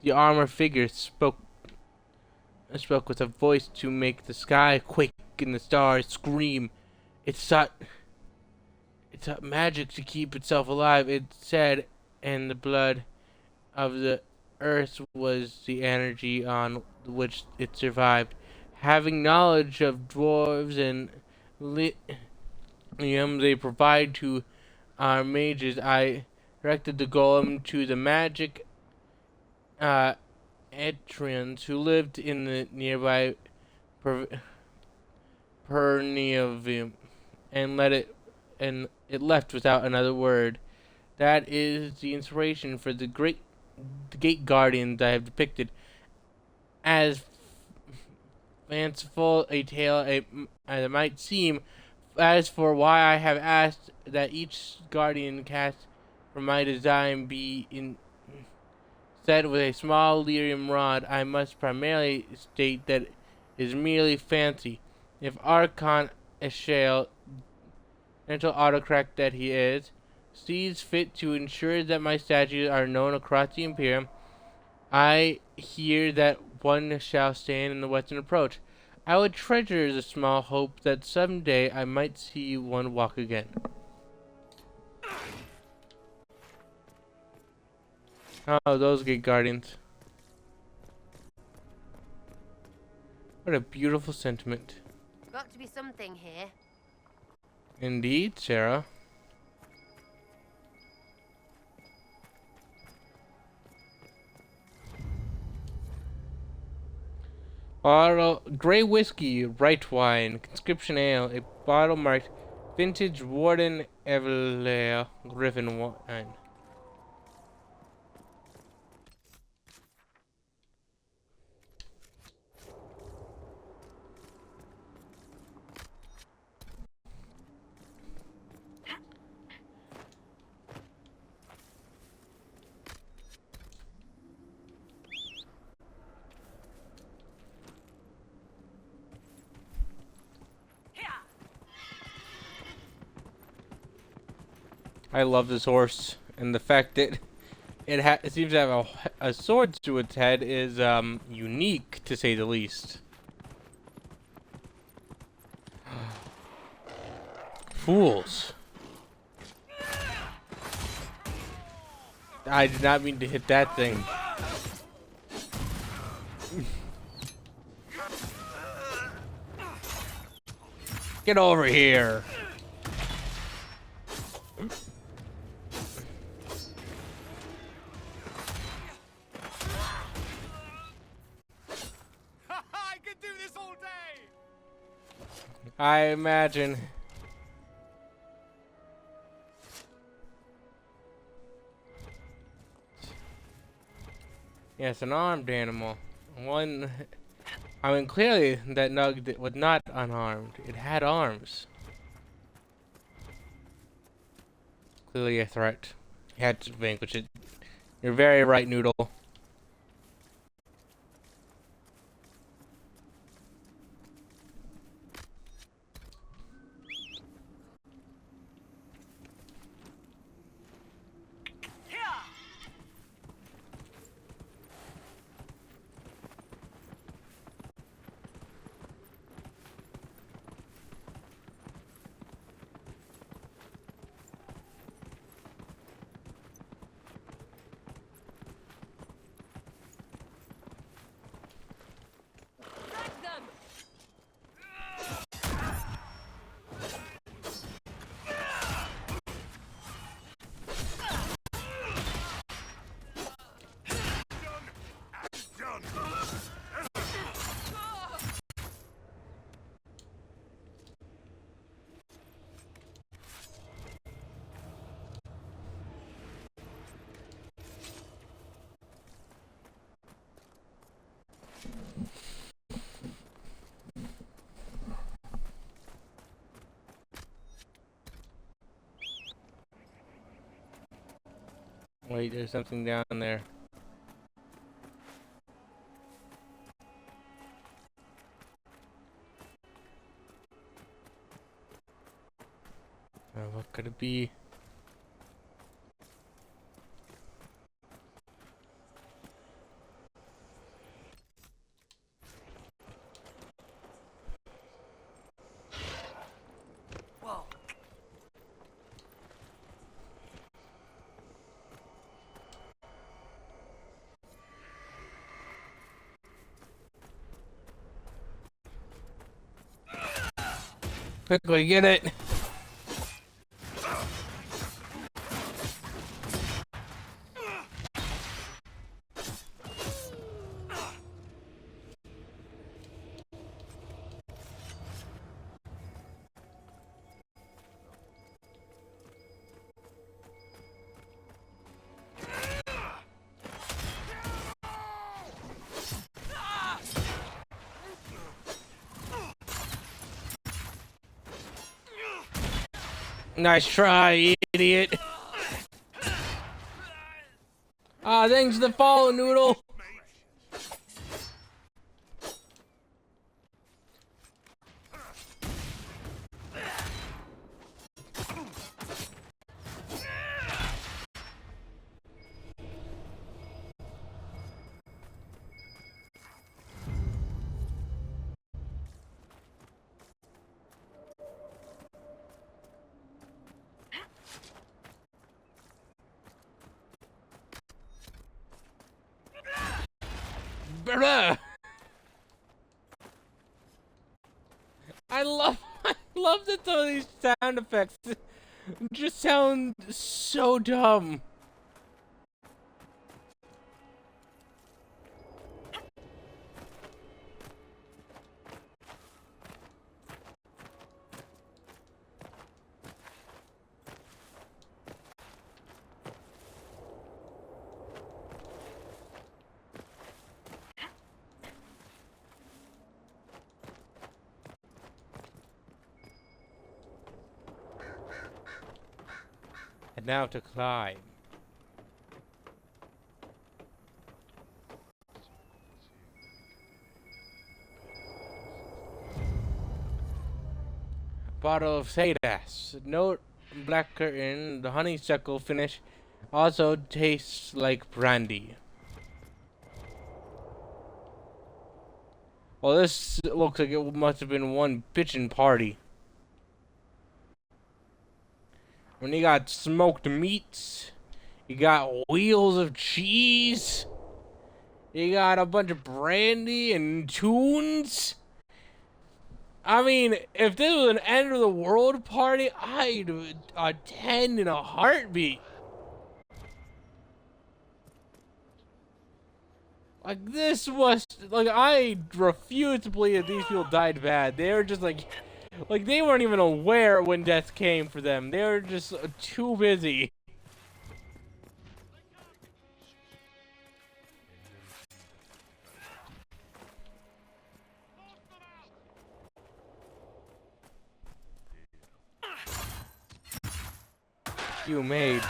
The armored figure spoke with a voice to make the sky quake and the stars scream. It It's magic to keep itself alive, it said, and the blood of the earth was the energy on which it survived. Having knowledge of dwarves and they provide to our mages, I directed the golem to the magic Etrians who lived in the nearby Perniavium, and it left without another word. That is the inspiration for the gate guardians I have depicted. As fanciful a tale as it might seem, as for why I have asked that each guardian cast from my design be set with a small lyrium rod, I must primarily state that it is merely fancy. If Archon Eshael, mental autocrat that he is, sees fit to ensure that my statues are known across the Imperium, I hear that one shall stand in the western approach. I would treasure the small hope that someday I might see one walk again. Oh, those gate guardians. What a beautiful sentiment. Got to be something here. Indeed, Sarah. Bottle, gray whiskey, right wine, conscription ale, a bottle marked vintage Warden Evelair Griffin wine. I love this horse, and the fact that it seems to have a sword to its head is unique, to say the least. Fools. I did not mean to hit that thing. Get over here. I could do this all day. I imagine. Yes, an armed animal. One. I mean, clearly that Nug was not unarmed. It had arms. Clearly a threat. You had to vanquish it. You're very right, Noodle. Wait, there's something down there. What could it be? Quickly, get it. Nice try, idiot. Ah, thanks for the follow, Noodle. Bruh. I love that some of these sound effects just sound so dumb. And now to climb. Bottle of Sadas. Note black curtain. The honeysuckle finish also tastes like brandy. Well, this looks like it must have been one bitchin' party. When you got smoked meats, you got wheels of cheese, you got a bunch of brandy and tunes. I mean, if this was an end of the world party, I'd attend in a heartbeat. Like, this was, like, I refuse to believe that these people died bad. They were just like they weren't even aware when death came for them. They were just too busy. You made.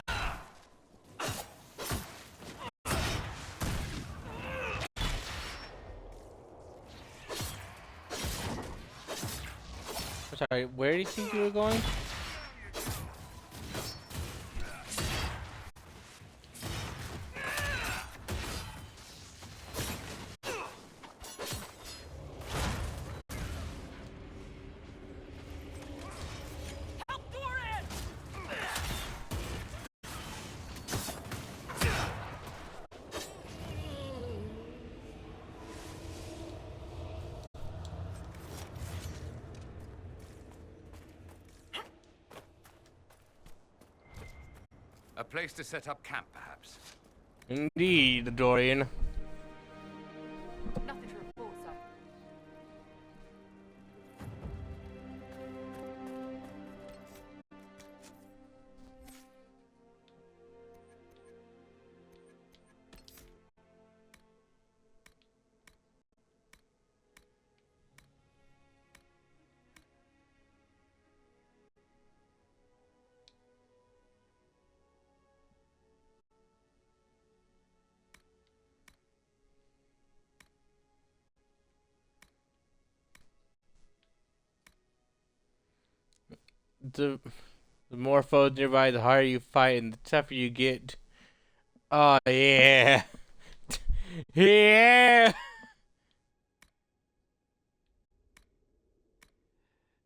I'm sorry, where do you think you were going? A place to set up camp, perhaps. Indeed, Dorian. Nothing to report, sir. The more foes nearby, the harder you fight, and the tougher you get. Oh yeah, yeah.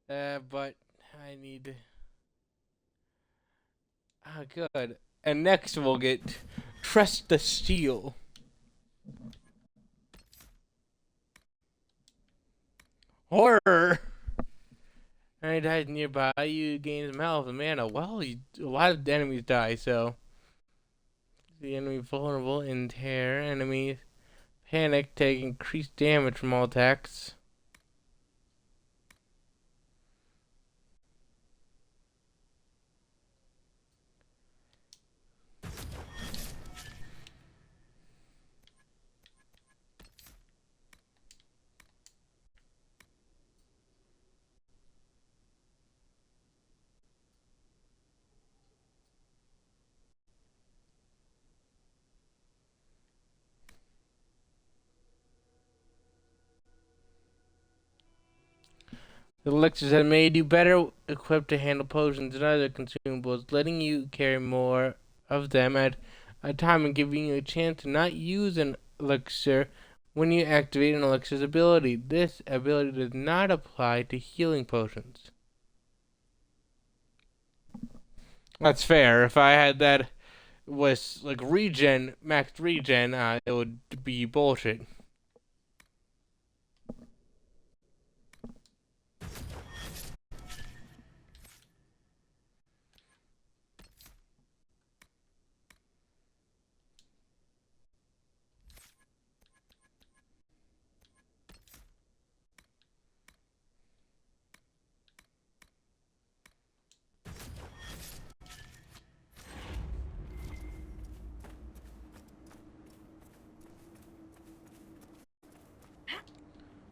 But I need. Ah, good. And next we'll get Trust the Steel. Horror. And he dies nearby, you gain some health and mana. Well, a lot of enemies die, so the enemy vulnerable in terror. Enemies panic, take increased damage from all attacks. The elixirs have made you better equipped to handle potions and other consumables, letting you carry more of them at a time and giving you a chance to not use an elixir when you activate an elixir's ability. This ability does not apply to healing potions. That's fair. If I had that was like regen, max regen, it would be bullshit.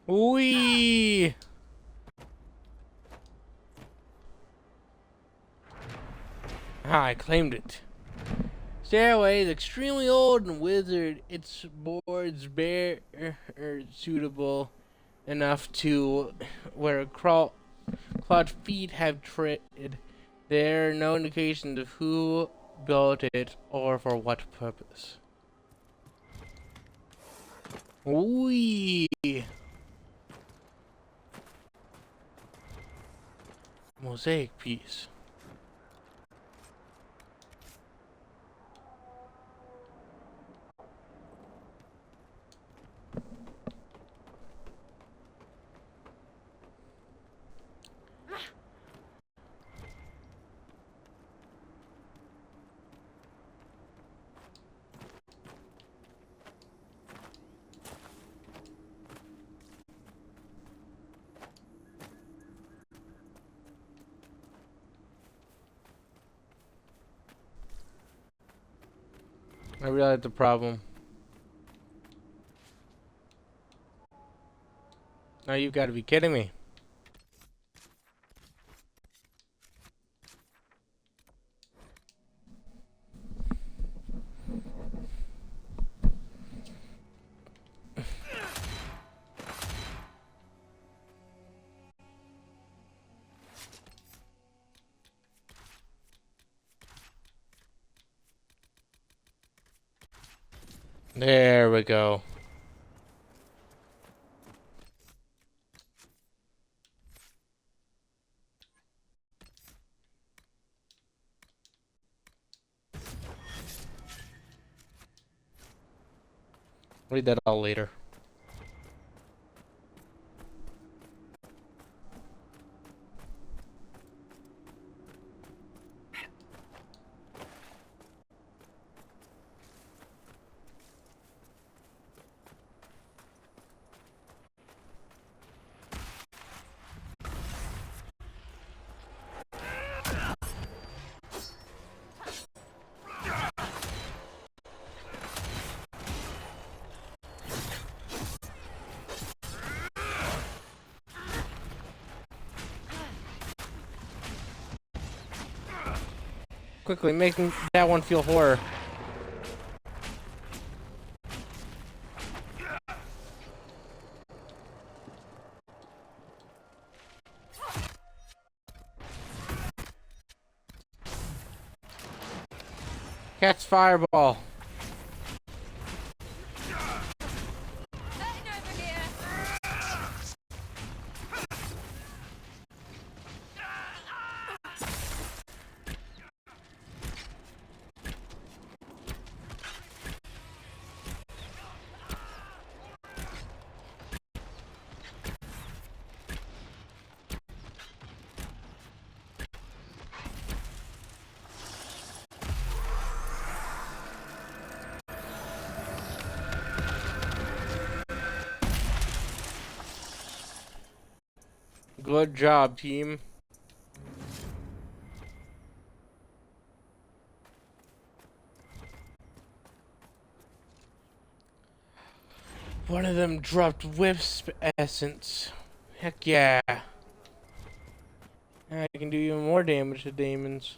Wee! I claimed it. Stairway is extremely old and withered. Its boards bare suitable enough to where clawed feet have tread. There are no indications of who built it or for what purpose. Wee! Mosaic piece. I realize the problem. Now you've got to be kidding me. There we go. Read that all later. Quickly, making that one feel horror. Catch fireball. Good job, team. One of them dropped wisp essence. Heck yeah. Now I can do even more damage to demons.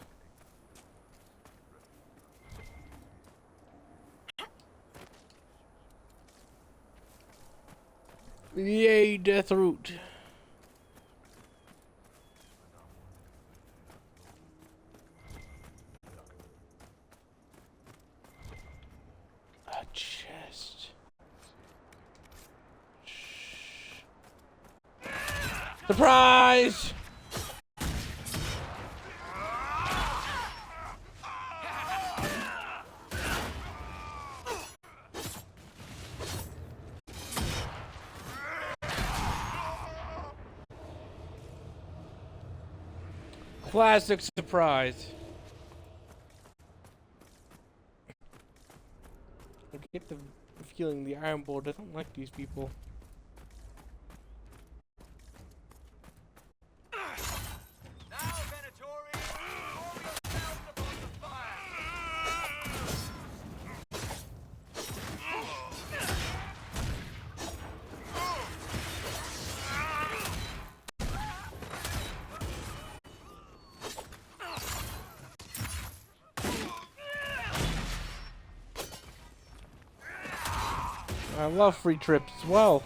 Yay, death root. A chest. Surprise! Classic surprise. I get the feeling the Iron Bull doesn't like these people. I love free trips as well.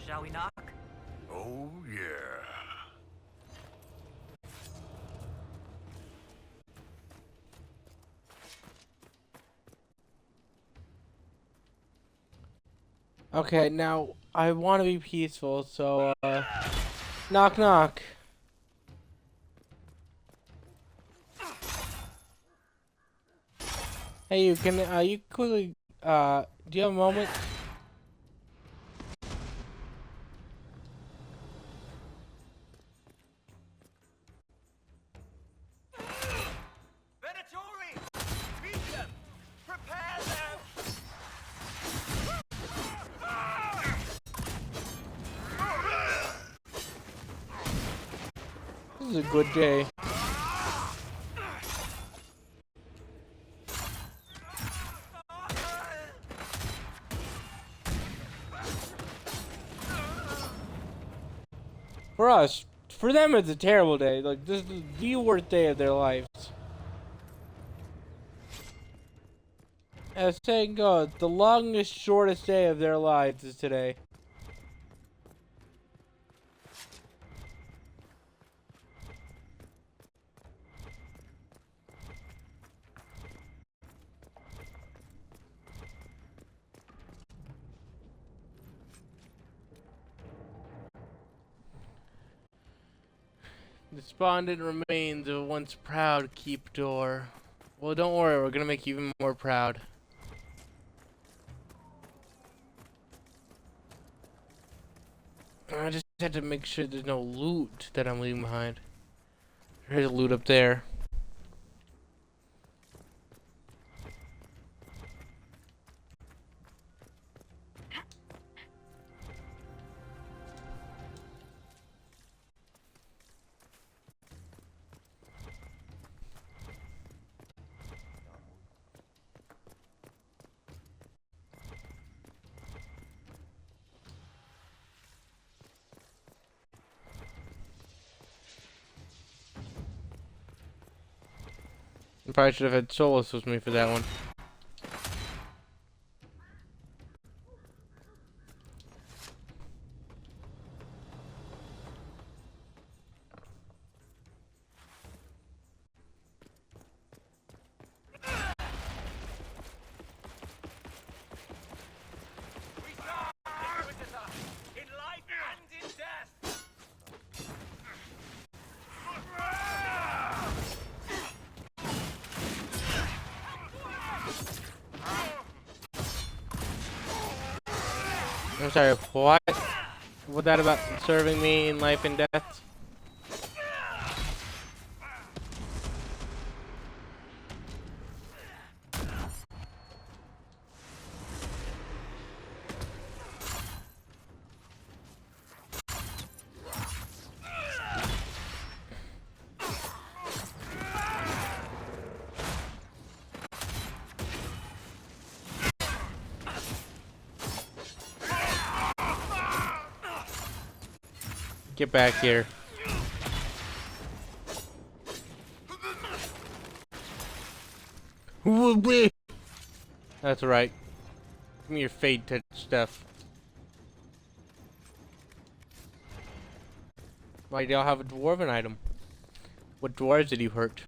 Shall we knock? Oh, yeah. Okay, now I want to be peaceful, so knock knock. Hey, you can you quickly do you have a moment? This is a good day. For us, for them it's a terrible day. Like, this is the worst day of their lives. As saying goes, the longest, shortest day of their lives is today. Despondent remains of a once proud keep door. Well, don't worry, we're gonna make you even more proud. I just had to make sure there's no loot that I'm leaving behind. There's loot up there. I probably should have had Solus with me for that one. I'm sorry, what? What that about serving me in life and death? Get back here. That's right. Give me your fade touch stuff. Why do y'all have a dwarven item? What dwarves did you hurt?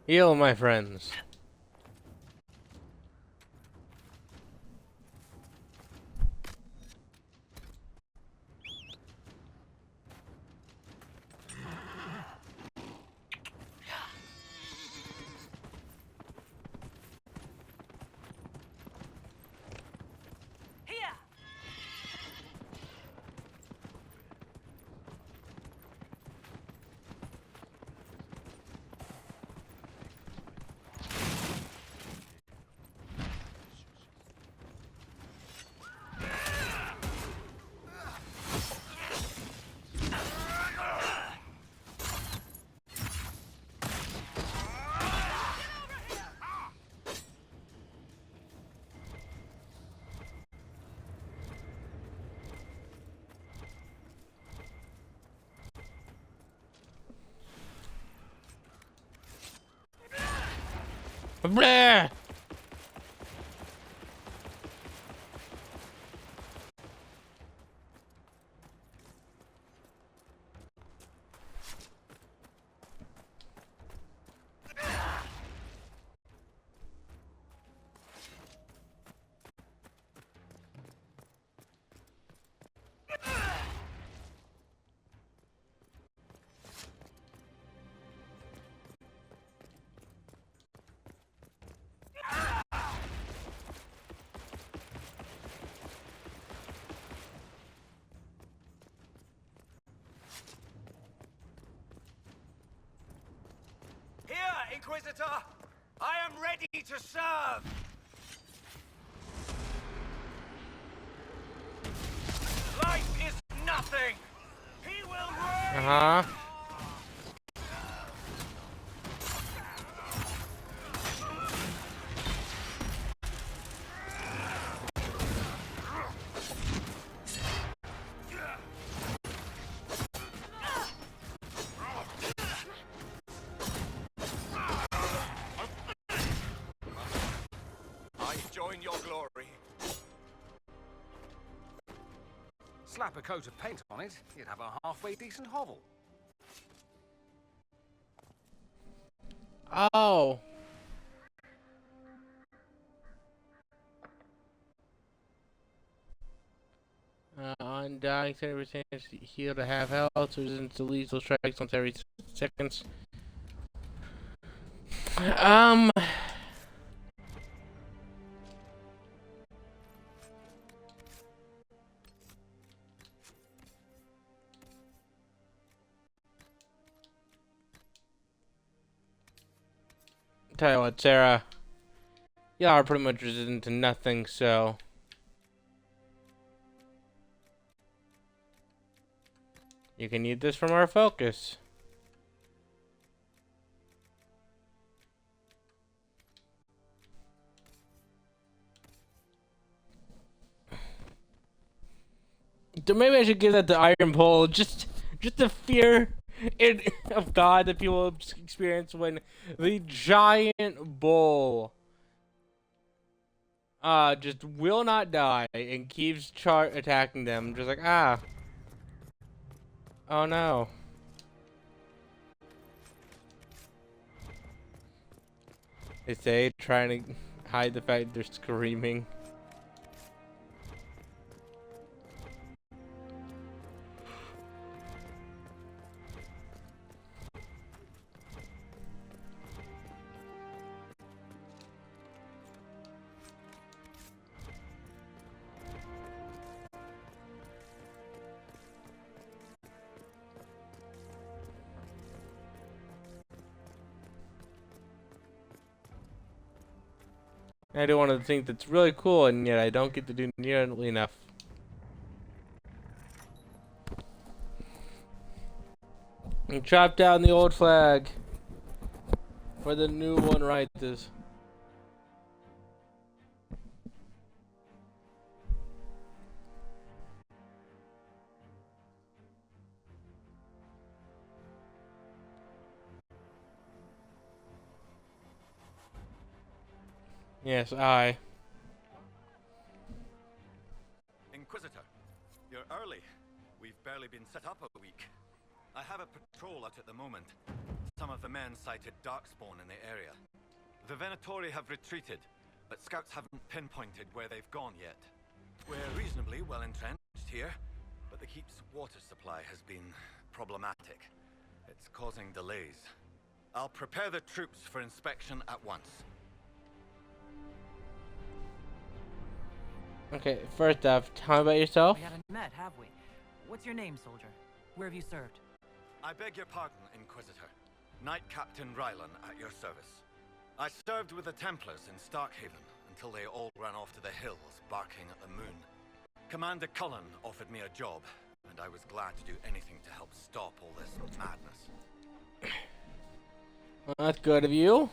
Heal, my friends. Blah! Here, Inquisitor! I am ready to serve! Life is nothing! He will reign! Uh-huh. I join your glory. Slap a coat of paint on it, you'd have a halfway decent hovel. Oh. Undying 70% heal to half health, resistance to lethal strikes once every seconds. Tell you what, Sarah. Y'all are pretty much resistant to nothing, so you can use this from our focus. maybe I should give that to Iron Bull. Just the fear of God that people experience when the giant bull just will not die and keeps attacking them. Just like, oh no. They say trying to hide the fact they're screaming. I do one of the things that's really cool, and yet I don't get to do nearly enough. And chop down the old flag for the new one rises. Yes, I. Inquisitor, you're early. We've barely been set up a week. I have a patrol out at the moment. Some of the men cited darkspawn in the area. The Venatori have retreated, but scouts haven't pinpointed where they've gone yet. We're reasonably well entrenched here, but the keep's water supply has been problematic. It's causing delays. I'll prepare the troops for inspection at once. Okay, first off, tell me about yourself. We haven't met, have we? What's your name, soldier? Where have you served? I beg your pardon, Inquisitor. Knight Captain Rylan at your service. I served with the Templars in Starkhaven until they all ran off to the hills barking at the moon. Commander Cullen offered me a job, and I was glad to do anything to help stop all this madness. Well, that's good of you.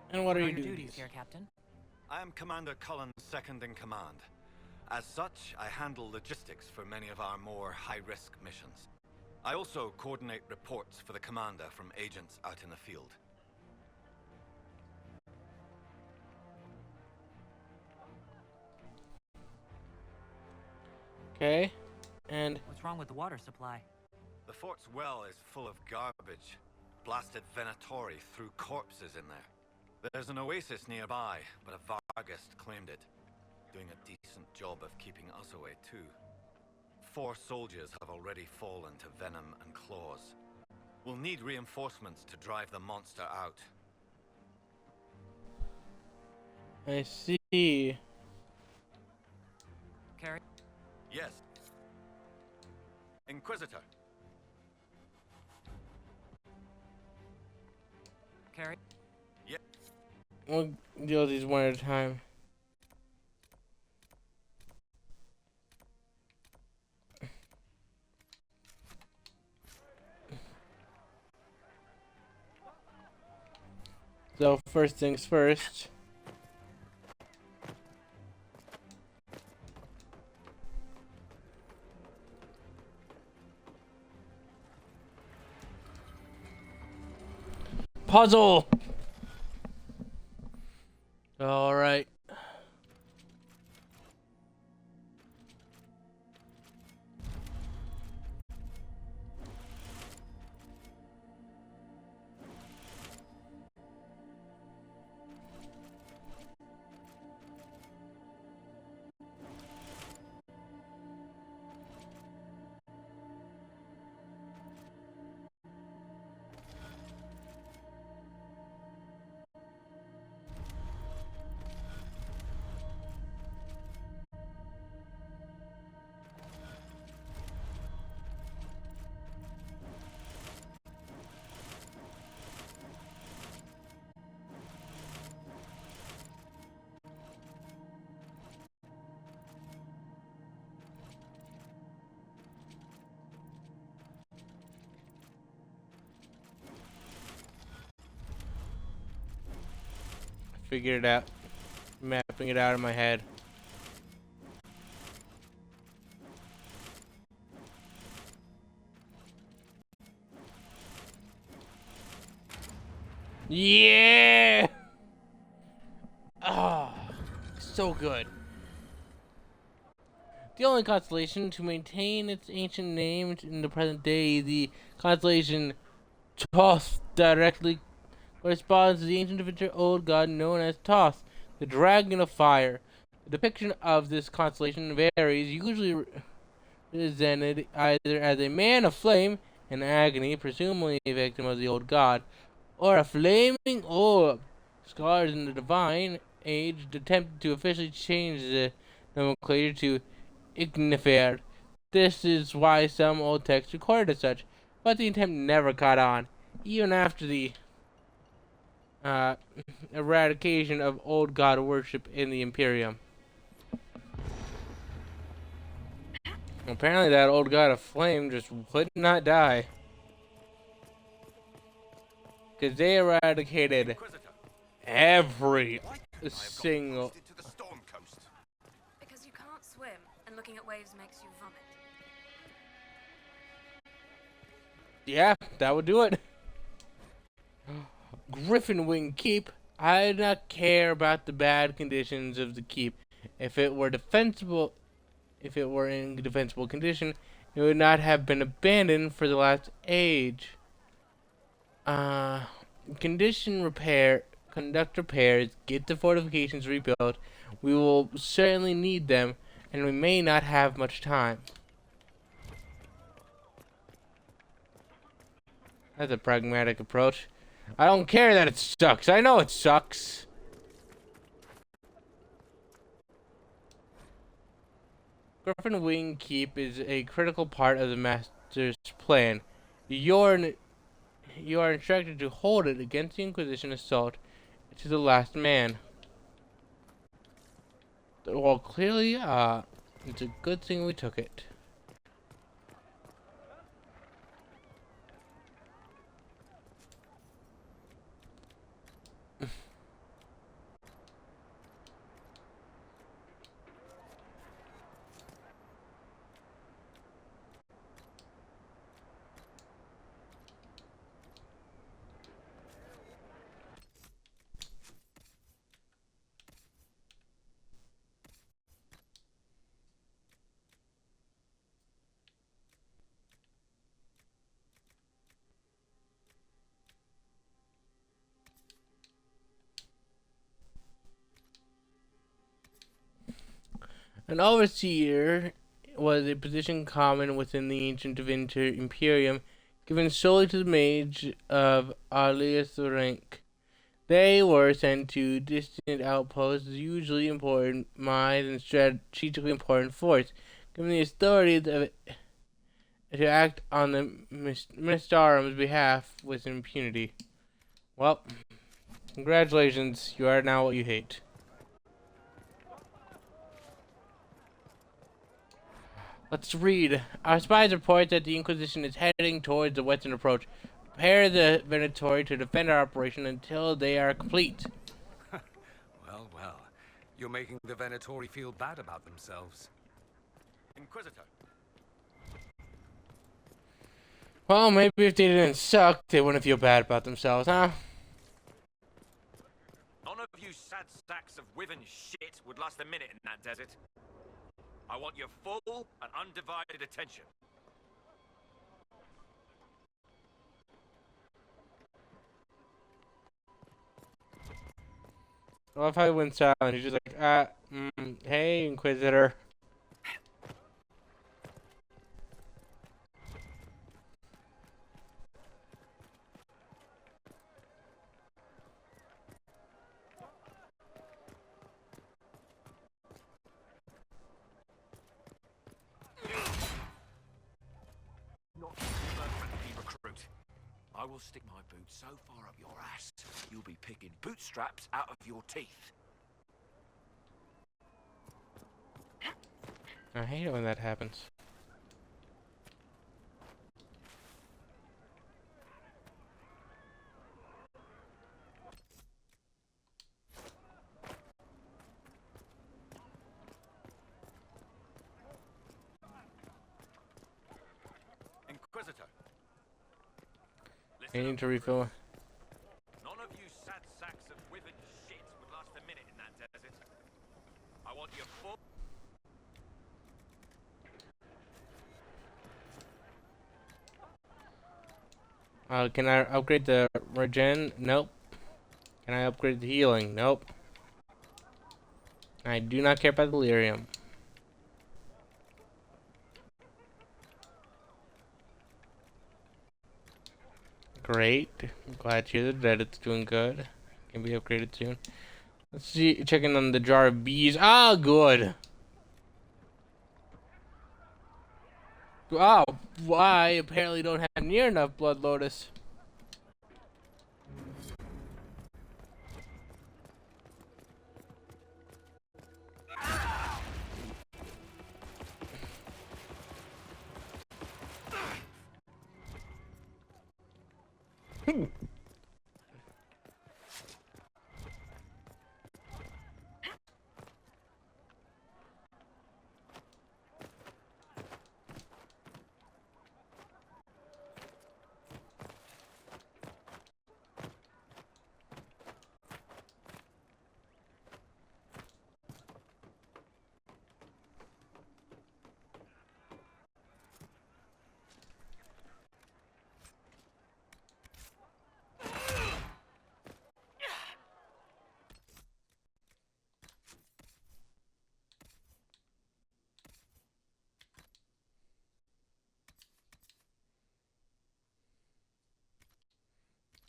And what are your duties here, Captain? I am Commander Cullen's second in command. As such, I handle logistics for many of our more high-risk missions. I also coordinate reports for the commander from agents out in the field. Okay, and what's wrong with the water supply? The fort's well is full of garbage. Blasted Venatori threw corpses in there. There's an oasis nearby, but a Vargist claimed it. Doing a decent job of keeping us away, too. 4 soldiers have already fallen to venom and claws. We'll need reinforcements to drive the monster out. I see. Carrie? Yes. Inquisitor. Carrie? Yeah. We'll deal with these one at a time. So first things first. Puzzle. All right. Figured it out. Map mapping it out in my head. Yeah! Ah, so good. The only constellation to maintain its ancient name in the present day, the constellation Thoth, directly corresponds to the ancient adventure old god known as Thoth, the dragon of fire. The depiction of this constellation varies, usually represented either as a man of flame and agony, presumably a victim of the old god, or a flaming orb. Scholars in the Divine Age attempted to officially change the nomenclature to Ignifer. This is why some old texts recorded as such, but the attempt never caught on, even after the eradication of old god worship in the Imperium. Apparently that old god of flame just would not die. Because they eradicated every single... Because you can't swim, and looking at waves makes you vomit. Yeah, that would do it. Griffin Wing Keep. I do not care about the bad conditions of the keep. If it were defensible, if it were in defensible condition, it would not have been abandoned for the last age. Condition repair, conduct repairs, get the fortifications rebuilt. We will certainly need them, and we may not have much time. That's a pragmatic approach. I don't care that it sucks. I know it sucks. Griffin Wing Keep is a critical part of the Master's plan. You are instructed to hold it against the Inquisition assault to the last man. Well, clearly, it's a good thing we took it. An overseer was a position common within the ancient Imperium, given solely to the mage of earliest rank. They were sent to distant outposts, usually important mines and strategically important forts, given the authority to act on the Ministarum's behalf with impunity. Well, congratulations, you are now what you hate. Let's read. Our spies report that the Inquisition is heading towards the western approach. Prepare the Venatori to defend our operation until they are complete. Well, well. You're making the Venatori feel bad about themselves. Inquisitor. Well, maybe if they didn't suck, they wouldn't feel bad about themselves, huh? None of you sad sacks of Wyvern shit would last a minute in that desert. I want your full and undivided attention. I love how he went silent. He's just like, hey, Inquisitor. Recruit. I will stick my boots so far up your ass, you'll be picking bootstraps out of your teeth. I hate it when that happens. I need to refill. None of you sad sacks of withered shit would last a minute in that desert. I want your full... Can I upgrade the regen? Nope. Can I upgrade the healing? Nope. I do not care about the lyrium. Great. I'm glad to hear that it's doing good. Can be upgraded soon. Let's see. Checking on the jar of bees. Ah, good. Oh, why? Apparently don't have near enough blood lotus.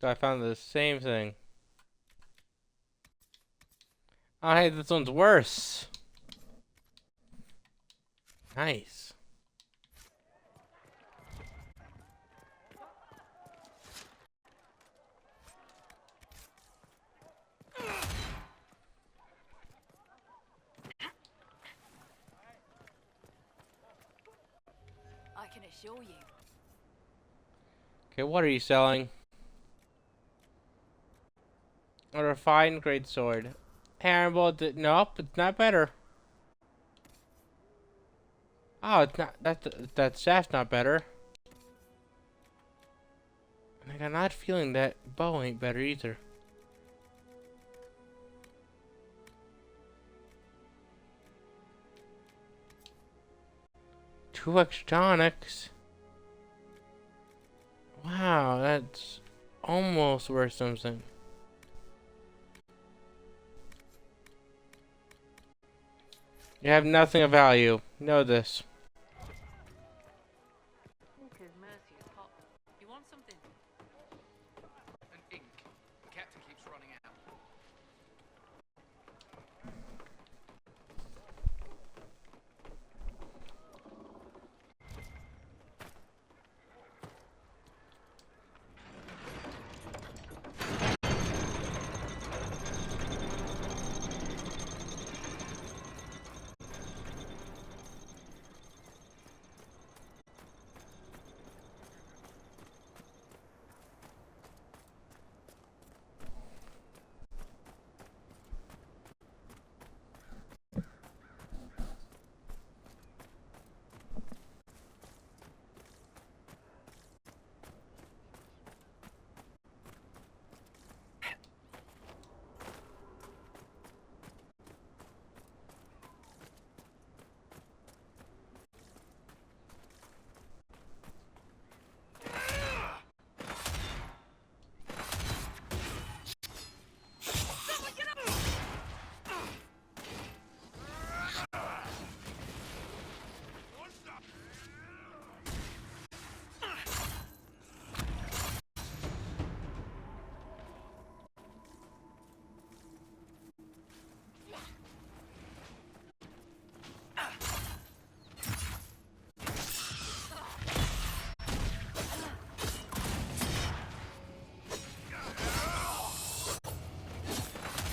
So I found the same thing. Oh, hey, this one's worse. Nice. I can assure you. Okay, what are you selling? A refined great sword. Terrible. Nope, it's not better. Oh, it's not. That staff's not better. Like, I'm not feeling that bow ain't better either. Two extra tonics. Wow, that's almost worth something. You have nothing of value. Know this. Good mercy, Pop. You want something? An ink. The captain keeps running out.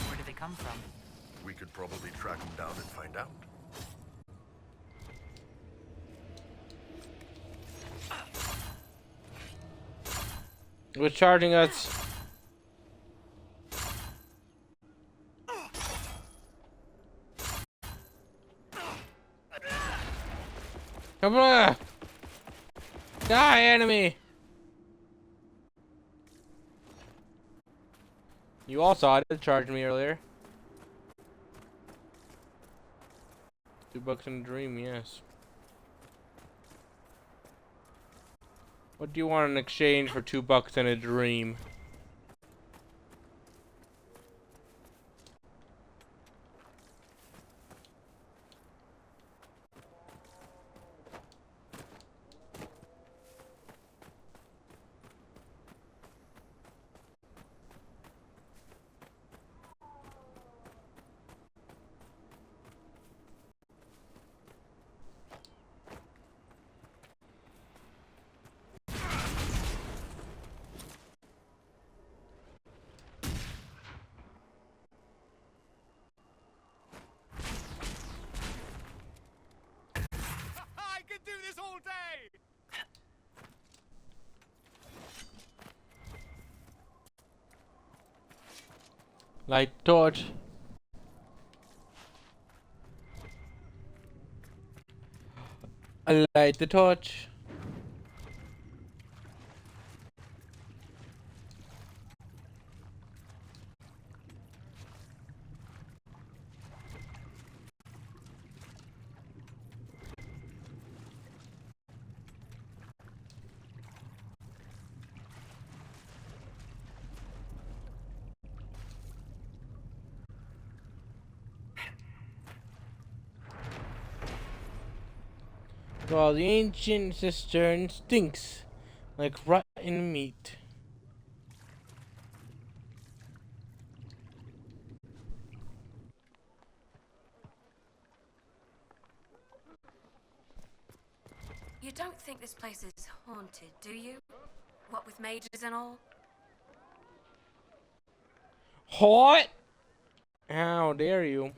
Where did they come from? We could probably track them down and find out. Who's charging us? Come on! Die, enemy! You all saw it. It charged me earlier. $2 in a dream, yes. What do you want in exchange for $2 in a dream? I could do this all day! Light torch. I light the torch. While the ancient cistern stinks like rotten meat. You don't think this place is haunted, do you? What with mages and all? What? How dare you?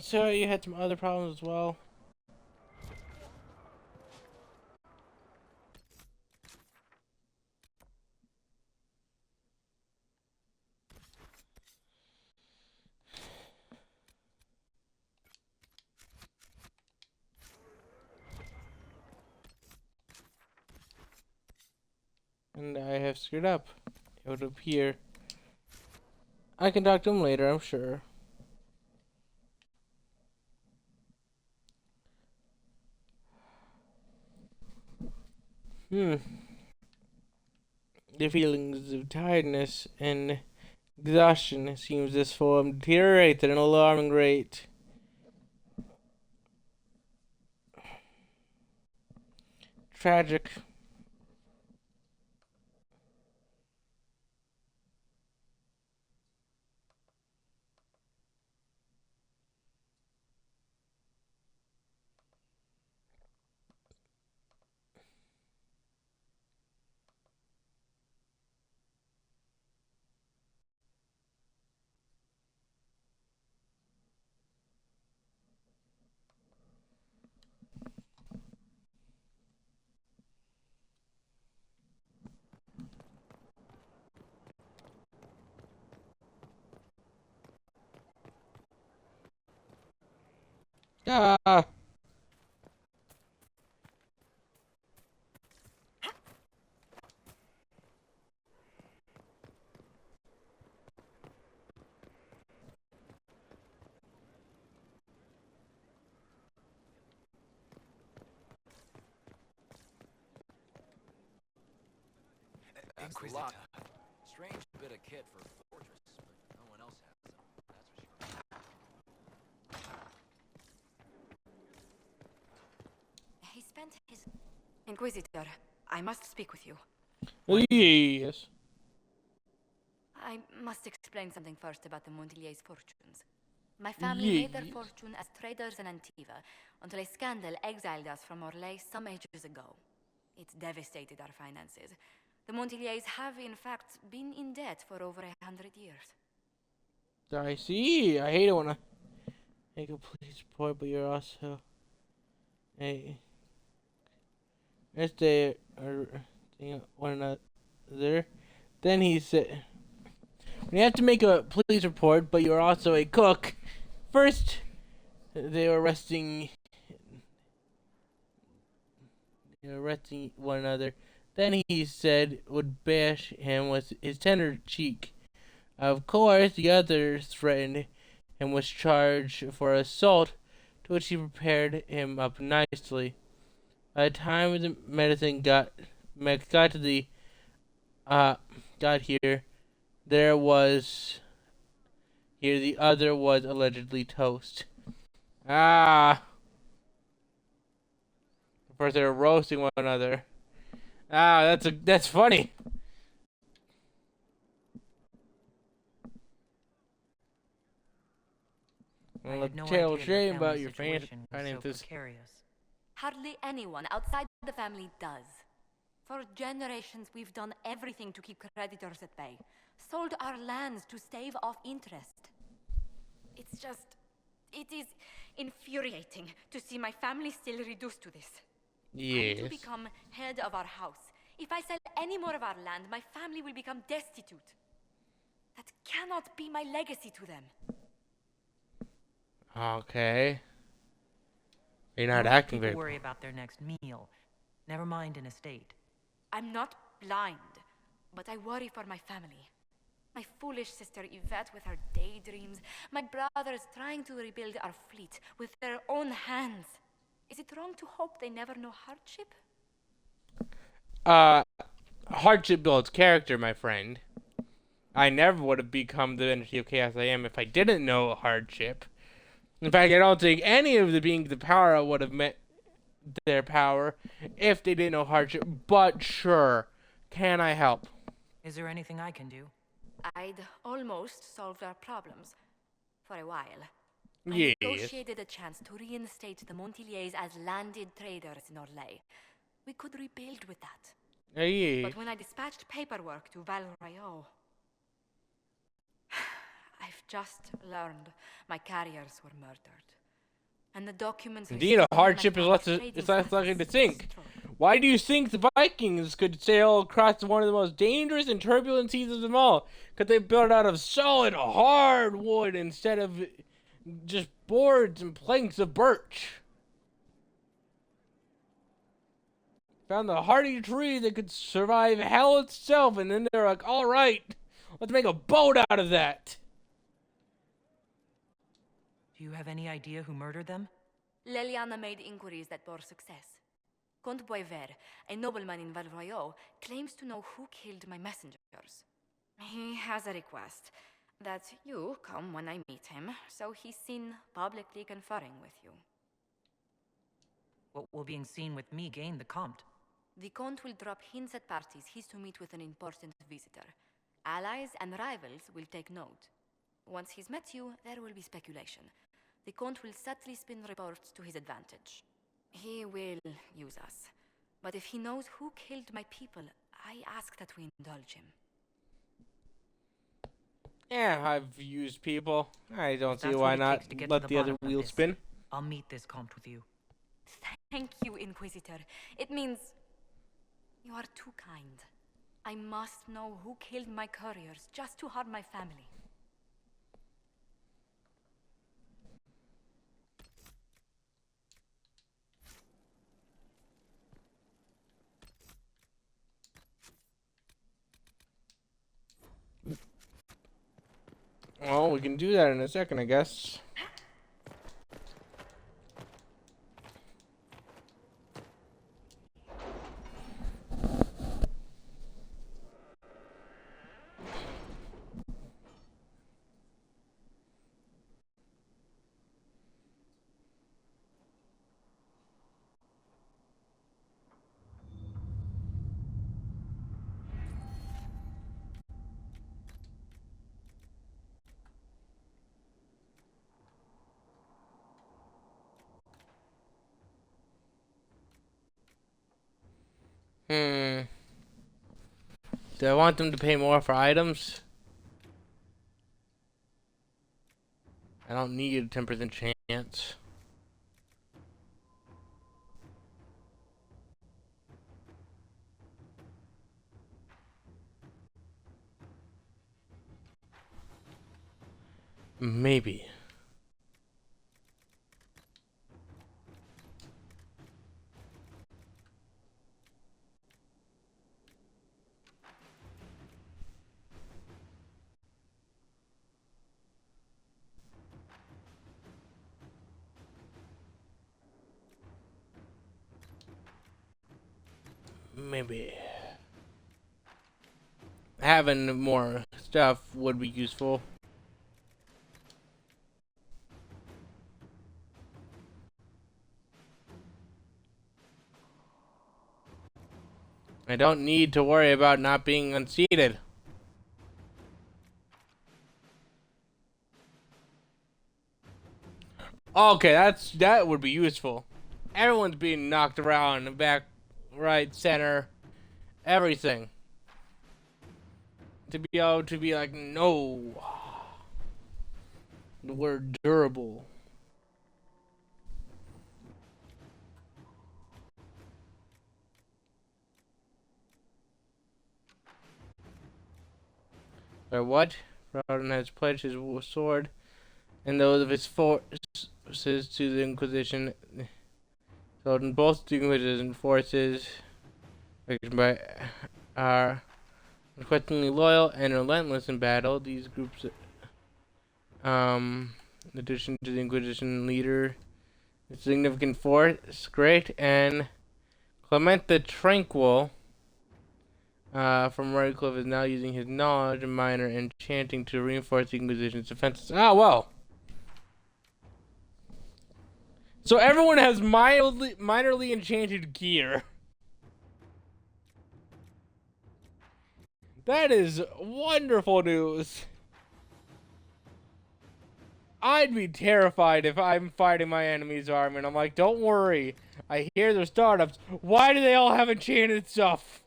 So you had some other problems as well. And I have screwed up. It would appear. I can talk to him later, I'm sure. The feelings of tiredness and exhaustion seems this form deteriorate at an alarming rate. Tragic. Ah. Inquisitor. Strange bit of kit for a fortress, but no one else has them. That's for sure. He spent his... Inquisitor, I must speak with you. Yes. I must explain something first about the Montillier's fortunes. My family made their Yes. fortune as traders in Antiva until a scandal exiled us from Orlais some ages ago. It devastated our finances. The Montiliers have, in fact, been in debt for over 100 years. I see. I hate it when I make a police report, but you're also a. As they are one another. Then he said, "When you have to make a police report, but you're also a cook." First, they were arresting one another. Then he said would bash him with his tender cheek. Of course, the other threatened and was charged for assault, to which he prepared him up nicely. By the time the medicine got to the got here, the other was allegedly toast. Ah, first they were roasting one another. Ah, that's funny. I had no Tell idea shame your about family your situation was so finances. precarious. Hardly anyone outside the family does. For generations, we've done everything to keep creditors at bay. Sold our lands to stave off interest. It is infuriating to see my family still reduced to this. Yes. I'm to become head of our house. If I sell any more of our land, my family will become destitute. That cannot be my legacy to them. Okay. You're not Most acting people very. worry about their next meal. Never mind an estate. I'm not blind, but I worry for my family. My foolish sister Yvette with her daydreams. My brothers trying to rebuild our fleet with their own hands. Is it wrong to hope they never know hardship? Hardship builds character, my friend. I never would have become the entity of chaos I am if I didn't know hardship. In fact, I don't think any of the beings of power would have met their power if they didn't know hardship. But sure, can I help? Is there anything I can do? I'd almost solved our problems. For a while. Yes. I negotiated a chance to reinstate the Montiliers as landed traders in Orlais. We could rebuild with that. Yes. But when I dispatched paperwork to Val Royeaux, I've just learned my carriers were murdered. And the documents... Indeed, a hardship is less likely to sink. Why do you think the Vikings could sail across one of the most dangerous and turbulent seas of them all? Because they built out of solid, hard wood instead of just boards and planks of birch. Found the hardy tree that could survive hell itself, and then they're like, alright, let's make a boat out of that. Do you have any idea who murdered them? Leliana made inquiries that bore success. Comte Boisvert, a nobleman in Val Royeaux, claims to know who killed my messengers. He has a request that you come when I meet him, so he's seen publicly conferring with you. What will being seen with me gain the Comte? The Comte will drop hints at parties he's to meet with an important visitor. Allies and rivals will take note. Once he's met you, there will be speculation. The Comte will subtly spin reports to his advantage. He will use us. But if he knows who killed my people, I ask that we indulge him. Yeah, I've used people. I don't see why not let the other wheel spin. I'll meet this Comte with you. Thank you, Inquisitor. It means you are too kind. I must know who killed my couriers just to harm my family. Well, we can do that in a second, I guess. Do I want them to pay more for items? I don't need a 10% chance. Maybe. Maybe. Having more stuff would be useful. I don't need to worry about not being unseated. Okay, that would be useful. Everyone's being knocked around, back, right, center, everything. To be able to be like, no, we're durable. Or what? Rodin has pledged his sword and those of his forces to the Inquisition. So in both the Inquisition forces are unquestioningly loyal and relentless in battle. These groups, in addition to the Inquisition leader, a significant force, great, and Clement the Tranquil from Redcliffe is now using his knowledge of minor enchanting to reinforce the Inquisition's defenses. Ah, well. So everyone has minorly enchanted gear. That is wonderful news. I'd be terrified if I'm fighting my enemy's army and I'm like, don't worry, I hear they're startups. Why do they all have enchanted stuff?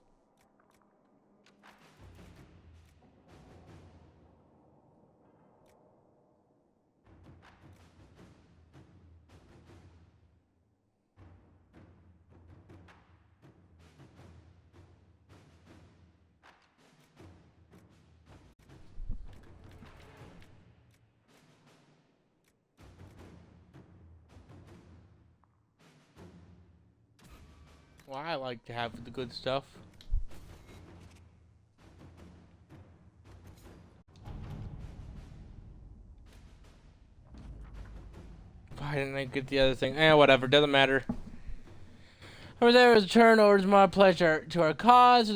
Well, I like to have the good stuff. Why didn't I get the other thing? Whatever, doesn't matter. Over there is turn orders my pleasure to our cause,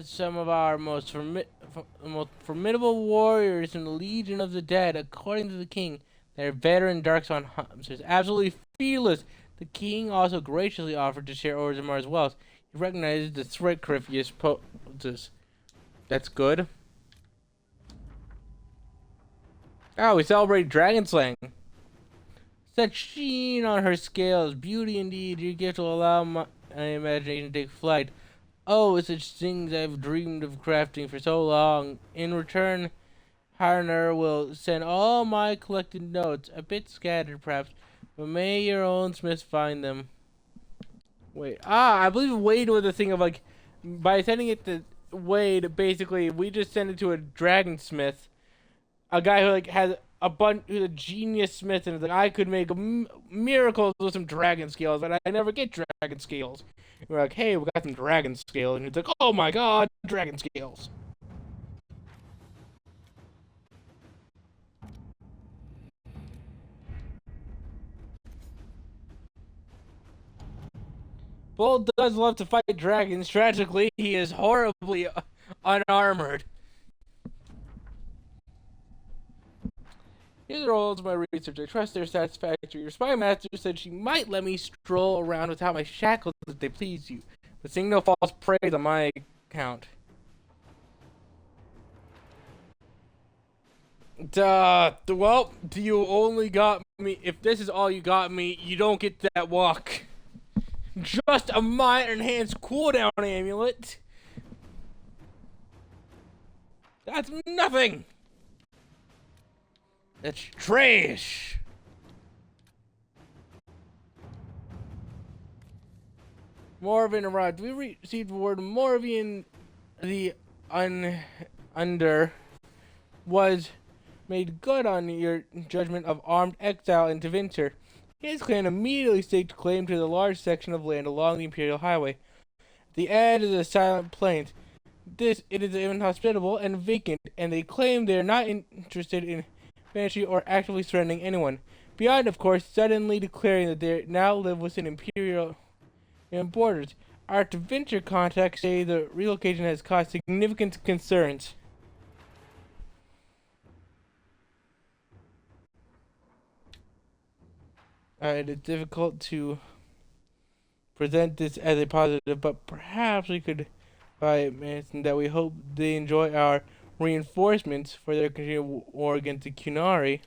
some of our most formidable warriors in the Legion of the Dead, according to the king. They're veteran Darkspawn hunters, absolutely fearless. The king also graciously offered to share Orzammar as well. He recognizes the threat Crifius poses. That's good. Oh, we celebrate dragon slaying. Such sheen on her scales, beauty indeed. Your gift will allow my imagination to take flight. Oh, such things I've dreamed of crafting for so long. In return, Harner will send all my collected notes, a bit scattered perhaps, but may your own smith find them. Wait, I believe Wade was the thing of like, by sending it to Wade, basically, we just send it to a dragonsmith, a guy who like has who's a genius smith, and like, I could make miracles with some dragon scales, but I never get dragon scales. And we're like, hey, we got some dragon scales, and he's like, oh my god, dragon scales. Bull does love to fight dragons. Tragically, he is horribly unarmored. Here's the results of my research. I trust they're satisfactory. Your spy master said she might let me stroll around without my shackles if they please you, but seeing no false praise on my account. Well, do you only got me? If this is all you got me, you don't get that walk. Just a minor enhanced cooldown amulet. That's nothing! That's trash! Morven arrived. We received word Morvian the under was made good on your judgment of armed exile into Winter. His clan immediately staked claim to the large section of land along the Imperial Highway. The edge of the Silent Plains. It is inhospitable and vacant, and they claim they are not interested in banishing or actively surrendering anyone. Beyond, of course, suddenly declaring that they now live within Imperial borders. Our Winter contacts say the relocation has caused significant concerns. It is difficult to present this as a positive, but perhaps we could mention that we hope they enjoy our reinforcements for their continued war against the Kunari.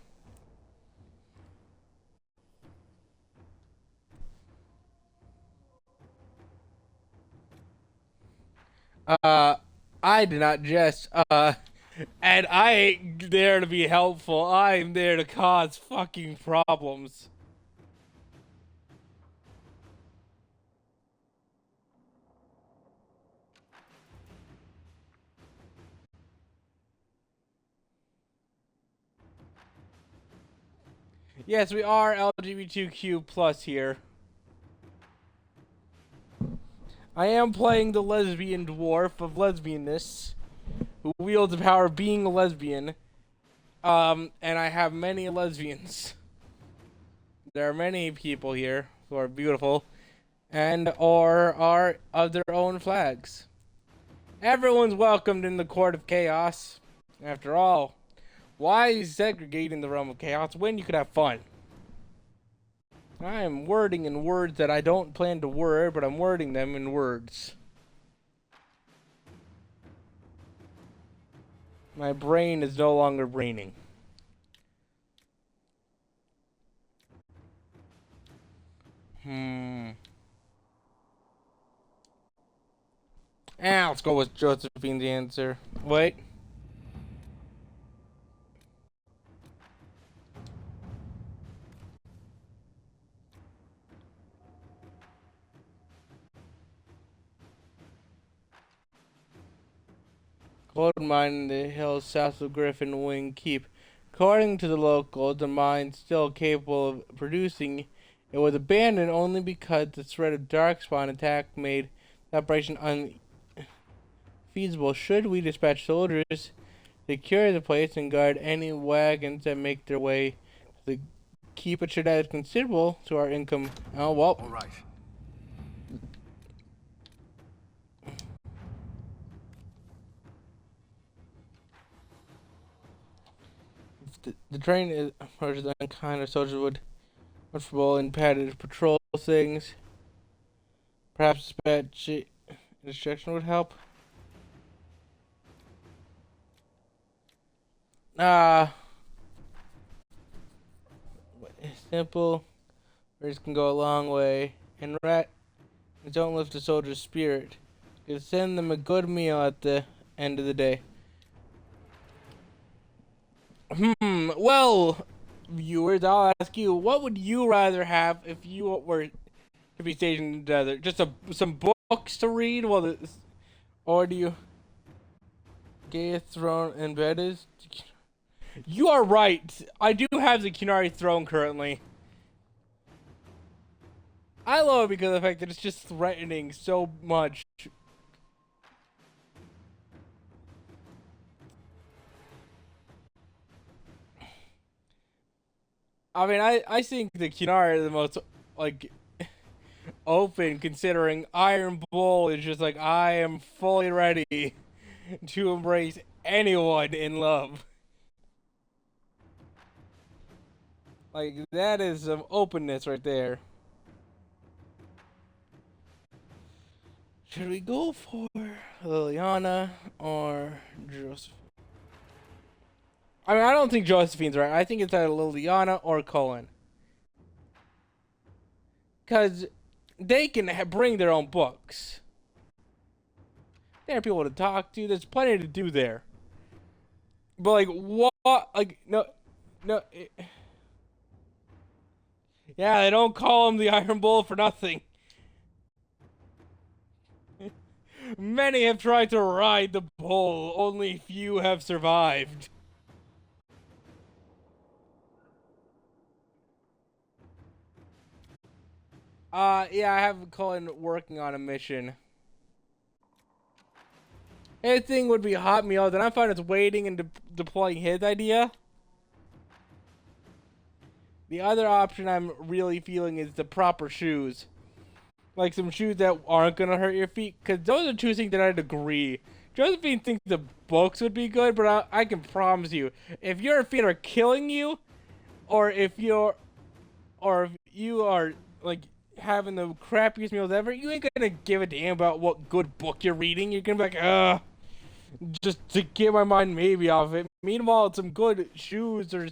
I did not jest, and I ain't there to be helpful. I am there to cause fucking problems. Yes, we are LGBTQ plus here. I am playing the lesbian dwarf of lesbianness, who wields the power of being a lesbian. And I have many lesbians. There are many people here who are beautiful and or are of their own flags. Everyone's welcomed in the court of chaos. After all, why segregate in the realm of chaos when you could have fun? I am wording in words that I don't plan to word, but I'm wording them in words. My brain is no longer braining. Let's go with Josephine's answer. Wait. Gold mine in the hills south of Griffin Wing Keep. According to the locals, the mine still capable of producing. It was abandoned only because the threat of darkspawn attack made the operation unfeasible. Should we dispatch soldiers, secure the place, and guard any wagons that make their way to the keep? It should add considerable to our income. Oh, well. All right. The train is approaches the kind of soldiers would comfortable in padded patrol things. Perhaps dispatch instruction would help. Simple words can go a long way, and don't lift a soldier's spirit. You can send them a good meal at the end of the day. Well, viewers, I'll ask you, what would you rather have if you were to be stationed in the desert? Just some books to read or do you get a throne and bed is? You are right. I do have the Kunari throne currently. I love it because of the fact that it's just threatening so much. I mean, I think the Kunari are the most, like, open, considering Iron Bull is just like, I am fully ready to embrace anyone in love. Like, that is some openness right there. Should we go for Liliana or Josephine? I mean, I don't think Josephine's right. I think it's either Liliana or Cullen. Because they can bring their own books. There are people to talk to. There's plenty to do there. But like what? Like no, no. Yeah, they don't call him the Iron Bull for nothing. Many have tried to ride the bull, only few have survived. Yeah, I have Cullen working on a mission. Anything would be hot meal, then I'm fine with waiting and deploying his idea. The other option I'm really feeling is the proper shoes. Like some shoes that aren't gonna hurt your feet, because those are two things that I'd agree. Josephine thinks the books would be good, but I can promise you, if your feet are killing you, or if you are like having the crappiest meals ever, you ain't gonna give a damn about what good book you're reading. You're gonna be like, just to get my mind maybe off it. Meanwhile, some good shoes or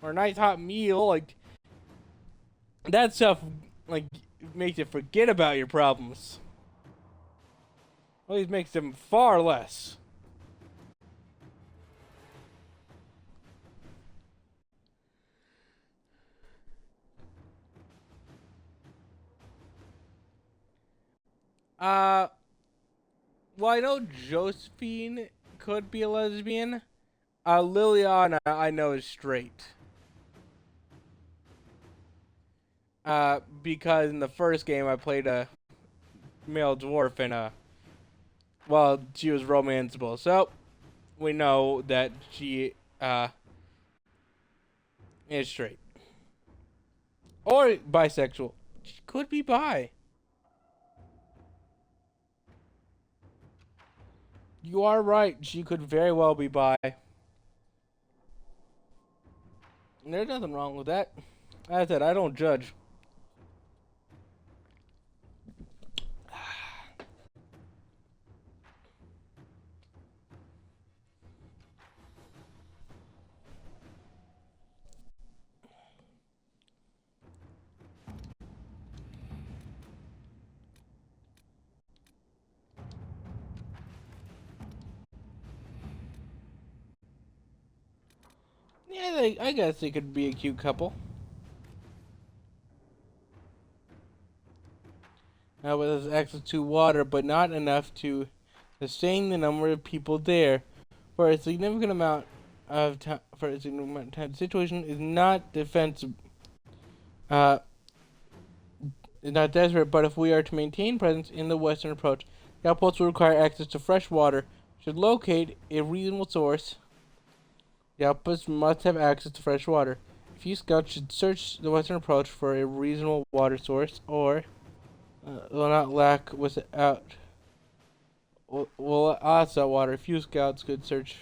or nice hot meal, like that stuff, like makes you forget about your problems. At least makes them far less. Well, I know Josephine could be a lesbian. Liliana, I know, is straight. Because in the first game I played a male dwarf and well, she was romanceable. So, we know that she, is straight. Or bisexual. She could be bi. You are right. She could very well be bi. There's nothing wrong with that. As I said, I don't judge. Yeah, I guess they could be a cute couple. With access to water, but not enough to sustain the number of people there. For a significant amount of time, the situation is not defensible. Is not desperate, but if we are to maintain presence in the western approach, the outposts will require access to fresh water. Should locate a reasonable source, the outposts must have access to fresh water. A few scouts should search the western approach for a reasonable water source, or will not lack without. Will also water. A few scouts could search.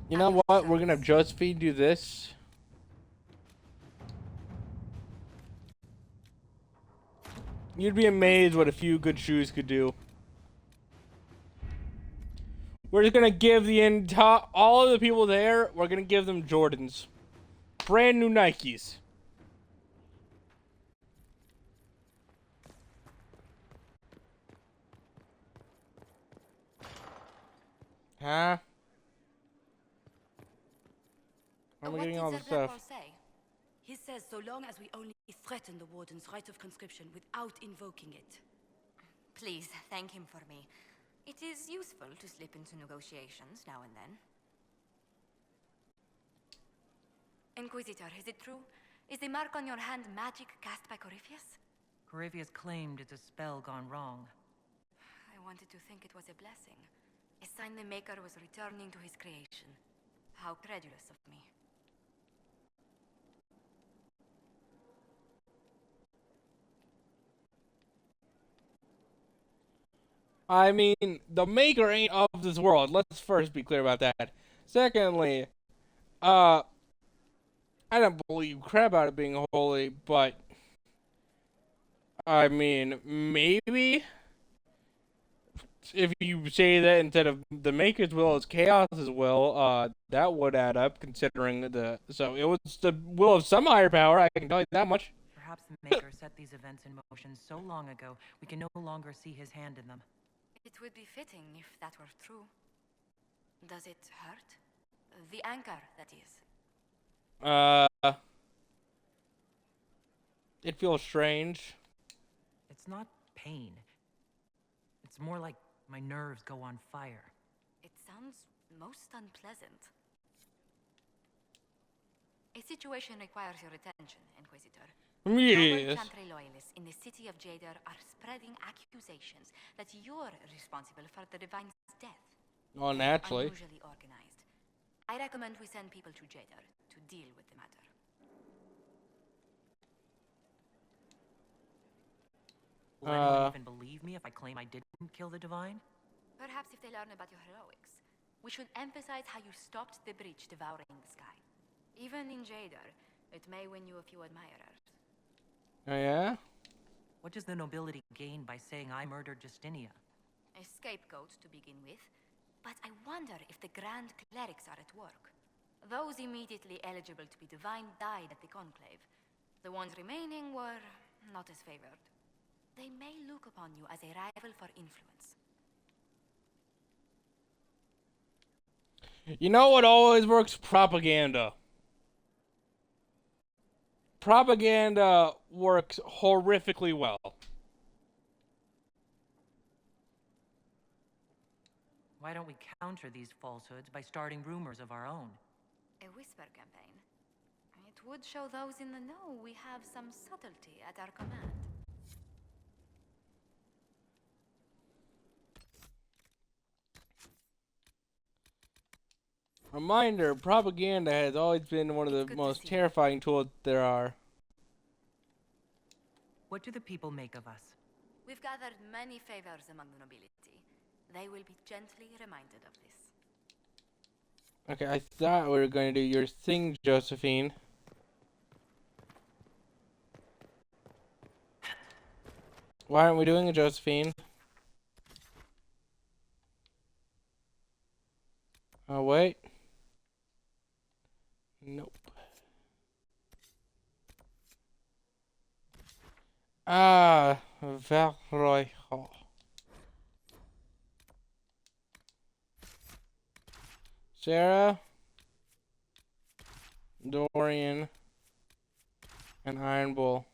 You know what? We're gonna have Josephine do this. You'd be amazed what a few good shoes could do. We're just gonna give the entire all of the people there. We're gonna give them Jordans, brand new Nikes. Huh? I'm What getting did all the the stuff. report say? He says so long as we only threaten the warden's right of conscription without invoking it. Please, thank him for me. It is useful to slip into negotiations now and then. Inquisitor, is it true? Is the mark on your hand magic cast by Corypheus? Corypheus claimed it's a spell gone wrong. I wanted to think it was a blessing. A sign the Maker was returning to his creation. How credulous of me. I mean, the Maker ain't of this world. Let's first be clear about that. Secondly, I don't believe crap about it being holy, but I mean, maybe if you say that instead of the Maker's will is Chaos's will, that would add up considering so it was the will of some higher power, I can tell you that much. Perhaps the Maker set these events in motion so long ago, we can no longer see his hand in them. It would be fitting if that were true. Does it hurt? The anchor, that is. It feels strange. It's not pain. It's more like my nerves go on fire. It sounds most unpleasant. A situation requires your attention, Inquisitor. Yes. Chantry loyalists in the city of Jadar are spreading accusations that you're responsible for the Divine's death. Oh, naturally. Unusually organized. I recommend we send people to Jadar to deal with the matter. Will anyone even believe me if I claim I didn't kill the Divine? Perhaps if they learn about your heroics. We should emphasize how you stopped the breach devouring the sky. Even in Jadar, it may win you a few admirers. Oh, yeah? What does the nobility gain by saying I murdered Justinia? A scapegoat to begin with, but I wonder if the Grand Clerics are at work. Those immediately eligible to be divine died at the Conclave. The ones remaining were not as favored. They may look upon you as a rival for influence. You know what always works? Propaganda. Propaganda works horrifically well. Why don't we counter these falsehoods by starting rumors of our own? A whisper campaign. It would show those in the know we have some subtlety at our command. Reminder, propaganda has always been one of the most terrifying tools there are. What do the people make of us? We've gathered many favors among the nobility. They will be gently reminded of this. Okay, I thought we were going to do your thing, Josephine. Why aren't we doing it, Josephine? Oh, wait. Nope. Ah, very hot. Sarah, Dorian, and Iron Bull.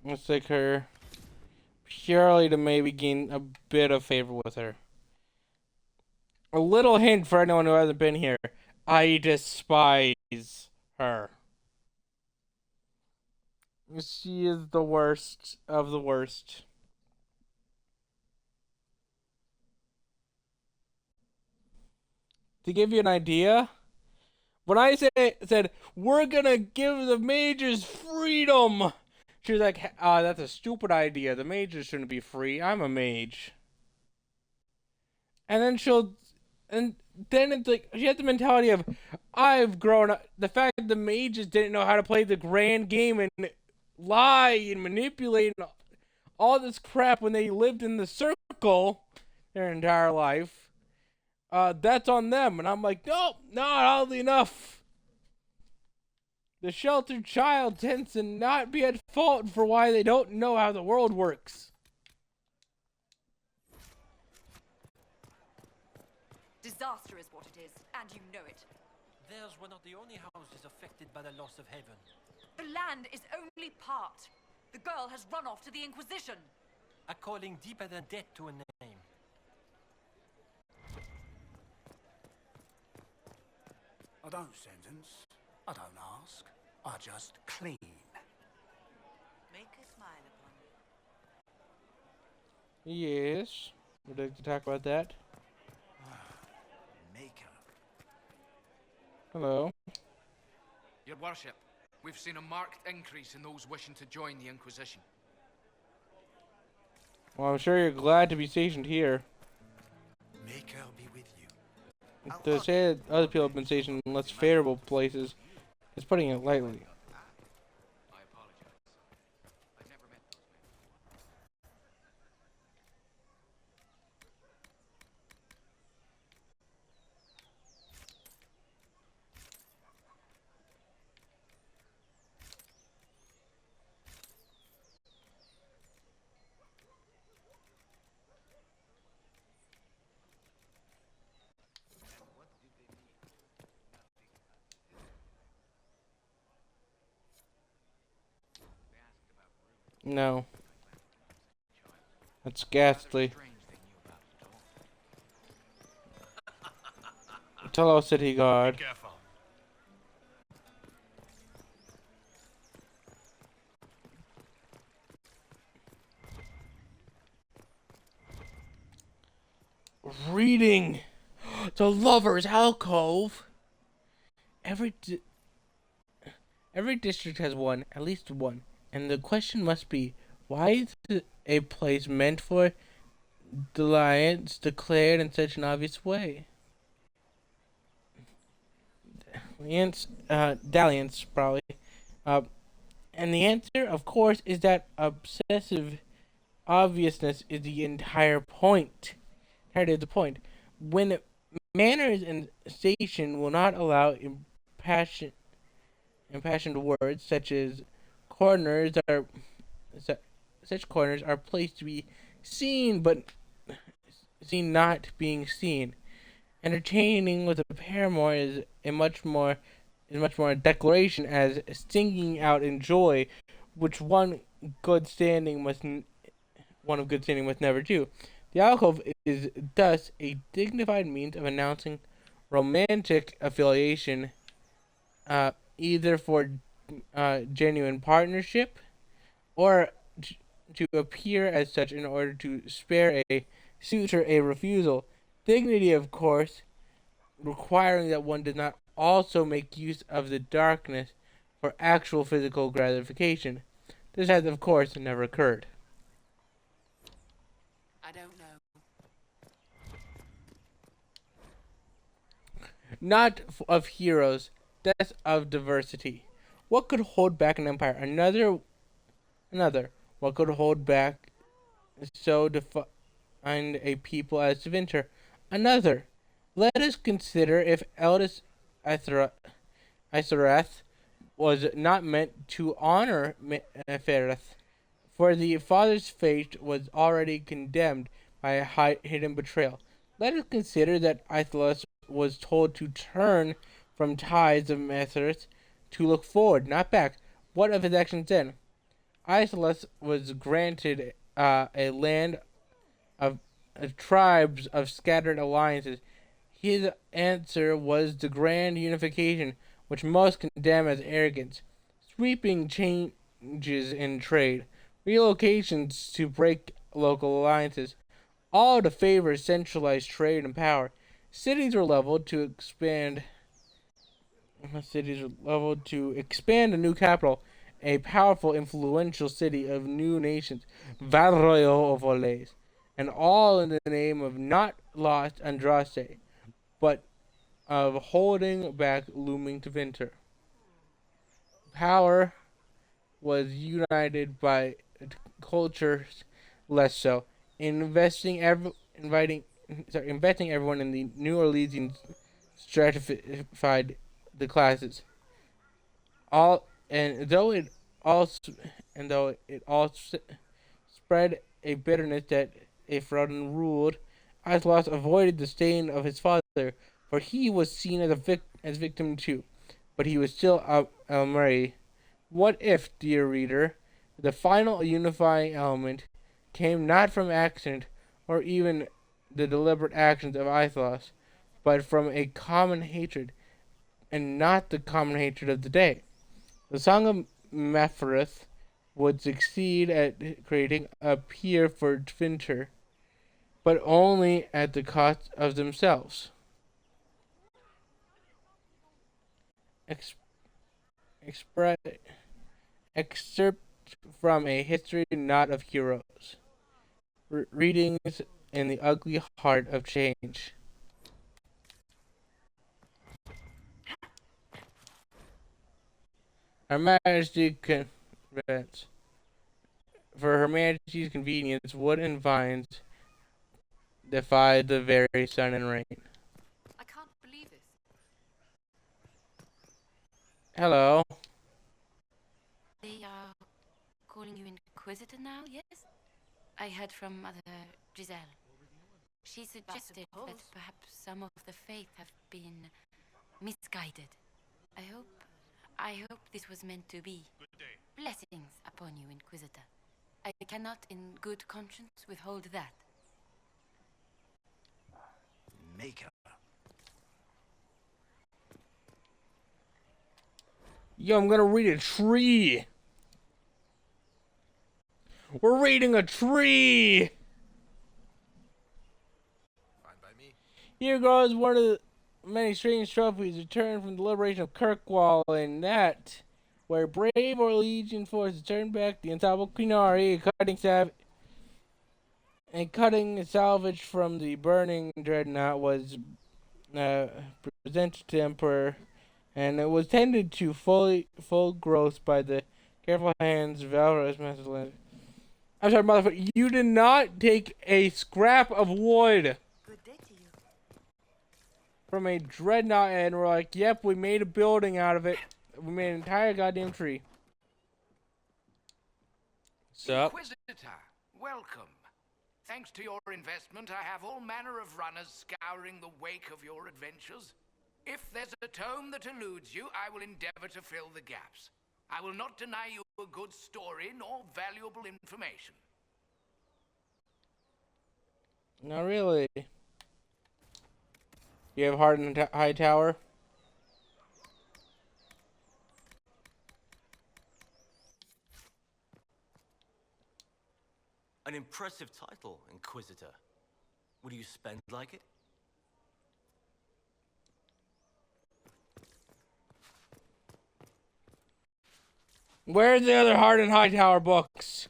Let's take her purely to maybe gain a bit of favor with her. A little hint for anyone who hasn't been here. I despise her. She is the worst of the worst. To give you an idea, when I said we're gonna give the mages freedom, she was like, that's a stupid idea. The mages shouldn't be free. I'm a mage. And then it's like, she had the mentality of, I've grown up. The fact that the mages didn't know how to play the grand game and lie and manipulate and all this crap when they lived in the circle their entire life, that's on them. And I'm like, nope, not oddly enough. The sheltered child tends to not be at fault for why they don't know how the world works. Disaster is what it is, and you know it. Theirs were not the only houses affected by the loss of heaven. The land is only part. The girl has run off to the Inquisition. A calling deeper than death to a name. I don't sentence. I don't ask. I just clean. Make a smile upon me. Yes. Would like to talk about that? Maker. Hello. Your worship, we've seen a marked increase in those wishing to join the Inquisition. Well, I'm sure you're glad to be stationed here. Maker be with you. To say that other people have been stationed in less favorable places is putting it lightly. I apologize. I never met those No. That's ghastly. Hello, city guard. Be careful. Reading the lover's alcove. Every district has one, at least one, and the question must be, why is a place meant for dalliance declared in such an obvious way? Dalliance, probably. And the answer, of course, is that obsessive obviousness is the entire point. Entirety of the point. When manners and station will not allow impassioned words such corners are placed to be seen but seen not being seen. Entertaining with a paramour is much more a declaration as singing out in joy, which one of good standing must never do. The alcove is thus a dignified means of announcing romantic affiliation, either for genuine partnership or to appear as such in order to spare a suitor a refusal. Dignity, of course, requiring that one does not also make use of the darkness for actual physical gratification. This has, of course, never occurred. I don't know. Not of heroes, that's of diversity. What could hold back an empire? Another. What could hold back so defined a people as Vinter? Another. Let us consider if eldest Isarath was not meant to honor Fereth, for the father's fate was already condemned by a hidden betrayal. Let us consider that Aeschylus was told to turn from ties of Methodist to look forward, not back. What of his actions then? Aeschylus was granted a land of tribes of scattered alliances. His answer was the grand unification, which most condemn as arrogance. Sweeping changes in trade, relocations to break local alliances, all to favor centralized trade and power. Cities were leveled to expand a new capital, a powerful, influential city of new nations, Valroyo of Orleans, and all in the name of not lost Andraste, but of holding back looming to winter. Power was united by cultures less so. Investing everyone in the New Orleans stratified the classes. All and though it also spread a bitterness that if Rodden ruled, Aslos avoided the stain of his father, for he was seen as as victim too. But he was still Almeri. What if, dear reader, the final unifying element came not from accident or even the deliberate actions of Aethos, but from a common hatred, and not the common hatred of the day? The Song of Mepharith would succeed at creating a peer for Tvinter, but only at the cost of themselves. Excerpt from A History Not of Heroes. Readings in the Ugly Heart of Change. Her Majesty convents. For Her Majesty's convenience, wood and vines defy the very sun and rain. I can't believe this. Hello. They are calling you Inquisitor now, yes? I heard from Mother Giselle. She suggested that perhaps some of the faith have been misguided. I hope this was meant to be. Blessings upon you, Inquisitor. I cannot in good conscience withhold that. Maker. Yo, I'm gonna read a tree. We're reading a tree. Fine by me. Here goes one of the many strange trophies returned from the liberation of Kirkwall, and that where brave or legion forces turned back the unstoppable Quinari, cutting salvage from the burning dreadnought was presented to the Emperor, and it was tended to full growth by the careful hands of Valorous Master. I'm sorry, motherfucker. You did not take a scrap of wood from a dreadnought and we're like, yep, we made a building out of it. We made an entire goddamn tree. Sup? Inquisitor, welcome. Thanks to your investment, I have all manner of runners scouring the wake of your adventures. If there's a tome that eludes you, I will endeavor to fill the gaps. I will not deny you a good story nor valuable information. Not really. You have Hardened High Tower? An impressive title, Inquisitor. Would you spend like it? Where's the other Hardened High Tower books?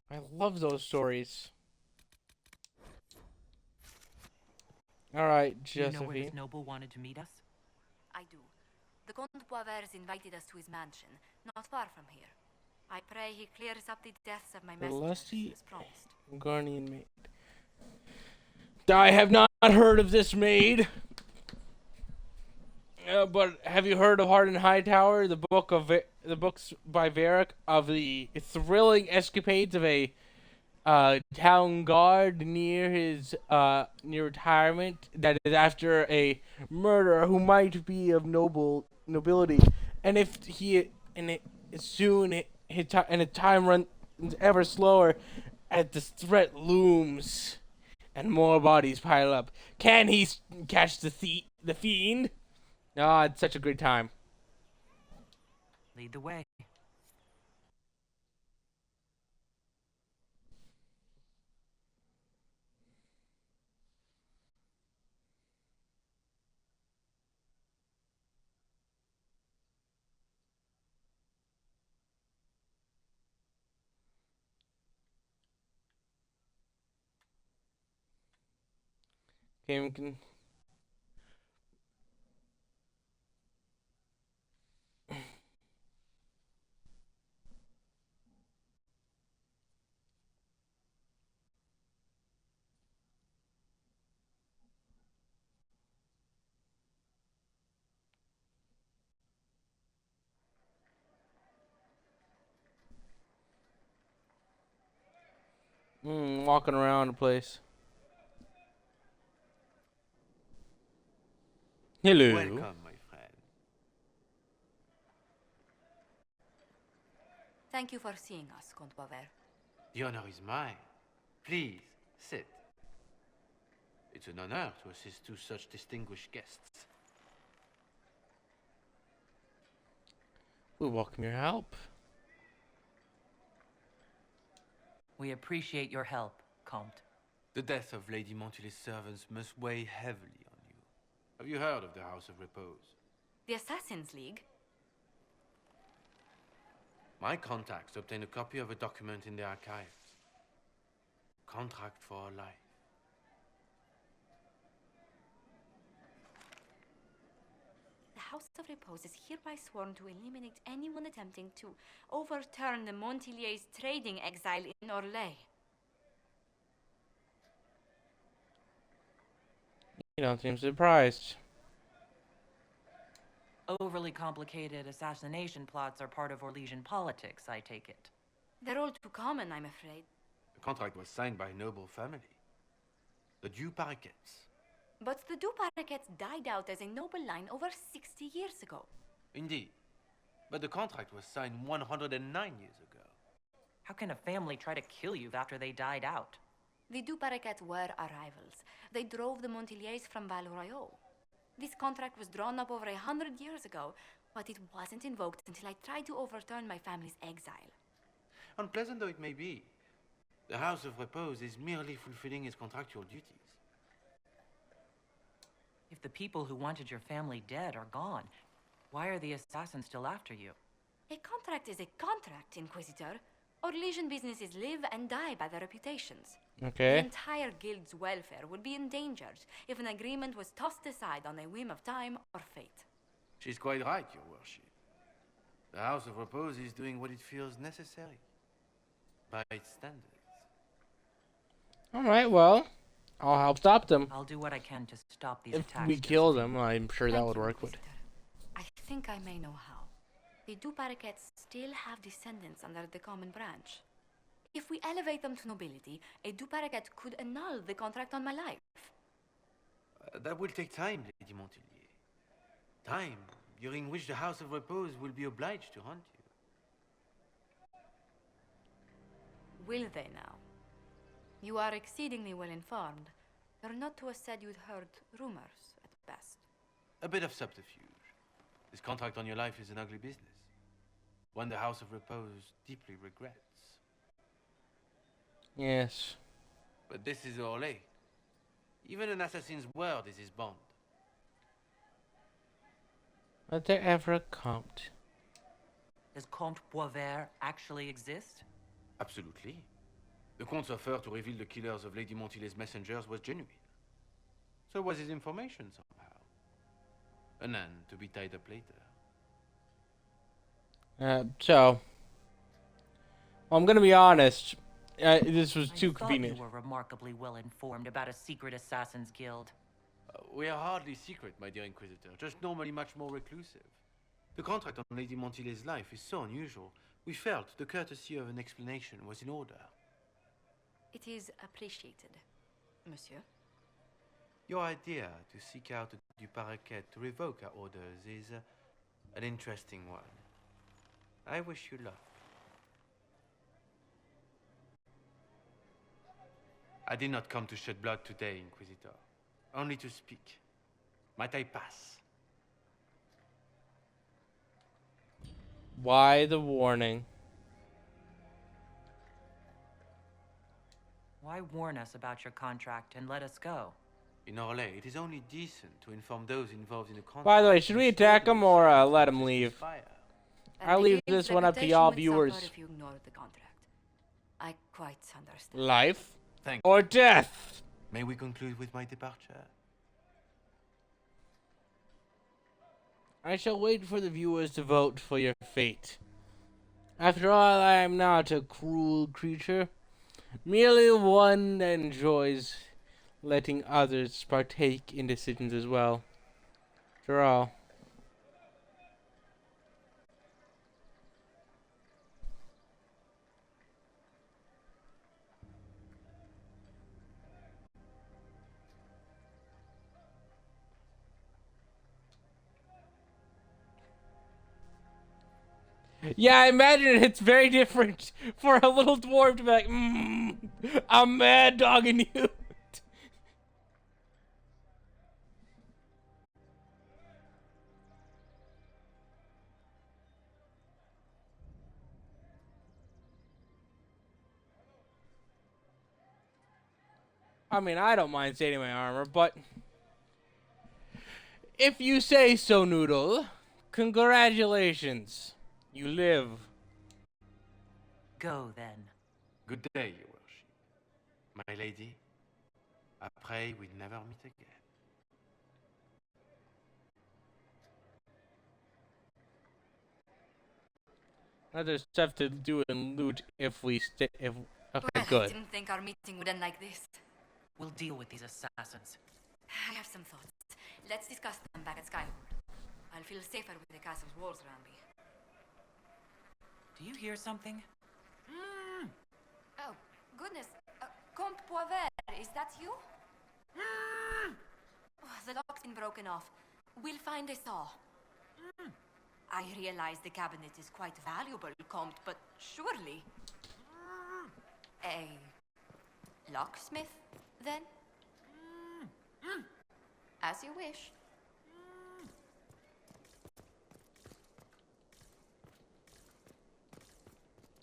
I love those stories. Alright, Do you know where Josephine. this noble wanted to meet us? I do. The Comte Boisvert invited us to his mansion, not far from here. I pray he clears up the deaths of my The messengers, lusty as promised. Guardian Maid. I have not heard of this maid. But have you heard of Hardened High Tower, the books by Varric of the thrilling escapades of a town guard near his near retirement that is after a murderer who might be of nobility, and if he and it soon his time runs ever slower as the threat looms and more bodies pile up. Can he catch the fiend? Ah, it's such a great time. Lead the way. Okay, we can. Walking around the place. Hello. Welcome, my friend. Thank you for seeing us, Comte Boisvert. The honor is mine. Please, sit. It's an honor to assist two such distinguished guests. We welcome your help. We appreciate your help, Comte. The death of Lady Montily's servants must weigh heavily on you. Have you heard of the House of Repose? The Assassin's League? My contacts obtained a copy of a document in the archives. Contract for a life. The House of Repose is hereby sworn to eliminate anyone attempting to overturn the Montiliers' trading exile in Orlais. You don't seem surprised. Overly complicated assassination plots are part of Orlesian politics, I take it. They're all too common, I'm afraid. The contract was signed by a noble family. The Du Paraquets. But the Du Paraquets died out as a noble line over 60 years ago. Indeed. But the contract was signed 109 years ago. How can a family try to kill you after they died out? The Du Paraquets were our rivals. They drove the Montiliers from Val Royaux. This contract was drawn up over 100 years ago, but it wasn't invoked until I tried to overturn my family's exile. Unpleasant though it may be, the House of Repose is merely fulfilling its contractual duties. If the people who wanted your family dead are gone, why are the assassins still after you? A contract is a contract, Inquisitor. Our Legion businesses live and die by their reputations. Okay. The entire guild's welfare would be endangered if an agreement was tossed aside on a whim of time or fate. She's quite right, Your Worship. The House of Repose is doing what it feels necessary, by its standards. Alright, well, I'll help stop them. I'll do what I can to stop these If attacks. we kill them, I'm sure that would work. But I think I may know how. The Du Paraquets still have descendants under the common branch. If we elevate them to nobility, a Du Paraquet could annul the contract on my life. That will take time, Lady Montilier. Time during which the House of Repose will be obliged to hunt you. Will they now? You are exceedingly well informed. You're not too said you'd heard rumors, at best. A bit of subterfuge. This contract on your life is an ugly business. One the House of Repose deeply regrets. yes. But this is Orlais. Even an assassin's word is his bond. Was there ever a Comte? Does Comte Boisvert actually exist? Absolutely. The Comte's offer to reveal the killers of Lady Montilier's messengers was genuine. So was his information somehow. An end to be tied up later. So, well, I'm gonna be honest. This was too I thought convenient. you were remarkably well informed about a secret assassins guild. We are hardly secret, my dear Inquisitor, just normally much more reclusive. The contract on Lady Montilier's life is so unusual, we felt the courtesy of an explanation was in order. It is appreciated, monsieur. Your idea to seek out the Du Paraquet to revoke our orders is an interesting one. I wish you luck. I did not come to shed blood today, Inquisitor. Only to speak. Might I pass? Why the warning? Why warn us about your contract and let us go? In Orlais, it is only decent to inform those involved in the contract. By the way, should we attack them or let them leave? I'll leave The this guild's one up to reputation y'all would viewers. suffer if you ignored the contract. I quite understand. Life Thank or death? May we conclude with my departure? I shall wait for the viewers to vote for your fate. After all, I am not a cruel creature, merely one that enjoys letting others partake in decisions as well. After all. Yeah, I imagine it's very different for a little dwarf to be like, I'm mad dogging you. I mean, I don't mind saving my armor, but if you say so, Noodle, congratulations. You live. Go then. Good day, Your Worship. My lady, I pray we never meet again. Other stuff to do and loot if we stay. Okay, Well, I good. didn't think our meeting would end like this. We'll deal with these assassins. I have some thoughts. Let's discuss them back at Skyhold. I'll feel safer with the castle's walls around me. Do you hear something? Oh, goodness. Comte Poivert, is that you? Oh, the lock's been broken off. We'll find a saw. I realize the cabinet is quite valuable, Comte, but surely... A locksmith, then? As you wish.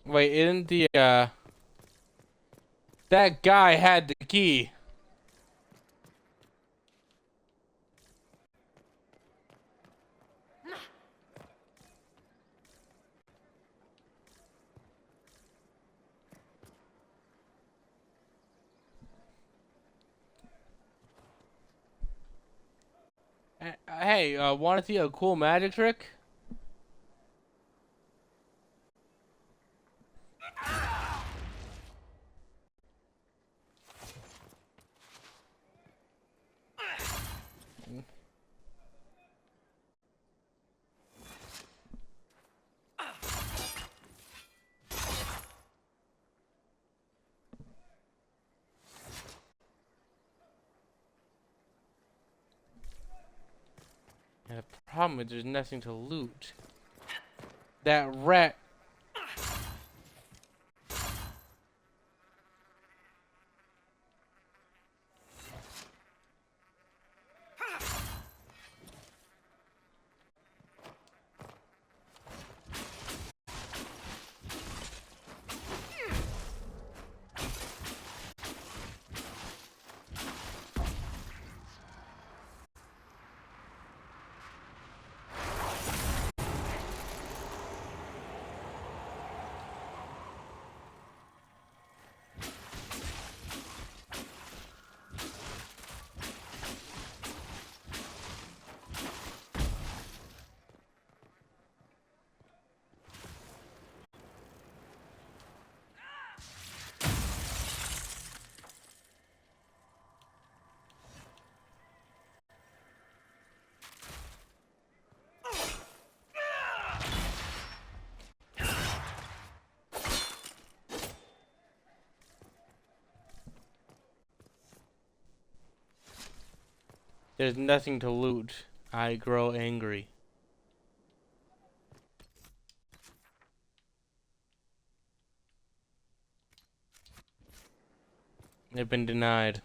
Wait, isn't the, that guy had the key. Hey, wanna see a cool magic trick? And the problem is there's nothing to loot. That rat. There's nothing to loot. I grow angry. They've been denied.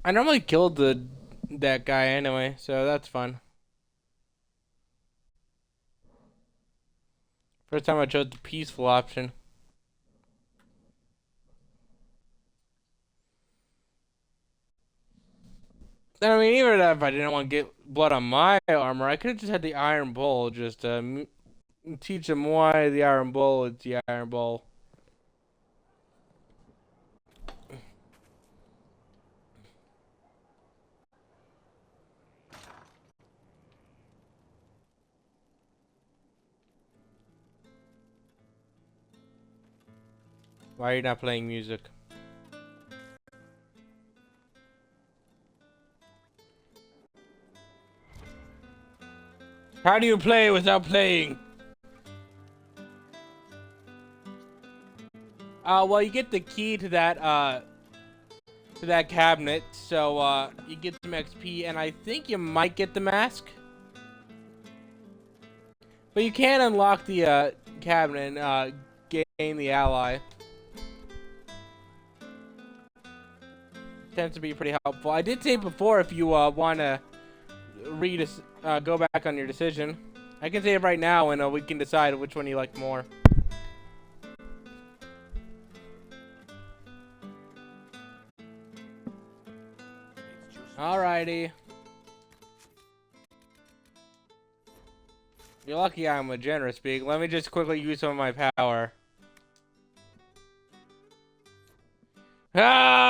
I normally killed that guy anyway, so that's fun. First time I chose the peaceful option. I mean, even if I didn't want to get blood on my armor, I could have just had the Iron Bowl. Just teach them why the Iron Bowl is the Iron Bowl. Why are you not playing music? How do you play without playing? Well, you get the key to that cabinet, so you get some XP, and I think you might get the mask. But you can unlock the cabinet and gain the ally. Tends to be pretty helpful. I did say before, if you want to go back on your decision, I can say it right now, and we can decide which one you like more. Alrighty. You're lucky I'm a generous speak. Let me just quickly use some of my power. Ah!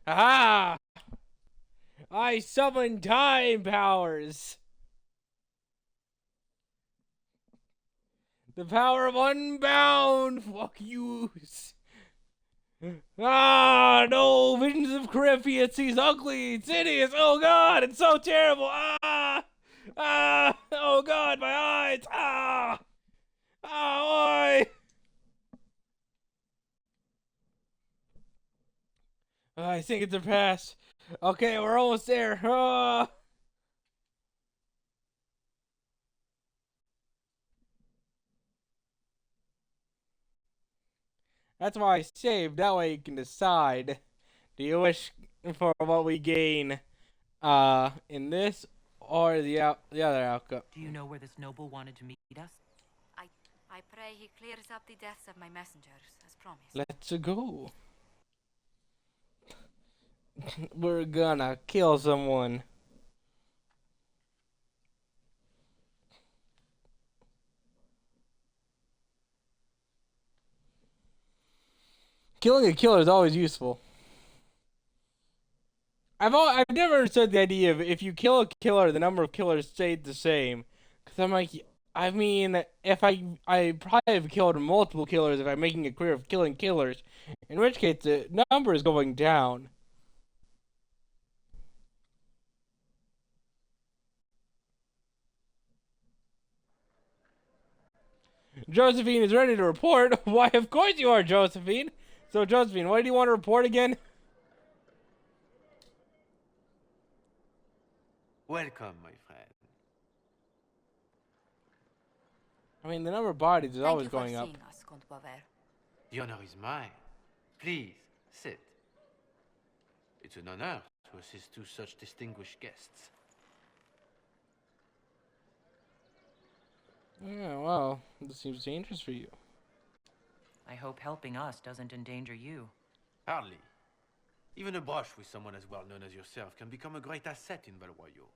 Aha! I summon time powers. The power of unbound. Fuck yous. Ah, no. Visions of Coryphia. It sees ugly. It's hideous. Oh, God. It's so terrible. Ah. Ah. Oh, God. My eyes. Ah. Ah, why? I think it's a pass. Okay, we're almost there. Ah. That's why I saved. That way you can decide. Do you wish for what we gain in this or the other outcome? Do you know where this noble wanted to meet us? I pray he clears up the deaths of my messengers, as promised. Let's go. We're gonna kill someone. Killing a killer is always useful. I've never understood the idea of if you kill a killer, the number of killers stayed the same. Cause I'm like, I mean, if I probably have killed multiple killers if I'm making a career of killing killers, in which case the number is going down. Josephine is ready to report. Why, of course you are, Josephine. So, Josephine, what do you want to report again? Welcome, my friend. I mean, the number of bodies is always going up. Us, Comte Boisvert. The honor is mine. Please, sit. It's an honor to assist two such distinguished guests. Yeah, well, this seems dangerous for you. I hope helping us doesn't endanger you. Hardly. Even a brush with someone as well known as yourself can become a great asset in Val Royal.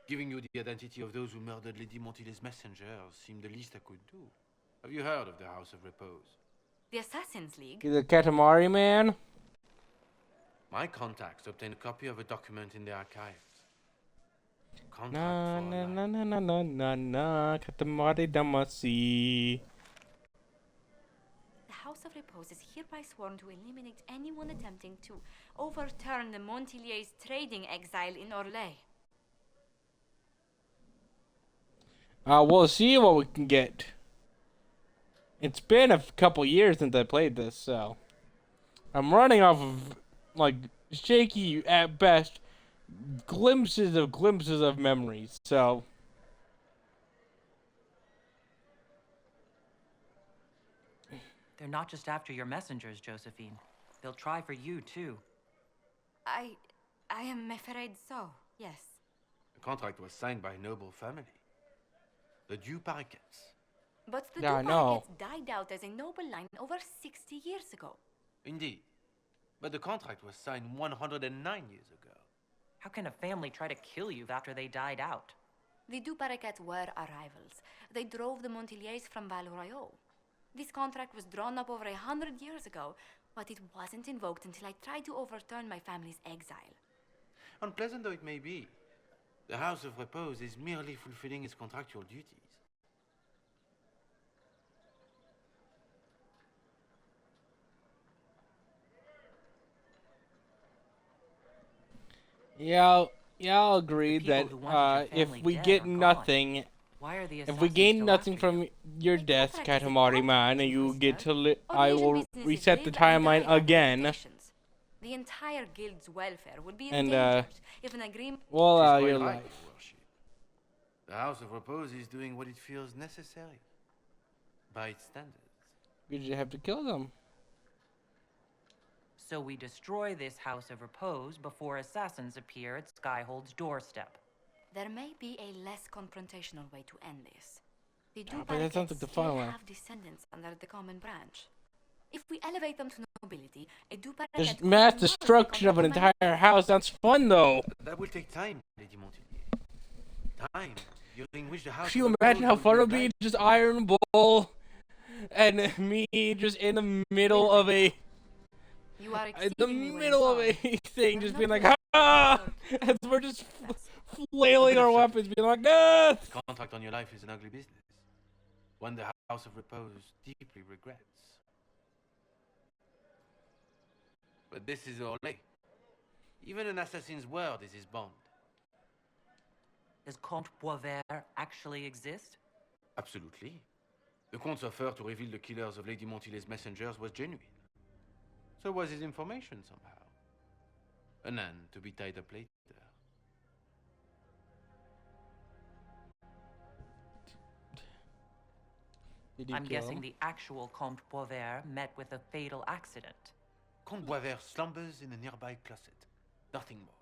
Giving you the identity of those who murdered Lady Montile's messengers seemed the least I could do. Have you heard of the House of Repose? The Assassin's League? The Katamari man? My contacts obtained a copy of a document in the archives. Na na na na na na na na Katamari Damacy. The House of Repose is hereby sworn to eliminate anyone attempting to overturn the Montilier's trading exile in Orlais. We'll see what we can get. It's been a couple years since I played this, so I'm running off of like shaky at best glimpses of memories. So They're not just after your messengers, Josephine. They'll try for you too. I am afraid so. Yes. The contract was signed by a noble family. The Du Paraquets. But the Yeah, I Du know. Paraquets died out as a noble line over 60 years ago. Indeed. But the contract was signed 109 years ago. How can a family try to kill you after they died out? The Du Paraquets were our rivals. They drove the Montiliers from Val Royal. This contract was drawn up over 100 years ago, but it wasn't invoked until I tried to overturn my family's exile. Unpleasant though it may be, the House of Repose is merely fulfilling its contractual duties. yeah, I'll agree The people that who wanted your if family we dead get are gone. nothing, Why are the if we assassins gain still nothing after you? from your death, contract is a Katamari contract, man, and you get to Or I Asian will businesses reset the live and die timeline by again. reputations. The entire guild's welfare would be And, endangered if an agreement. Well, She's quite your right, life. Your Worship. The House of Repose is doing what it feels necessary. By its standards. You just have to kill them. So we destroy this House of Repose before assassins appear at Skyhold's doorstep. There may be a less confrontational way to end this. The Du but that sounds like Paraquets the still fun way. have descendants under the common branch. If we elevate them to nobility, a Du Paraquet There's could mass not destruction of an become entire house. Sounds fun, though. That will take time, Lady Montilier. Time during which the House Can you of imagine how Repose fun it will would be? be Just Iron Bull and me just in the middle of a You are in the exceedingly well middle of a informed. thing, I'm just not being like, very ah, sure. as we're just flailing our weapons, being like, ah. The contract on your life is an ugly business. one the House of Repose deeply regrets. But this is Orlais. Even an assassin's word is his bond. Does Comte Boisvert actually exist? Absolutely. The Comte's offer to reveal the killers of Lady Montilet's messengers was genuine. So was his information somehow. An end to be tied up later. I'm guessing the actual Comte Boisvert met with a fatal accident. Comte Boisvert slumbers in a nearby closet. Nothing more.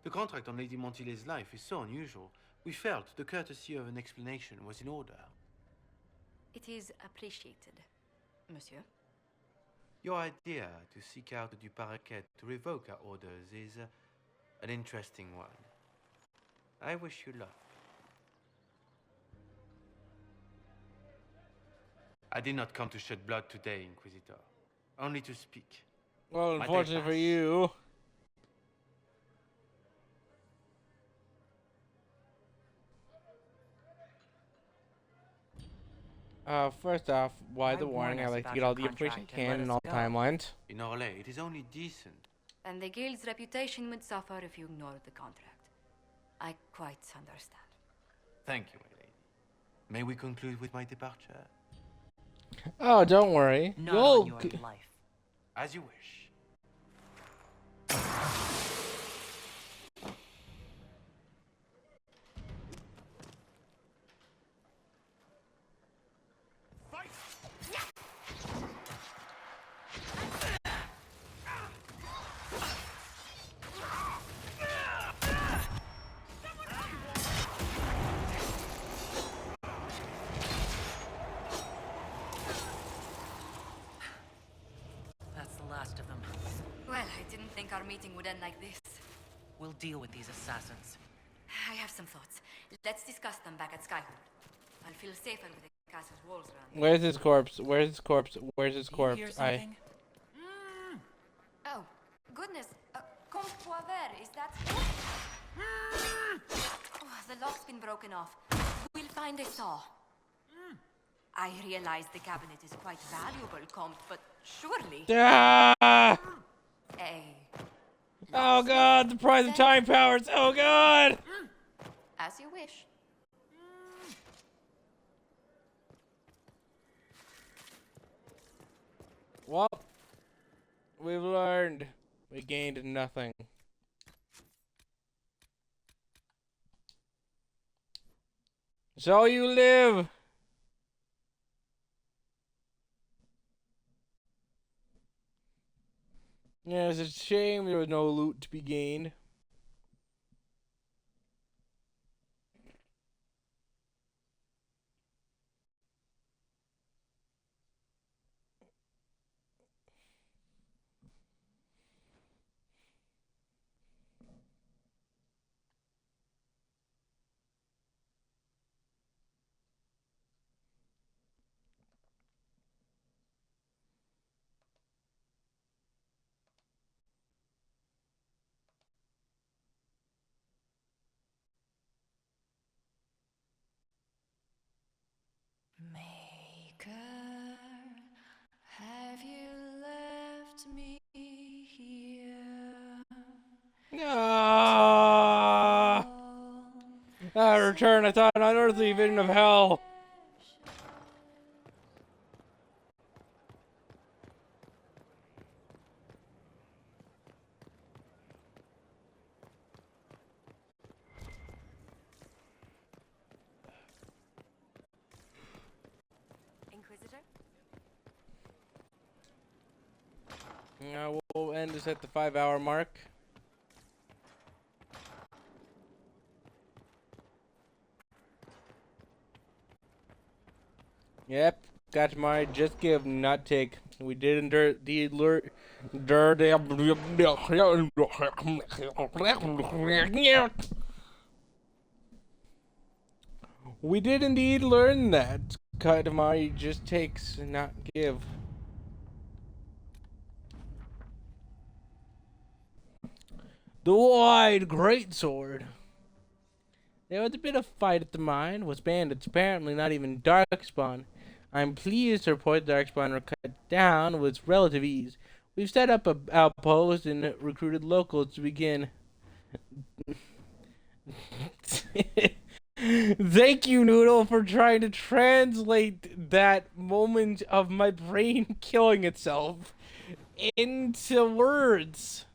The contract on Lady Montilet's life is so unusual, we felt the courtesy of an explanation was in order. It is appreciated, monsieur. Your idea to seek out the du Paraquet to revoke our orders is an interesting one. I wish you luck. I did not come to shed blood today, Inquisitor. Only to speak. Well, unfortunately for you. First off, why the warning? I like to get all the information I can and all timelines. In Orlais, it is only decent. And the guild's reputation would suffer if you ignored the contract. I quite understand. Thank you, my lady. May we conclude with my departure? Oh, don't worry. Not on your life. As you wish. That's the last of them. Well, I didn't think our meeting would end like this. We'll deal with these assassins. I have some thoughts. Let's discuss them back at Skyhold. I'll feel safer with the castle's walls around. Where's his corpse? Where's his corpse? Where's his corpse? Oh, goodness. Comte Boisvert, is that... Oh, the lock's been broken off. We'll find a saw. I realize the cabinet is quite valuable, Comte, but surely... Ah! A... Oh god, the prize of time powers! Oh god! As you wish. Well, we've learned. We gained nothing. So you live! Yeah, it's a shame there was no loot to be gained. Maker, have you left me here? Ah! Return, I thought, an unearthly vision of hell. Inquisitor? We'll end this at the 5-hour mark. Yep, got my just give, not take. We did endure the alert. We did indeed learn that. Cut my just takes and not give. The wide greatsword. There was a bit of fight at the mine, with bandits apparently not even darkspawn. I'm pleased to report the darkspawn were cut down with relative ease. We've set up a outpost and recruited locals to begin. Thank you, Noodle, for trying to translate that moment of my brain killing itself into words.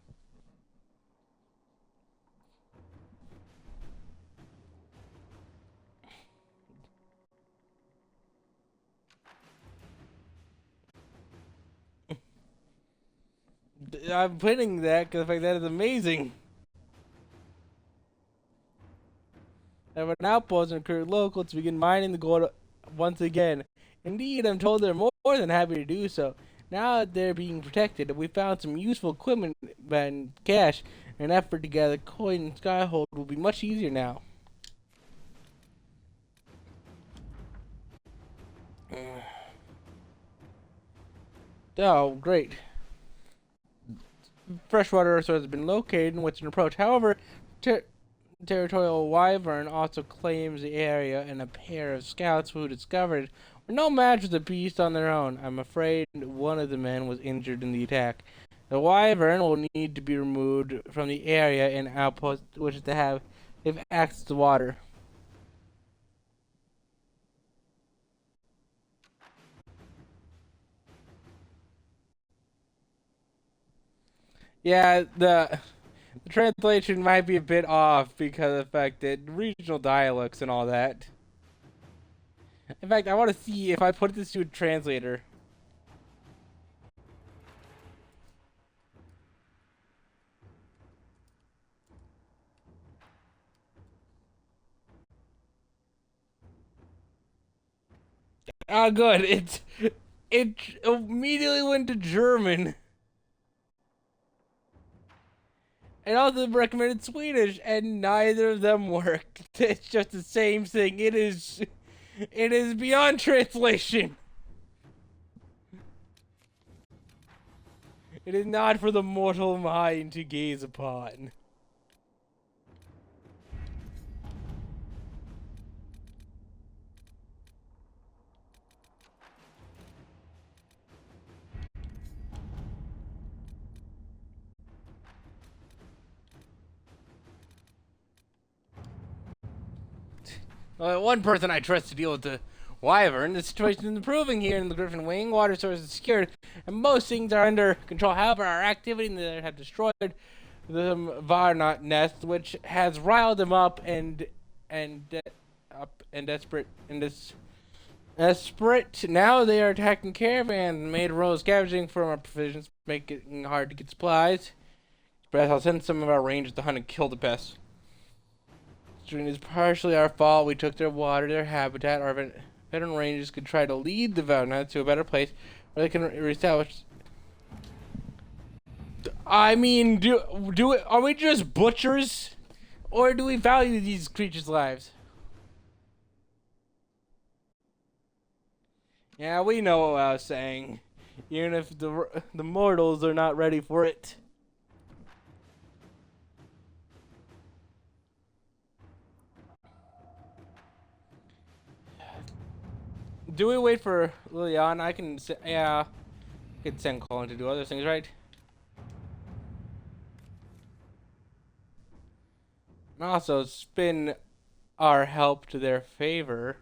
I'm putting that because I think that is amazing. Have an outpost and recruit locals to begin mining the gold once again. Indeed, I'm told they're more than happy to do so. Now that they're being protected, we found some useful equipment and cash. An effort to gather coin and skyhold will be much easier now. Oh, great. Freshwater resource has been located in Western Approach. However, territorial wyvern also claims the area, and a pair of scouts who discovered it were no match for the beast on their own. I'm afraid one of the men was injured in the attack. The wyvern will need to be removed from the area and outpost which is to have if access to water. Yeah, the translation might be a bit off because of the fact that regional dialects and all that. In fact, I want to see if I put this to a translator. Ah, good. It immediately went to German. And also recommended Swedish, and neither of them worked. It's just the same thing. It is beyond translation. It is not for the mortal mind to gaze upon. One person I trust to deal with the wyvern. The situation is improving here in the Griffin Wing. Water sources secured, and most things are under control. However, our activity there have destroyed the Varnot nest, which has riled them up and desperate. Now they are attacking caravans and made roads scavenging from our provisions, making it hard to get supplies. Perhaps I'll send some of our rangers to hunt and kill the pests. It is partially our fault. We took their water, their habitat. Our veteran rangers could try to lead the Varnot to a better place where they can reestablish. I mean, are we just butchers, or do we value these creatures' lives? Yeah, we know what I was saying. Even if the mortals are not ready for it. Do we wait for Liliana? I can send Colin to do other things, right? And also spin our help to their favor.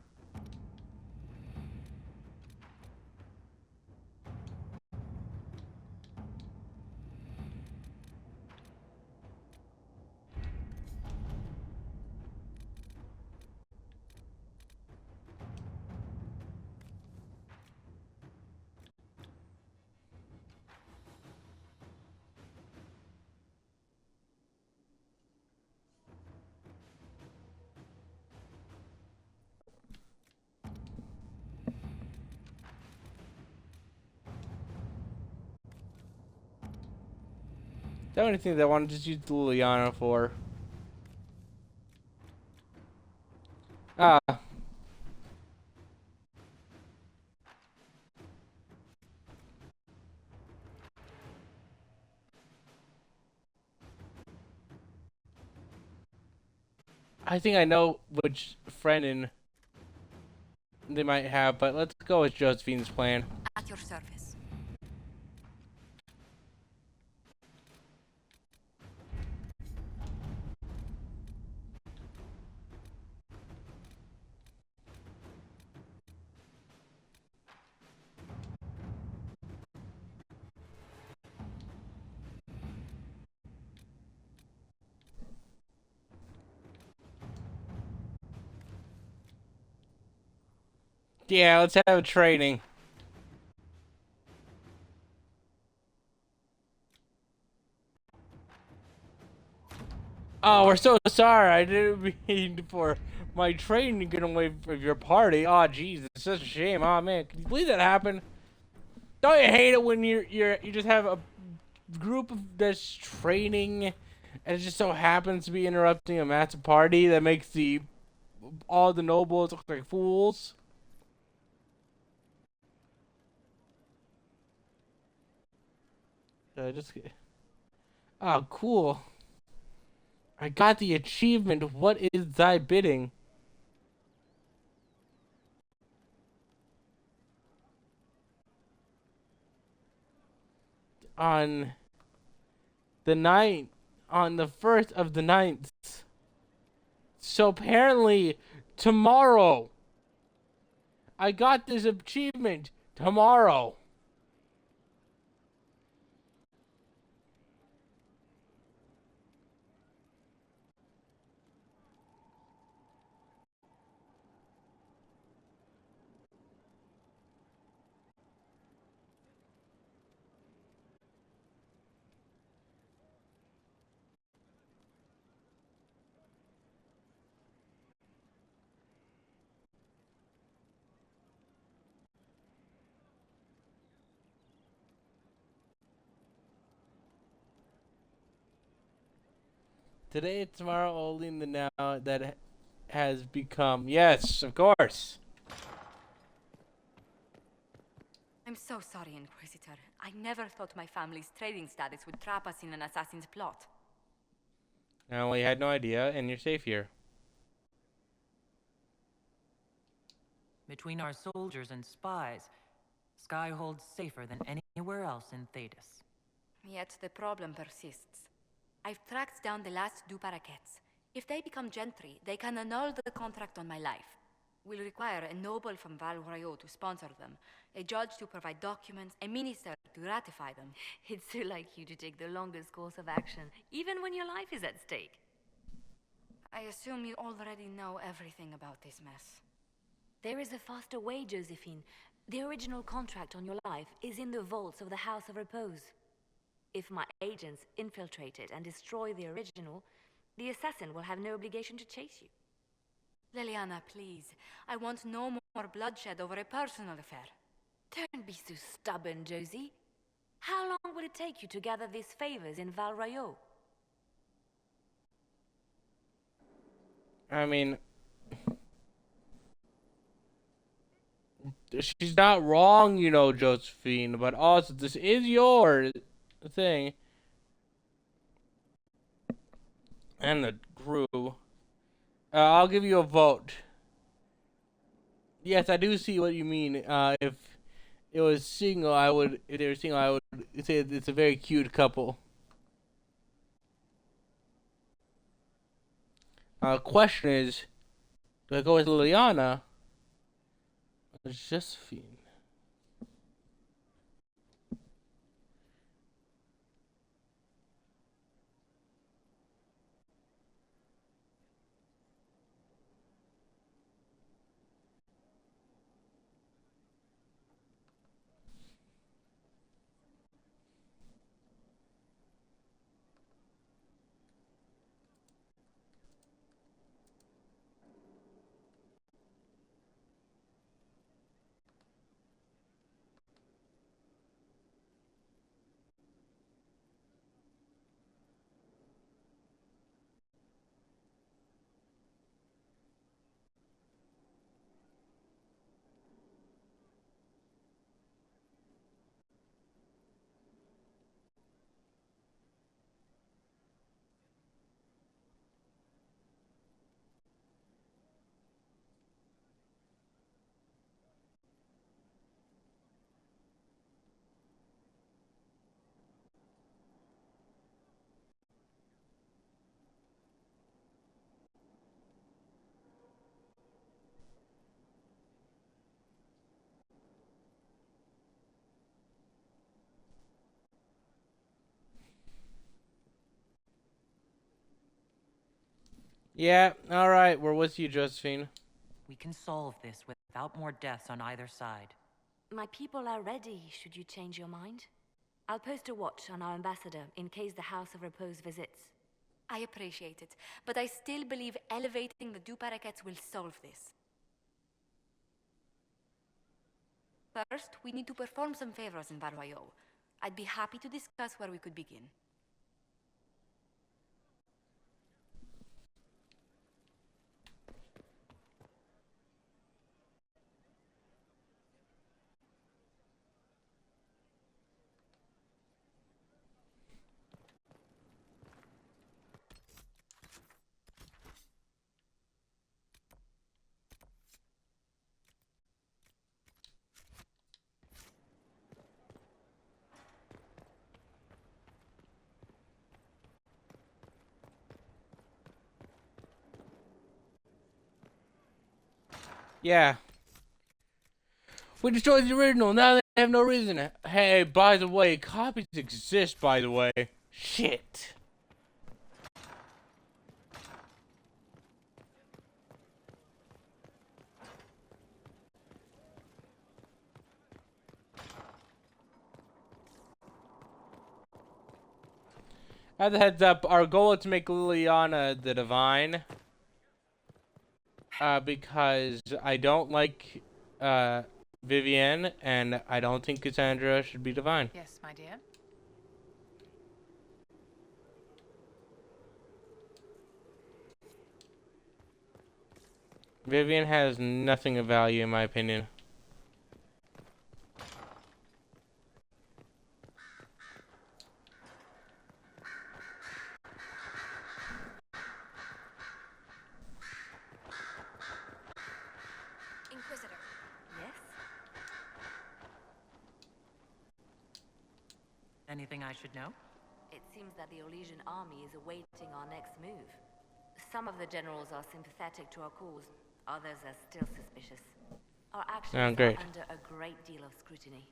The only thing that I want to just use Liliana for. I think I know which friend they might have, but let's go with Josephine's plan. At your service. Yeah, let's have a training. Oh, we're so sorry. I didn't mean for my train to get away from your party. Oh, jeez, it's such a shame. Oh man, can you believe that happened? Don't you hate it when you just have a group that's training, and it just so happens to be interrupting a massive party that makes all the nobles look like fools? Just oh, cool. I got the achievement. What is thy bidding? On the ninth, on the 1st of the 9th. So apparently tomorrow. I got this achievement tomorrow. Today, tomorrow, only in the now that has become. Yes, of course. I'm so sorry, Inquisitor. I never thought my family's trading status would trap us in an assassin's plot. No, well, you had no idea, and you're safe here. Between our soldiers and spies, Sky holds safer than anywhere else in Thedas. Yet the problem persists. I've tracked down the last two parakeets. If they become gentry, they can annul the contract on my life. We'll require a noble from Val Royaux to sponsor them, a judge to provide documents, a minister to ratify them. It's so like you to take the longest course of action, even when your life is at stake. I assume you already know everything about this mess. There is a faster way, Josephine. The original contract on your life is in the vaults of the House of Repose. If my agents infiltrate it and destroy the original, the assassin will have no obligation to chase you. Leliana, please. I want no more bloodshed over a personal affair. Don't be so stubborn, Josie. How long would it take you to gather these favors in Val Royaux? I mean, she's not wrong, you know, Josephine, but also this is your thing. And the crew. I'll give you a vote. Yes, I do see what you mean. If it was single, if they were single, I would say it's a very cute couple. Question is, do I go with Liliana or Josephine? Yeah, alright, we're with you, Josephine. We can solve this without more deaths on either side. My people are ready, should you change your mind. I'll post a watch on our ambassador in case the House of Repose visits. I appreciate it, but I still believe elevating the Du Paraquets will solve this. First, we need to perform some favors in Barroyo. I'd be happy to discuss where we could begin. Yeah. We destroyed the original, now they have no reason to. Hey, by the way, copies exist, by the way. Shit. As a heads up, our goal is to make Liliana the Divine. Because I don't like Vivienne, and I don't think Cassandra should be divine. Yes, my dear. Vivienne has nothing of value, in my opinion. Inquisitor. Yes? Anything I should know? It seems that the Orlesian army is awaiting our next move. Some of the generals are sympathetic to our cause, others are still suspicious. Our actions are great. under a great deal of scrutiny.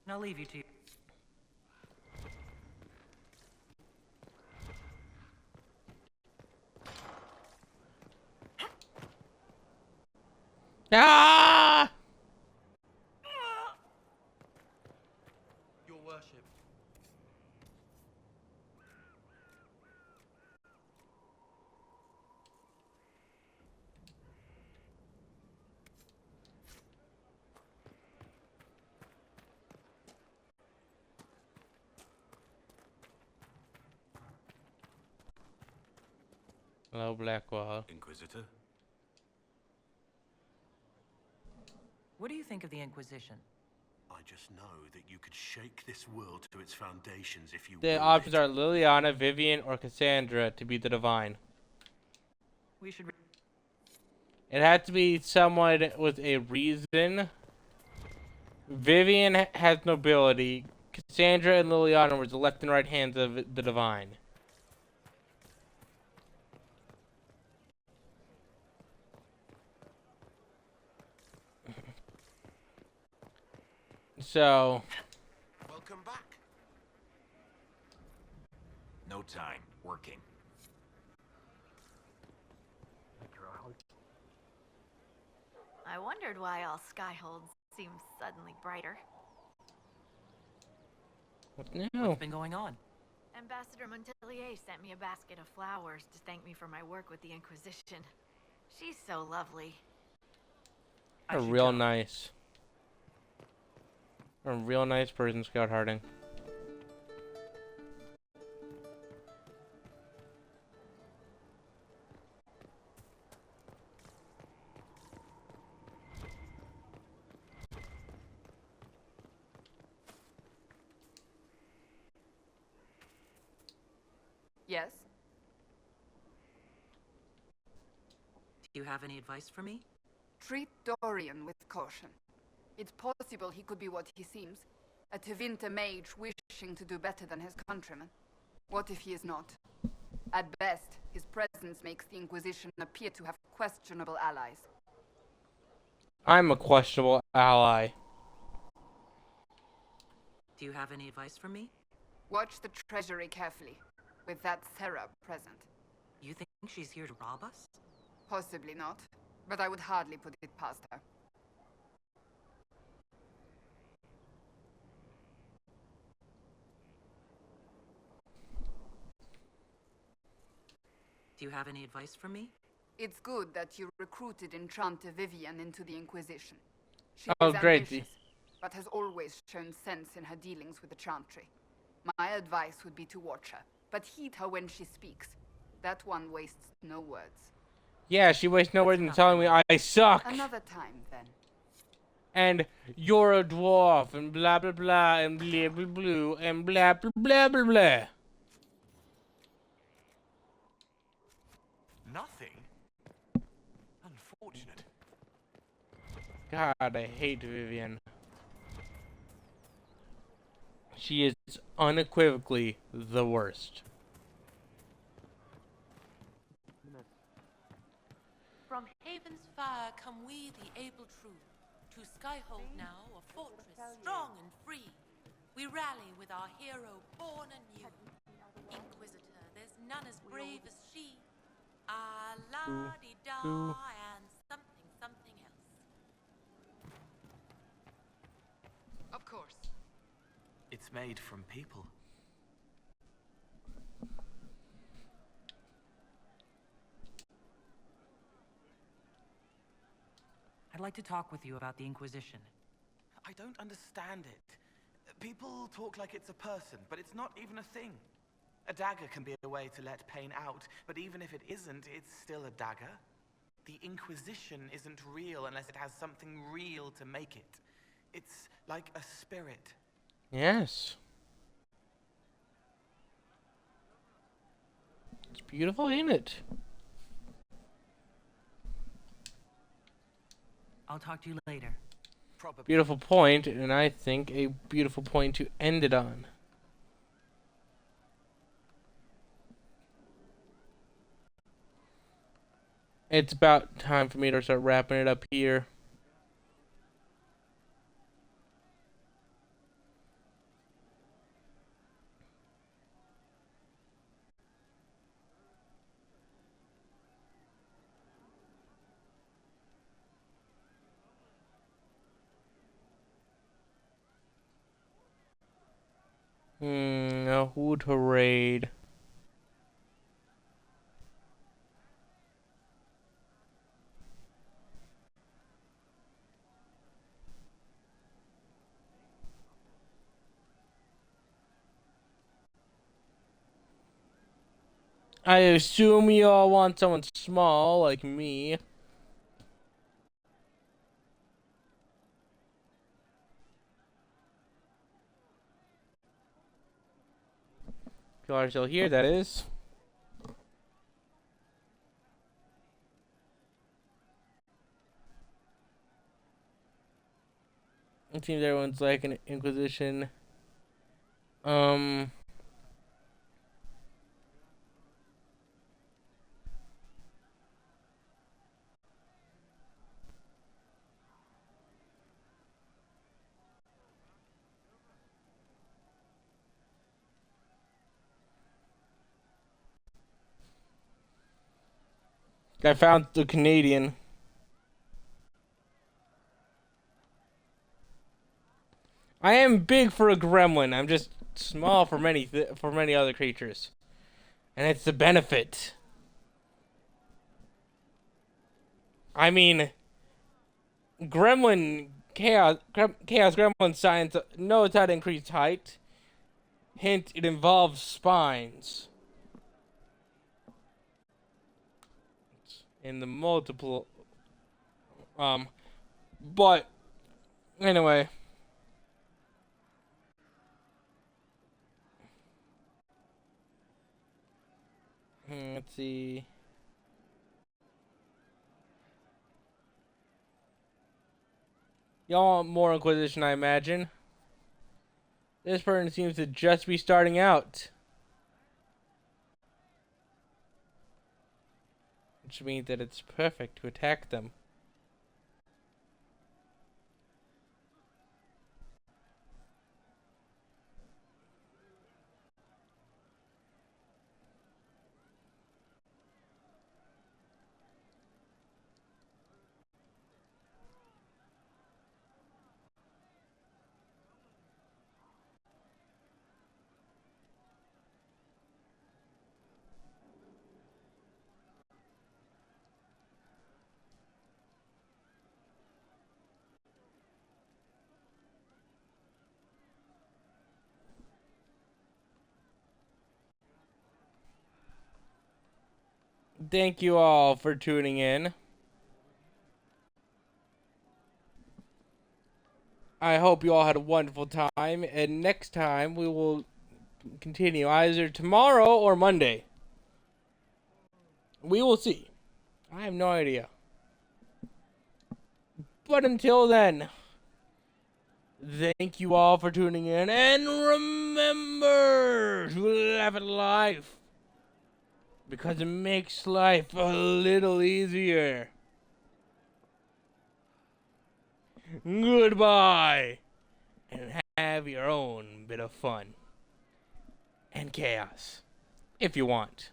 I'll leave you to... Ah! Your worship. Hello, Blackwall. Inquisitor? What do you think of the Inquisition? I just know that you could shake this world to its foundations if you The willed options it. are Liliana, Vivienne, or Cassandra to be the divine. We should... It had to be someone with a reason. Vivienne has nobility. Cassandra and Liliana were the left and right hands of the divine. So... Welcome back. No time. Working. I wondered why all Skyholds seemed suddenly brighter. What's new? What's been going on? Ambassador Montelier sent me a basket of flowers to thank me for my work with the Inquisition. She's so lovely. A real nice. A real nice person, Scout Harding. Yes? Do you have any advice for me? Treat Dorian with caution. It's possible he could be what he seems, a Tevinter mage wishing to do better than his countrymen. What if he is not? At best, his presence makes the Inquisition appear to have questionable allies. I'm a questionable ally. Do you have any advice for me? Watch the treasury carefully, with that Serra present. You think she's here to rob us? Possibly not, but I would hardly put it past her. Do you have any advice for me? It's good that you recruited Enchante Vivian into the Inquisition. She Oh, is great. ambitious, but has always shown sense in her dealings with the Chantry. My advice would be to watch her, but heed her when she speaks. That one wastes no words. Yeah, she wastes no words in telling me I suck. Another time, then. And you're a dwarf, and blah blah blah, and blah blah blah, and blah blah blah blah blah. Nothing? Unfortunate. God, I hate Vivian. She is unequivocally the worst. From Haven's fire come we, the able true, to Skyhold now, a fortress strong and free. We rally with our hero born anew. Inquisitor, there's none as brave as she. Ah, la-di-da, and something, something else. Of course. It's made from people. I'd like to talk with you about the Inquisition. I don't understand it. People talk like it's a person, but it's not even a thing. A dagger can be a way to let pain out, but even if it isn't, it's still a dagger. The Inquisition isn't real unless it has something real to make it. It's like a spirit. Yes. It's beautiful, ain't it? I'll talk to you later. Beautiful point, and I think a beautiful point to end it on. It's about time for me to start wrapping it up here. Who to raid? I assume you all want someone small like me. If you are still here, that is. It seems everyone's like an Inquisition. I found the Canadian. I am big for a gremlin. I'm just small for many other creatures, and it's the benefit. I mean, chaos gremlin science knows how to increase height. Hint: it involves spines. In the multiple, but anyway. Let's see. Y'all want more Inquisition, I imagine. This person seems to just be starting out. Which means that it's perfect to attack them. thank you all for tuning in. I hope you all had a wonderful time, and next time we will continue either tomorrow or Monday. We will see. I have no idea. But until then, thank you all for tuning in, and remember to laugh at life, because it makes life a little easier. Goodbye, and have your own bit of fun and chaos, if you want.